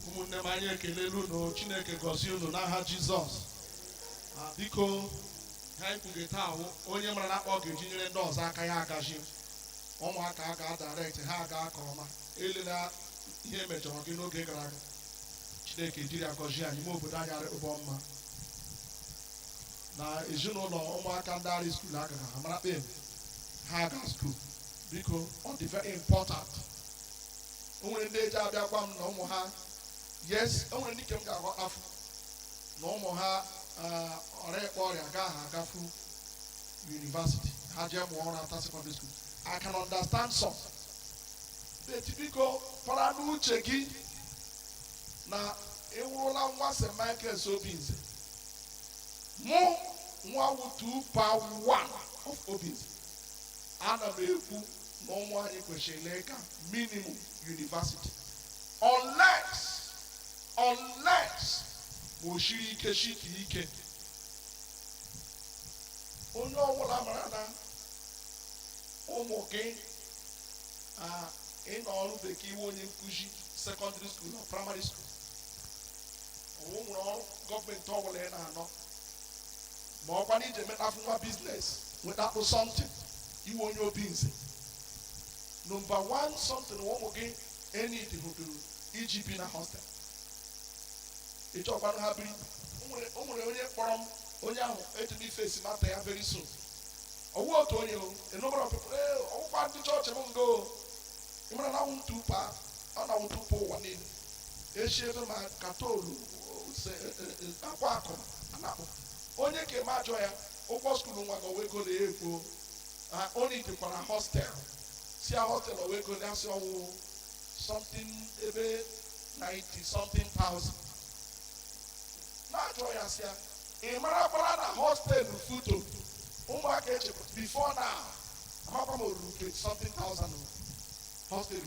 B: ụmụnne m anyị ekelelu unu Chineke gọzie unu n'aha Jizọs. Biko ha ikwuge taa onye mara na akpa ọ ga-eji nyere ndị ọzọ aka ya agaji ụmụaka a ga-adirect ha aga aka ọma elela ihe mejọrọ gị n'oge gara aga. Chineke jiri agọzie anyị ma obodo anyị arịkpụbọ mma na ezinụlọ ụmụaka ndị arị skuul agaghị ha mara kpem ha aga skuul. Biko ọ dị very important. O nwere ndị eji abịa gwa m na ụmụ ha yes, o nwere ndị nke m ga-agwa afọ na ụmụ ha ọrịa ịkpọ ọrịa agaghị agafu university ha jee mụọ ọrụ ata secondary school. I can understand some. But biko para n'uche gị na ịwụrụla nwa St. Michael's Obinze mụ nwa wutu pa 1 of Obinze. Ana m ekwu na ụmụ anyị kwesịrị ịga minimum university unless ma o shiri ike shiki ike. Onye ọbụla mara na ụmụ gị ịnọ ọrụ bekee iwe onye nkụzi secondary school na primary school ọ nwere ọrụ gọọmenti ọbụla ị na-anọ ma ọkwa na ije metafụ nwa biznes nwetapụ something iwe onye Obinze. Number 1 something ụmụ gị enid hụdụrụ iji bi na hostel ịchọkwanụ ha biri. O nwere onye kpọrọ m onye ahụ ejiri ife esi mata ya very soon. Ọwụ otu onye enobere ọpụpụ ọwụkwa ndị chọọchị m ngo ịmara na nwụtụpa ọ na nwụtụpa ụwa niile echi ebe ma katolu akwa akụ anakpụ onye ka eme ajọ ya ụgwọ skuulu nwa ga owego na ekwo onye dịkwara hostel si a hostel owego na asị ọwụ something ebe 90 something thousand na-ajọ ya si ya ị mara gbara na hostel foto ụmụaka echekwa before now amakwa m oruru 20 something thousand hostel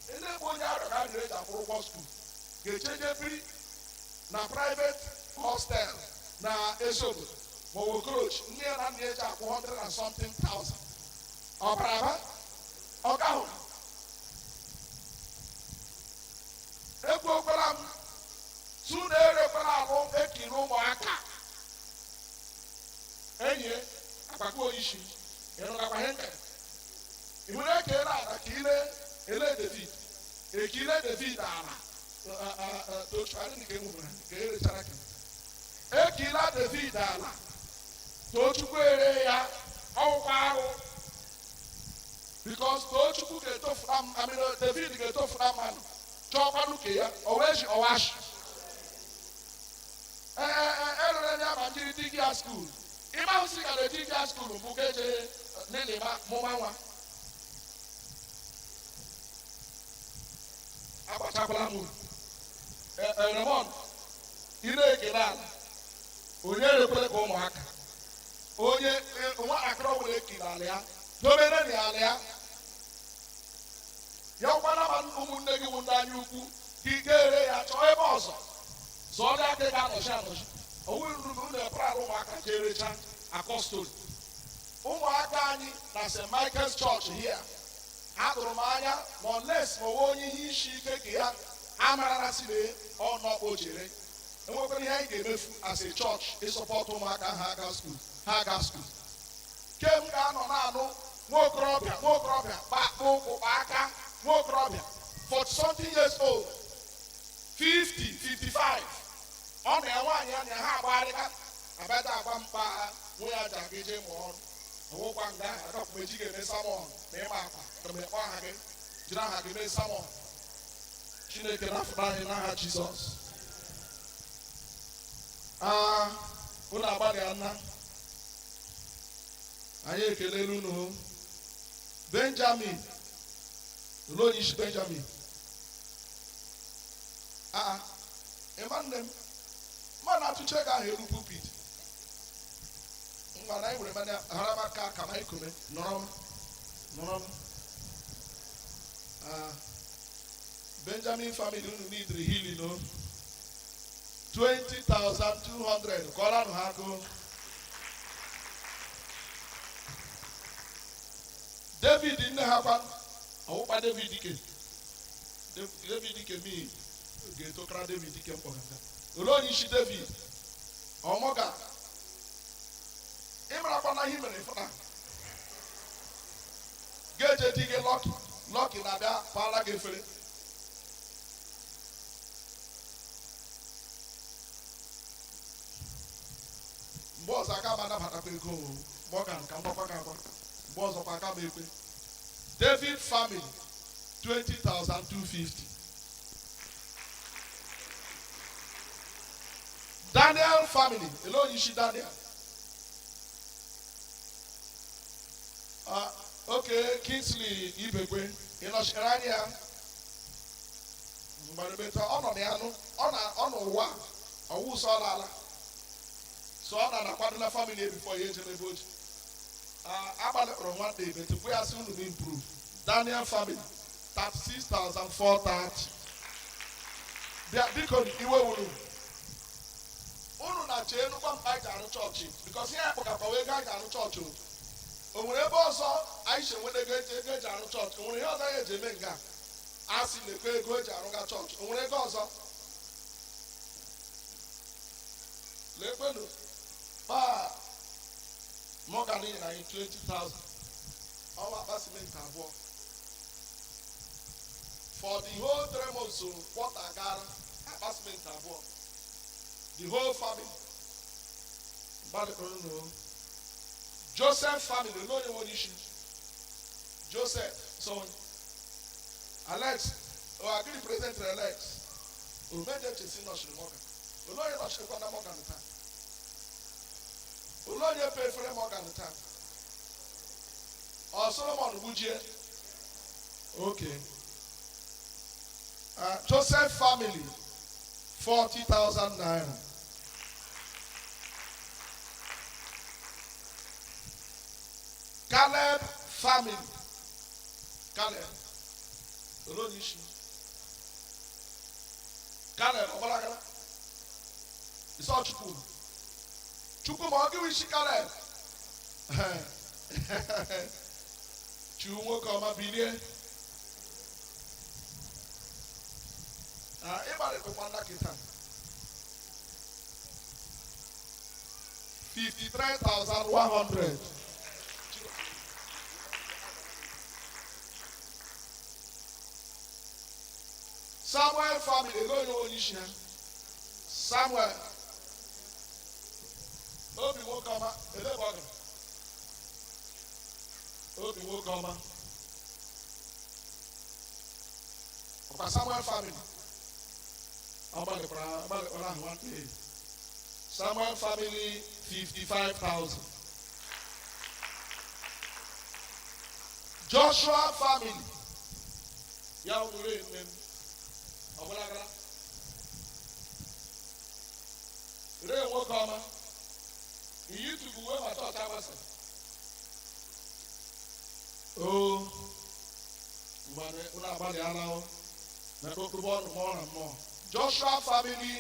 B: elebe onye arịọ ga adịrị eji akwụrụ ụgwọ skuul ga-echeje biri na private hostel na ezi obodo ma ọ bụ okorochi nne ya na nna eji akwụ 100 and something thousand ọbaraba ọ gahụ egwu okwara m tu na-erekwara alụ ekiri ụmụaka enyi akpakọ oyishi ịnụgakwa ihe nke ị nwere ekele ala ka ele David ekile David ala tochukwu nke nwere ka erechara ka ekila David ala tochukwu ere ya ọgwụkwa arụ because tochukwu ga-etofura David ga-etofura mmanụ chọọkwanụ ke ya oweji ọwashi erere ya ma njiri digia skuul ịma hụsi ka na digia skuul bụ ka eje n'ịlịma mụma nwa agbachakwala m Remon ị na-ekele ala onye erekwere ka ụmụaka onye nwatakịrị ọbụla ekele ala ya dobere na ala ya ya ụkwana ma ụmụnne gị bụ ndị anya ukwu ka ị ga-ere ya chọọ ebe ọzọ zọọ dị aka ga-anọchi anọchi onweruru ụlọ epral ụmụaka jerecha akọstol ụmụaka anyị na St. Michael's Church here atụrụ m anya ma oles ma onwe onye ihe isi ike ka ya amarara si na ọnọkpọ jere enwekwara ihe anyị ga-emefu as a church ịsọpọtụ ụmụaka ha aga skuul kem ga-anọ na-anụ nwaokorobịa kpakpụ ụkwụ aka nwaokorobịa 40 something years old 50 55 ọ na ya nwaanyị ya na ha agbagharịka abịada agba mkpa nwe ya ji aga eje mụọ ọrụ ọwụkwa nga agakwameji ga-eme samọn na ịma akpa kamekpọ aha gị jiri aha gị mee samọn. Chineke na-afụta anyị n'aha Jizọs. Unu agbalịa nna anyị ekelela unu Benjamin ụlọ onye isi Benjamin ịma nne m ma na-atụcha ego ahụ elu pulpit ngwa na anyị were mana haramaka ka ma ikome nọrọ m Benjamin family unu need healing no 20,200 kọrọ nụ ha go David nne ha kwa ọwụkwa David ike mi ga-etokara David ike mkpọgata ole onye isi David ọmọga ịmarakwa na ihe mere fụna ga-eje di gị lọki na-abịa paara gị efere mgbe ọzọ aka ma anabatakwa ego Morgan ka mgbakwa ga agba mgbe ọzọkwa aka ma ekwe David family 20,250 Daniel family ele onye isi Daniel okay Kingsley Ibekwe ịnọchiri anya ya mgbe ọ nọ n'anụ ọ nọ ụwa ọwụ sọ ala so ọ na-akwadola family before ya eje n'ebe oji agbalịkpọrọ nwanne ebe tupu ya sị unu improve Daniel family 36,430 bịa biko iwe wuru unu na-achọ enukwa mkpa anyị ji arụ chọọchị bikọs ihe akpọkakwa ego anyị ji arụ chọọchị o nwere ebe ọzọ anyị si enwere ego eji arụ chọọchị o nwere ihe ọzọ ya eji eme nga a sị na-ekwe ego eji arụga chọọchị o nwere ego ọzọ lekwenu kpaa Morgan nyere anyị 20,000 ọnwa akpa simenti abụọ for the whole 3 months kwọta gara akpa simenti abụọ the whole family gbadekọrọ n'o Joseph family no onye nwere isi Joseph so Alex agri president Alex omeje chesi nọchiri Morgan ole onye nọchirikwa na Morgan taa ole onye pefere Morgan taa ọ Solomon gbujie okay Joseph family 40,000 naira Caleb family Caleb ole onye isi Caleb ọgbalagara isi ọchukwu Chukwu ma ọ gị isi Caleb chu nwoke ọma bilie ịgbalịkwa nna kịta 53,100 Samuel family go no onye isi ha Samuel obi nwoke ọma elebe ọgara obi nwoke ọma ọkwa Samuel family agbalịkwara ahụ nwanne Samuel family 55,000 Joshua family ya nwere eme ọbụlagara ree nwoke ọma iyi tupu wee mata ọcha gbasa o mgbe ụlọ agbalị ala na okpukpe ọnụ mmụọ na mmụọ Joshua family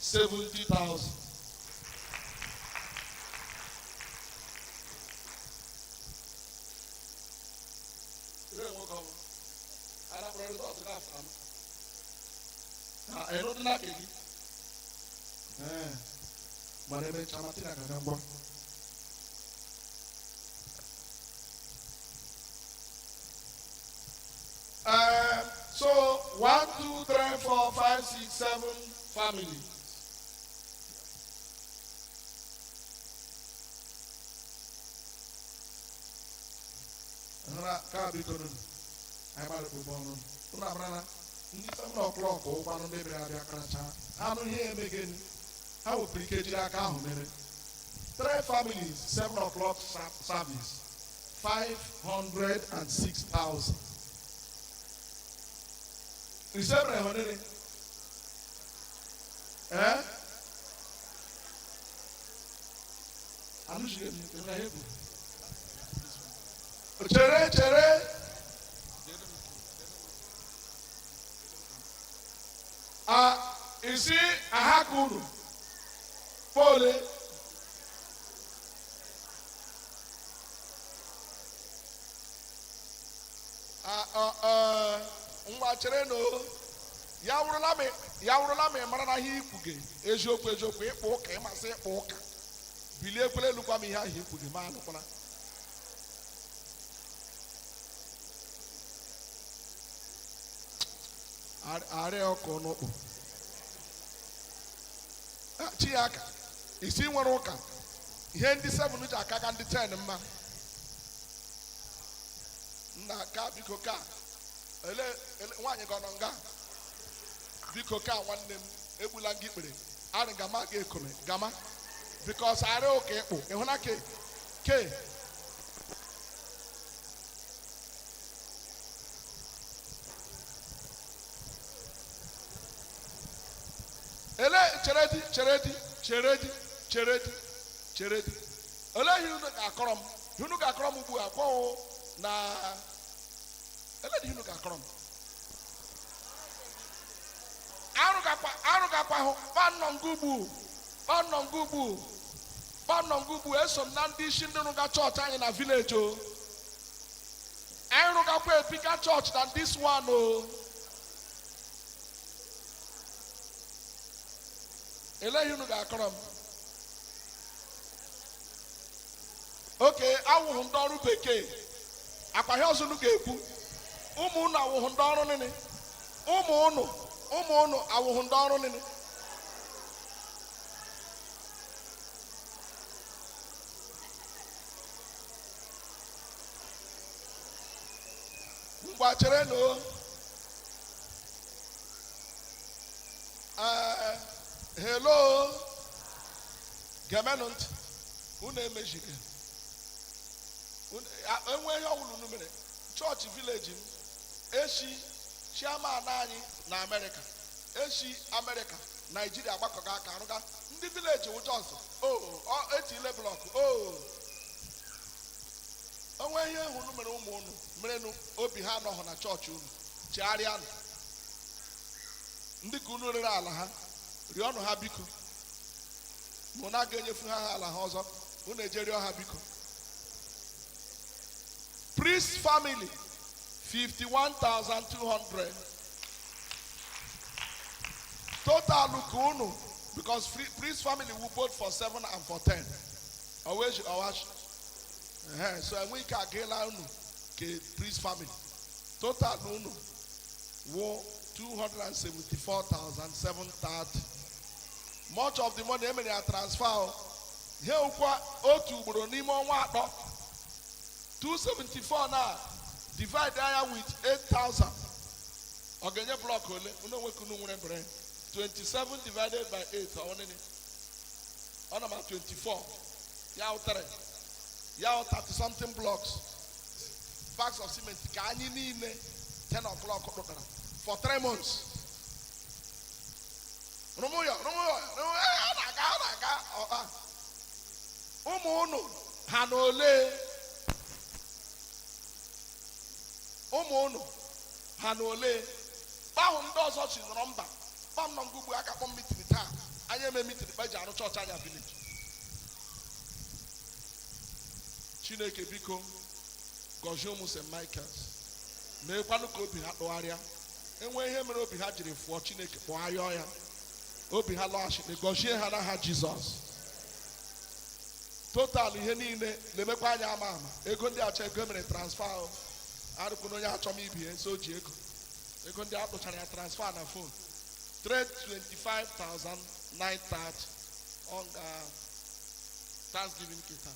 B: 70,000 ree nwoke ọma anakpọrọ rizọtụ gafere ama eno dị n'aka gị gbara ebe chamati na gaga ngwa so 1 2 3 4 5 6 7 families ka bikoro anyị gbara ụgbọ ọrụ ụlọ abrana ndị 7 o'clock ụkwanụ mebiri abịa karacha anụ ihe emegeni ha wepụrụ ike jiri aka ahụ mere 3 families 7 o'clock service 506,000 isebere honere Eh? Anụchiri m. Chere. Isi ahaka unu. Pole. Ngwa chere no. Ya wụrụla m mara na ihe ikwuge eziokwu ịkpọ ụka ịmasị ịkpọ ụka. Bilie ekwele elukwa m ihe ahụ ikwuge ma anụkwala. Arịa ọkụ n'ụkpụ. Chi ya aka isi nwere ụka ihe ndị 7 ji akaga ndị 10 mma. Nna ka biko ka ele nwaanyị gọ nọ nga biko ka nwanne m egbula gị ikpere arị gama ga ekome gama because arịa ụka ịkpụ ịhụna ke ele cheredi ele ihe unu ga-akọrọ m ugbu a kwọwụ na ele ihe unu ga-akọrọ m arụ gakwa hụ kpannọ ngugbu eso m na ndị isi ndị rụga chọọchị anyị na vileji o anyị rụgakwa epika chọọchị na this one o eleghị unu ga-akọrọ m oke awụhụ ndị ọrụ bekee akwaghị ọzọ unu ga-ekwu ụmụ unu awụhụ ndị ọrụ nini ụmụ unu awụhụ ndị ọrụ nini ngwa chere no hello gemenụ ntị unu emejighị enwe ihe ọwụlụ unu mere chọọchị vileji m echi chairman anyị na Amerịka echi Amerịka Naijiria gbakọga aka arụga ndị vileji wụjọs etile blọkụ onwe ihe unu mere ụmụ unu merenụ obi ha anọghị na chọọchị unu chegharịanụ ndị ka unu rere ala ha rịọnụ ha biko mụ na ga-enyefu ha ala ha ọzọ unu ejerịọ ha biko priest family 51,200 total ka unu because priest family will vote for 7 and for 10 always awash so enwe ike agela unu ke priest family total unu wo 274,730 much of the money emere ya transfer he ukwa otu ugboro n'ime ọnwa atọ 274 na divide anya with 8,000 ọ ga-enye block ole unu onweke unu nwere bere 27 divided by 8 ọ na ma 24 ya ụtara ya 30 something blocks bags of cement ka anyị niile 10 o'clock kpụtara for 3 months rumuyo na-aga ụmụ unu ha na ole ahụ ndị ọzọ chi nọrọ mba kpam nọ ngugbu aka kpọm mitiri taa anyị eme mitiri kpa eji arụ chọọchị anya vileji Chineke biko gọzie ụmụ St. Michael's meekwanụ ka obi ha tụgharịa enwe ihe mere obi ha jiri fụọ Chineke kpọgharịọ ya obi ha lọghachite gọzie ha n'aha Jizọs total ihe niile na-emekwa anya ama ego ndị achọ ego mere transfer arụkwụ onye achọ m ibie nso ji ego ndị akpụchara ya transfer na phone 325,930 on Thanksgiving kita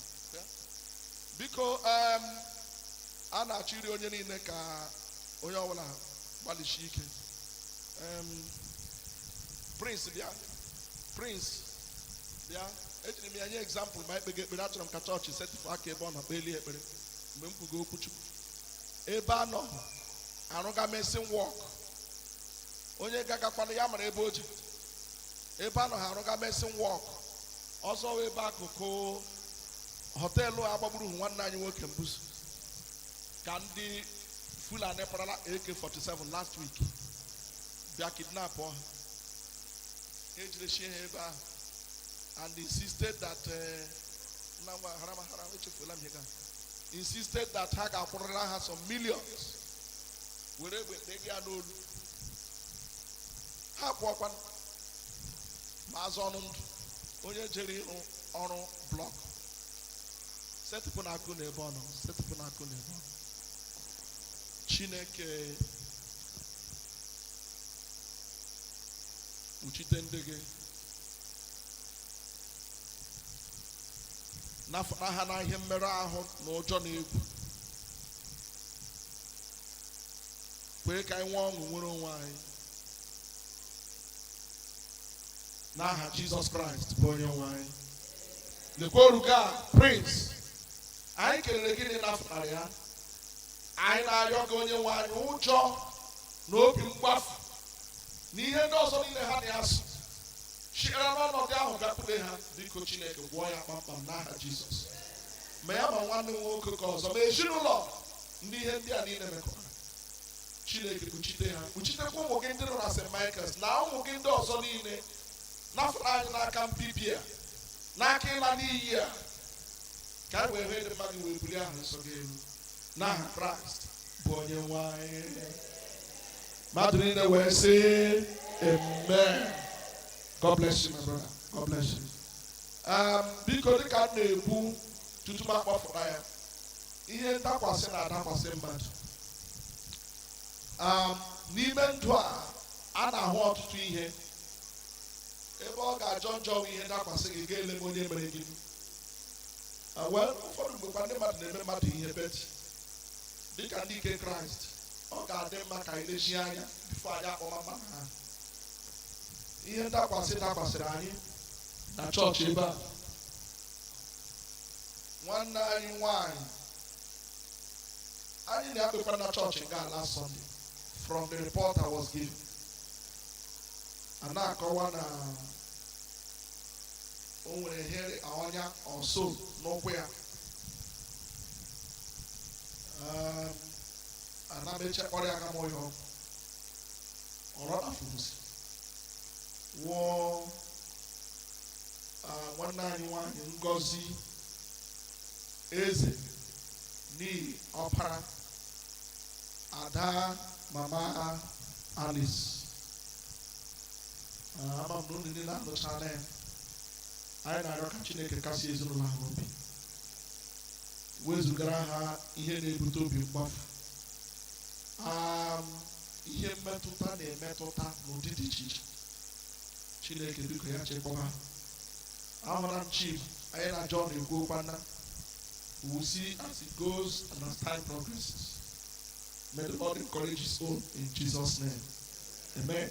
B: biko a na-achọ iri onye niile ka onye ọbụla gbalịsi ike Prince bịa ejiri m ya nye example ma ekpege ekpere achọrọ m ka chọọchị setịpụ aka ebe ọ na-akpa eli ekpere mgbe m kwugo okwu Chukwu ebe a nọ arụga mesin wọk onye gagakwana ya mara ebe o ji ebe a nọ ha arụga mesin wọk ọzọ ebe akụkụ họteelụ agbagburu nwanne anyị nwoke mbuso ka ndị Fulani parala AK-47 last week bịa kidnap ha ejirechie ha ebe ahụ and insisted that ha ga-akwụrịra ha some millions were egbe kpegị ya n'olu ha pụọkwa ma azụ ọnụ ndụ onye jere ịrụ ọrụ blọk setịpụ na akụ n'ebe ọ nọ setịpụ na akụ n'ebe ọ nọ Chineke uchite ndị gị n'afọ ha na ihe mmerụ ahụ na ụjọ na egwu kwee ka anyị nwee ọṅụ nwere onwe anyị n'aha Jizọs Kraịst bụ onye nwe anyị. Lekwa oruga Prince anyị kelere gịnị n'afọ ya anyị na-arịọ gị onye nwe anyị ụjọ na obi mgbafu na ihe ndị ọzọ niile ha na-asụ chịara n'ọnọdụ ahụ bịakwute ha biko Chineke gwọọ ya kpamkpam n'aha Jizọs ma ya ma nwanne m nwoke ka ọzọ ma ezinụlọ ndị ihe ndị a niile mekọrọ Chineke kpuchite ha kpuchitekwa ụmụ gị ndị nọ na St. Michael's na ụmụ gị ndị ọzọ niile n'afọ anyị n'aka mbibi a n'aka ịla n'iyi a ka anyị wee hụ ndị mmadụ wee bulie ahụ nsọ gị elu n'aha Kraịst bụ onye nwe anyị. Mmadụ niile wee sị amen. God bless you, my brother. God bless you. Biko dịka m na-ekwu tutu m akpọfụta ya ihe ndakwasị na-adakwasị mmadụ n'ime ndụ a na-ahụ ọtụtụ ihe ebe ọ ga-ajọ njọ ihe dakwasị gị ga-ele m onye mere gị ụfọdụ mgbe kwa ndị mmadụ na-eme mmadụ ihe beti dịka ndị ike Kraịst ọ ga-adị mma ka anyị lechie anya bifo anyị akpọma mma ha ihe dakwasịrị anyị na chọọchị ebe a nwanne anyị nwanyị anyị na-akpekwa na chọọchị gaa last Sunday from the report I was given a na-akọwa na o nwere ihe ọnya ọsọ n'ụkwụ ya anabechekwara ya aka m ọhịa ọrọdafusi wụọ nwanne anyị nwanyị Ngozi Eze n'ihi ọpara Ada Mama Alice ama m na unu niile anụchala ya anyị na-arịọ ka Chineke kasị ezinụlọ ahụ obi wezugara ha ihe na-ebute obi mgbafu ihe mmetụta na-emetụta n'ụdị dị iche iche Chineke biko ya chekwaba ahụra m Chief anyị na John na-ekwu okwana we will see as it goes and as time progresses. May the Lord encourage his own in Jesus' name. Amen.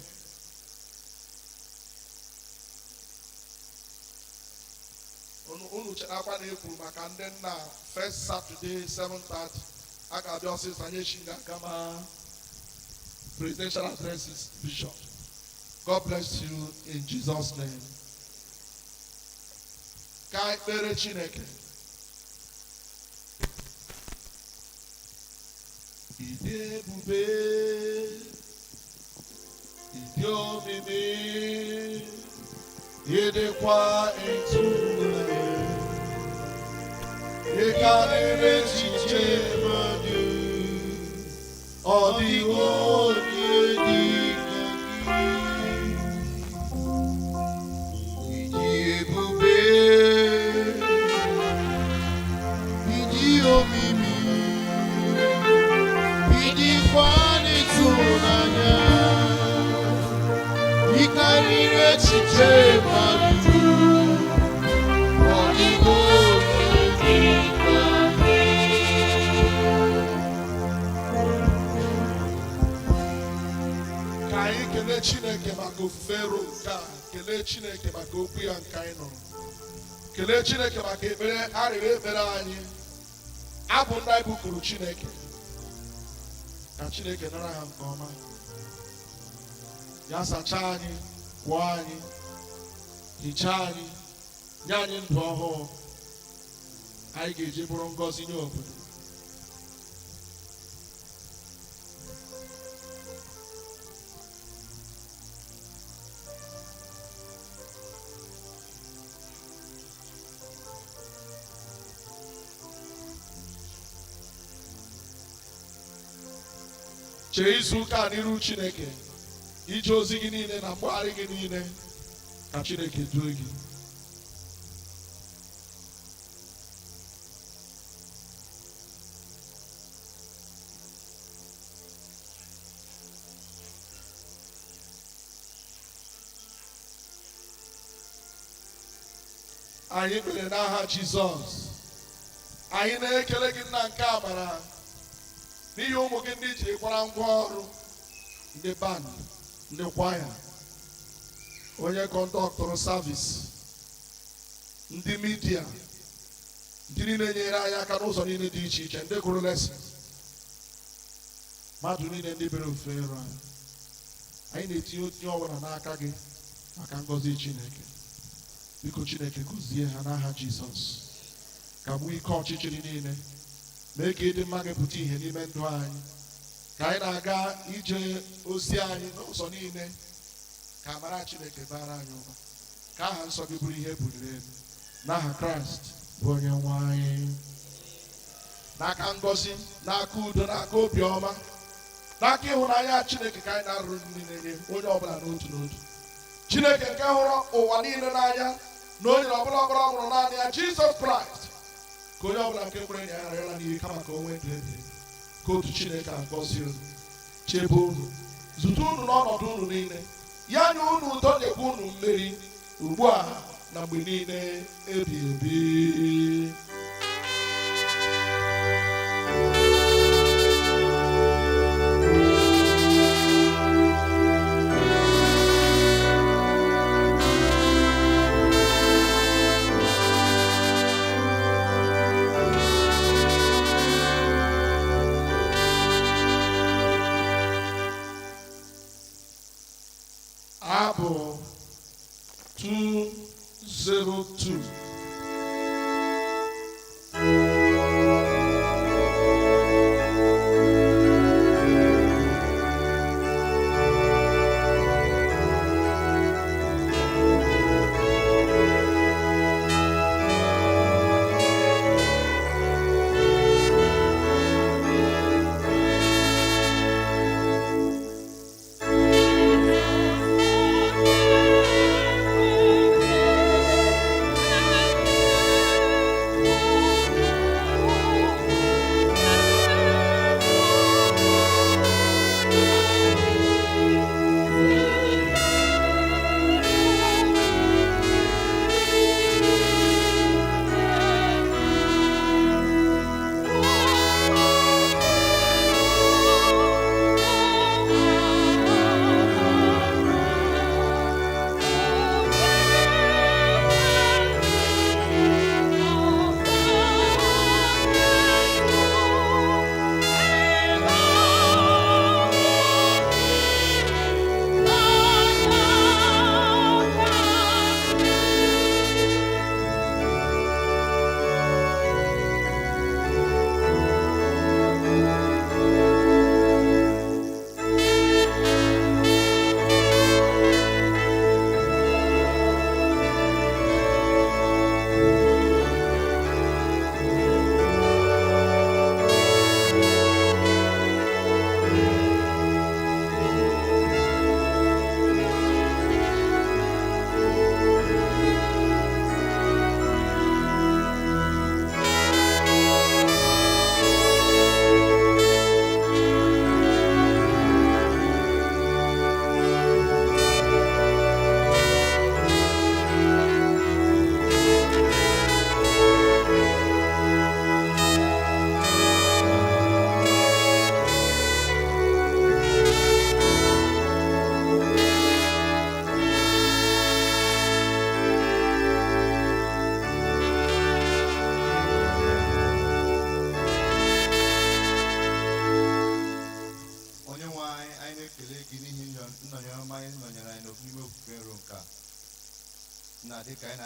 B: Unu cherakwa na ekwu maka ndị nna first Saturday 7:30 a ga-abịa ọsịsọ anyị echi ga-agama presidential addresses Bishop. God bless you in Jesus' name. Ka ekpere Chineke. Ịdị ebube, ịdị omimi, ịdịkwa ịtụnanya, ị karịrị echiche mmadụ, ọ dịghị onye dị ka gị. Ịdị ebube, ịdị omimi, ịdịkwanịtụnanya ị karịrị echiche mmadụ ọ dịghị onye dị ka gị. Ka anyị kelee Chineke maka ofufe nke a, kelee Chineke maka okwu ya nke anyị nụrụ, kelee Chineke maka ekpere arịrịọ ekpere anyị, abụ ndị anyị bụkuru Chineke ka Chineke nara ha nke ọma ya sachaa anyị gwọọ anyị hichaa anyị nye anyị ndụ ọhụụ anyị ga-eji bụrụ ngọzi nye obodo. chee izu ụka n'iru Chineke ije ozi gị niile na mgbagharị gị niile ka Chineke duo gị. anyị kpere n'aha Jizọs. anyị na-ekele gị nna nke amara n'ihi ụmụ gị ndị ji kwara ngwa ọrụ, ndị band, ndị kwaya, onye kọndọktọr savis, ndị midia, ndị niile nyere anyị aka n'ụzọ niile dị iche iche, ndị gụrụ lesin, mmadụ niile ndị bere ofe eru anyị. anyị na-etinye otinye ọbụla n'aka gị maka ngọzi Chineke. biko Chineke gọzie ha n'aha Jizọs. ka gbuo ike ọchịchịrị niile, mee ka ịdị mma gị pụta ihe n'ime ndụ anyị. ka anyị na-aga ije ozi anyị n'ụzọ niile, ka amara Chineke bara anyị ụba, ka aha nsọ gị bụrụ ihe buliri elu n'aha Kraịst bụ onye nwe anyị. n'aka ngọzi, n'aka udo, n'aka obiọma, n'aka ịhụnanya Chineke ka anyị na-arụrụ niile nye onye ọbụla n'otu n'otu. Chineke nke hụrụ ụwa niile n'anya na onye ọbụla ọbụla ọ mụrụ naanị ya, Jizọs Kraịst, ka onye ọbụla nke kwere na ya arịọla n'ihe kama ka o nwee ndụ ebighị ebi. ka otu Chineke agọzie unu, chebe unu, zute unu n'ọnọdụ unu niile, ya nye unu ụtọ, nyekwa unu mmeri ugbu a na mgbe niile ebighị ebi. Abụ 202.
G: Thank you.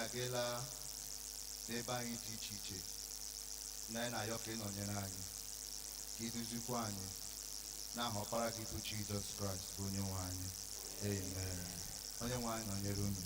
F: agaala n'ebe anyị dị iche iche na anyị na-ayọ ka ị nọnyere anyị ka iduzikwa anyị n'aha ọkpara gị bụ Jizọs Kraịst bụ onye nwe anyị. Amen. Onye nwe anyị nọnyere unu.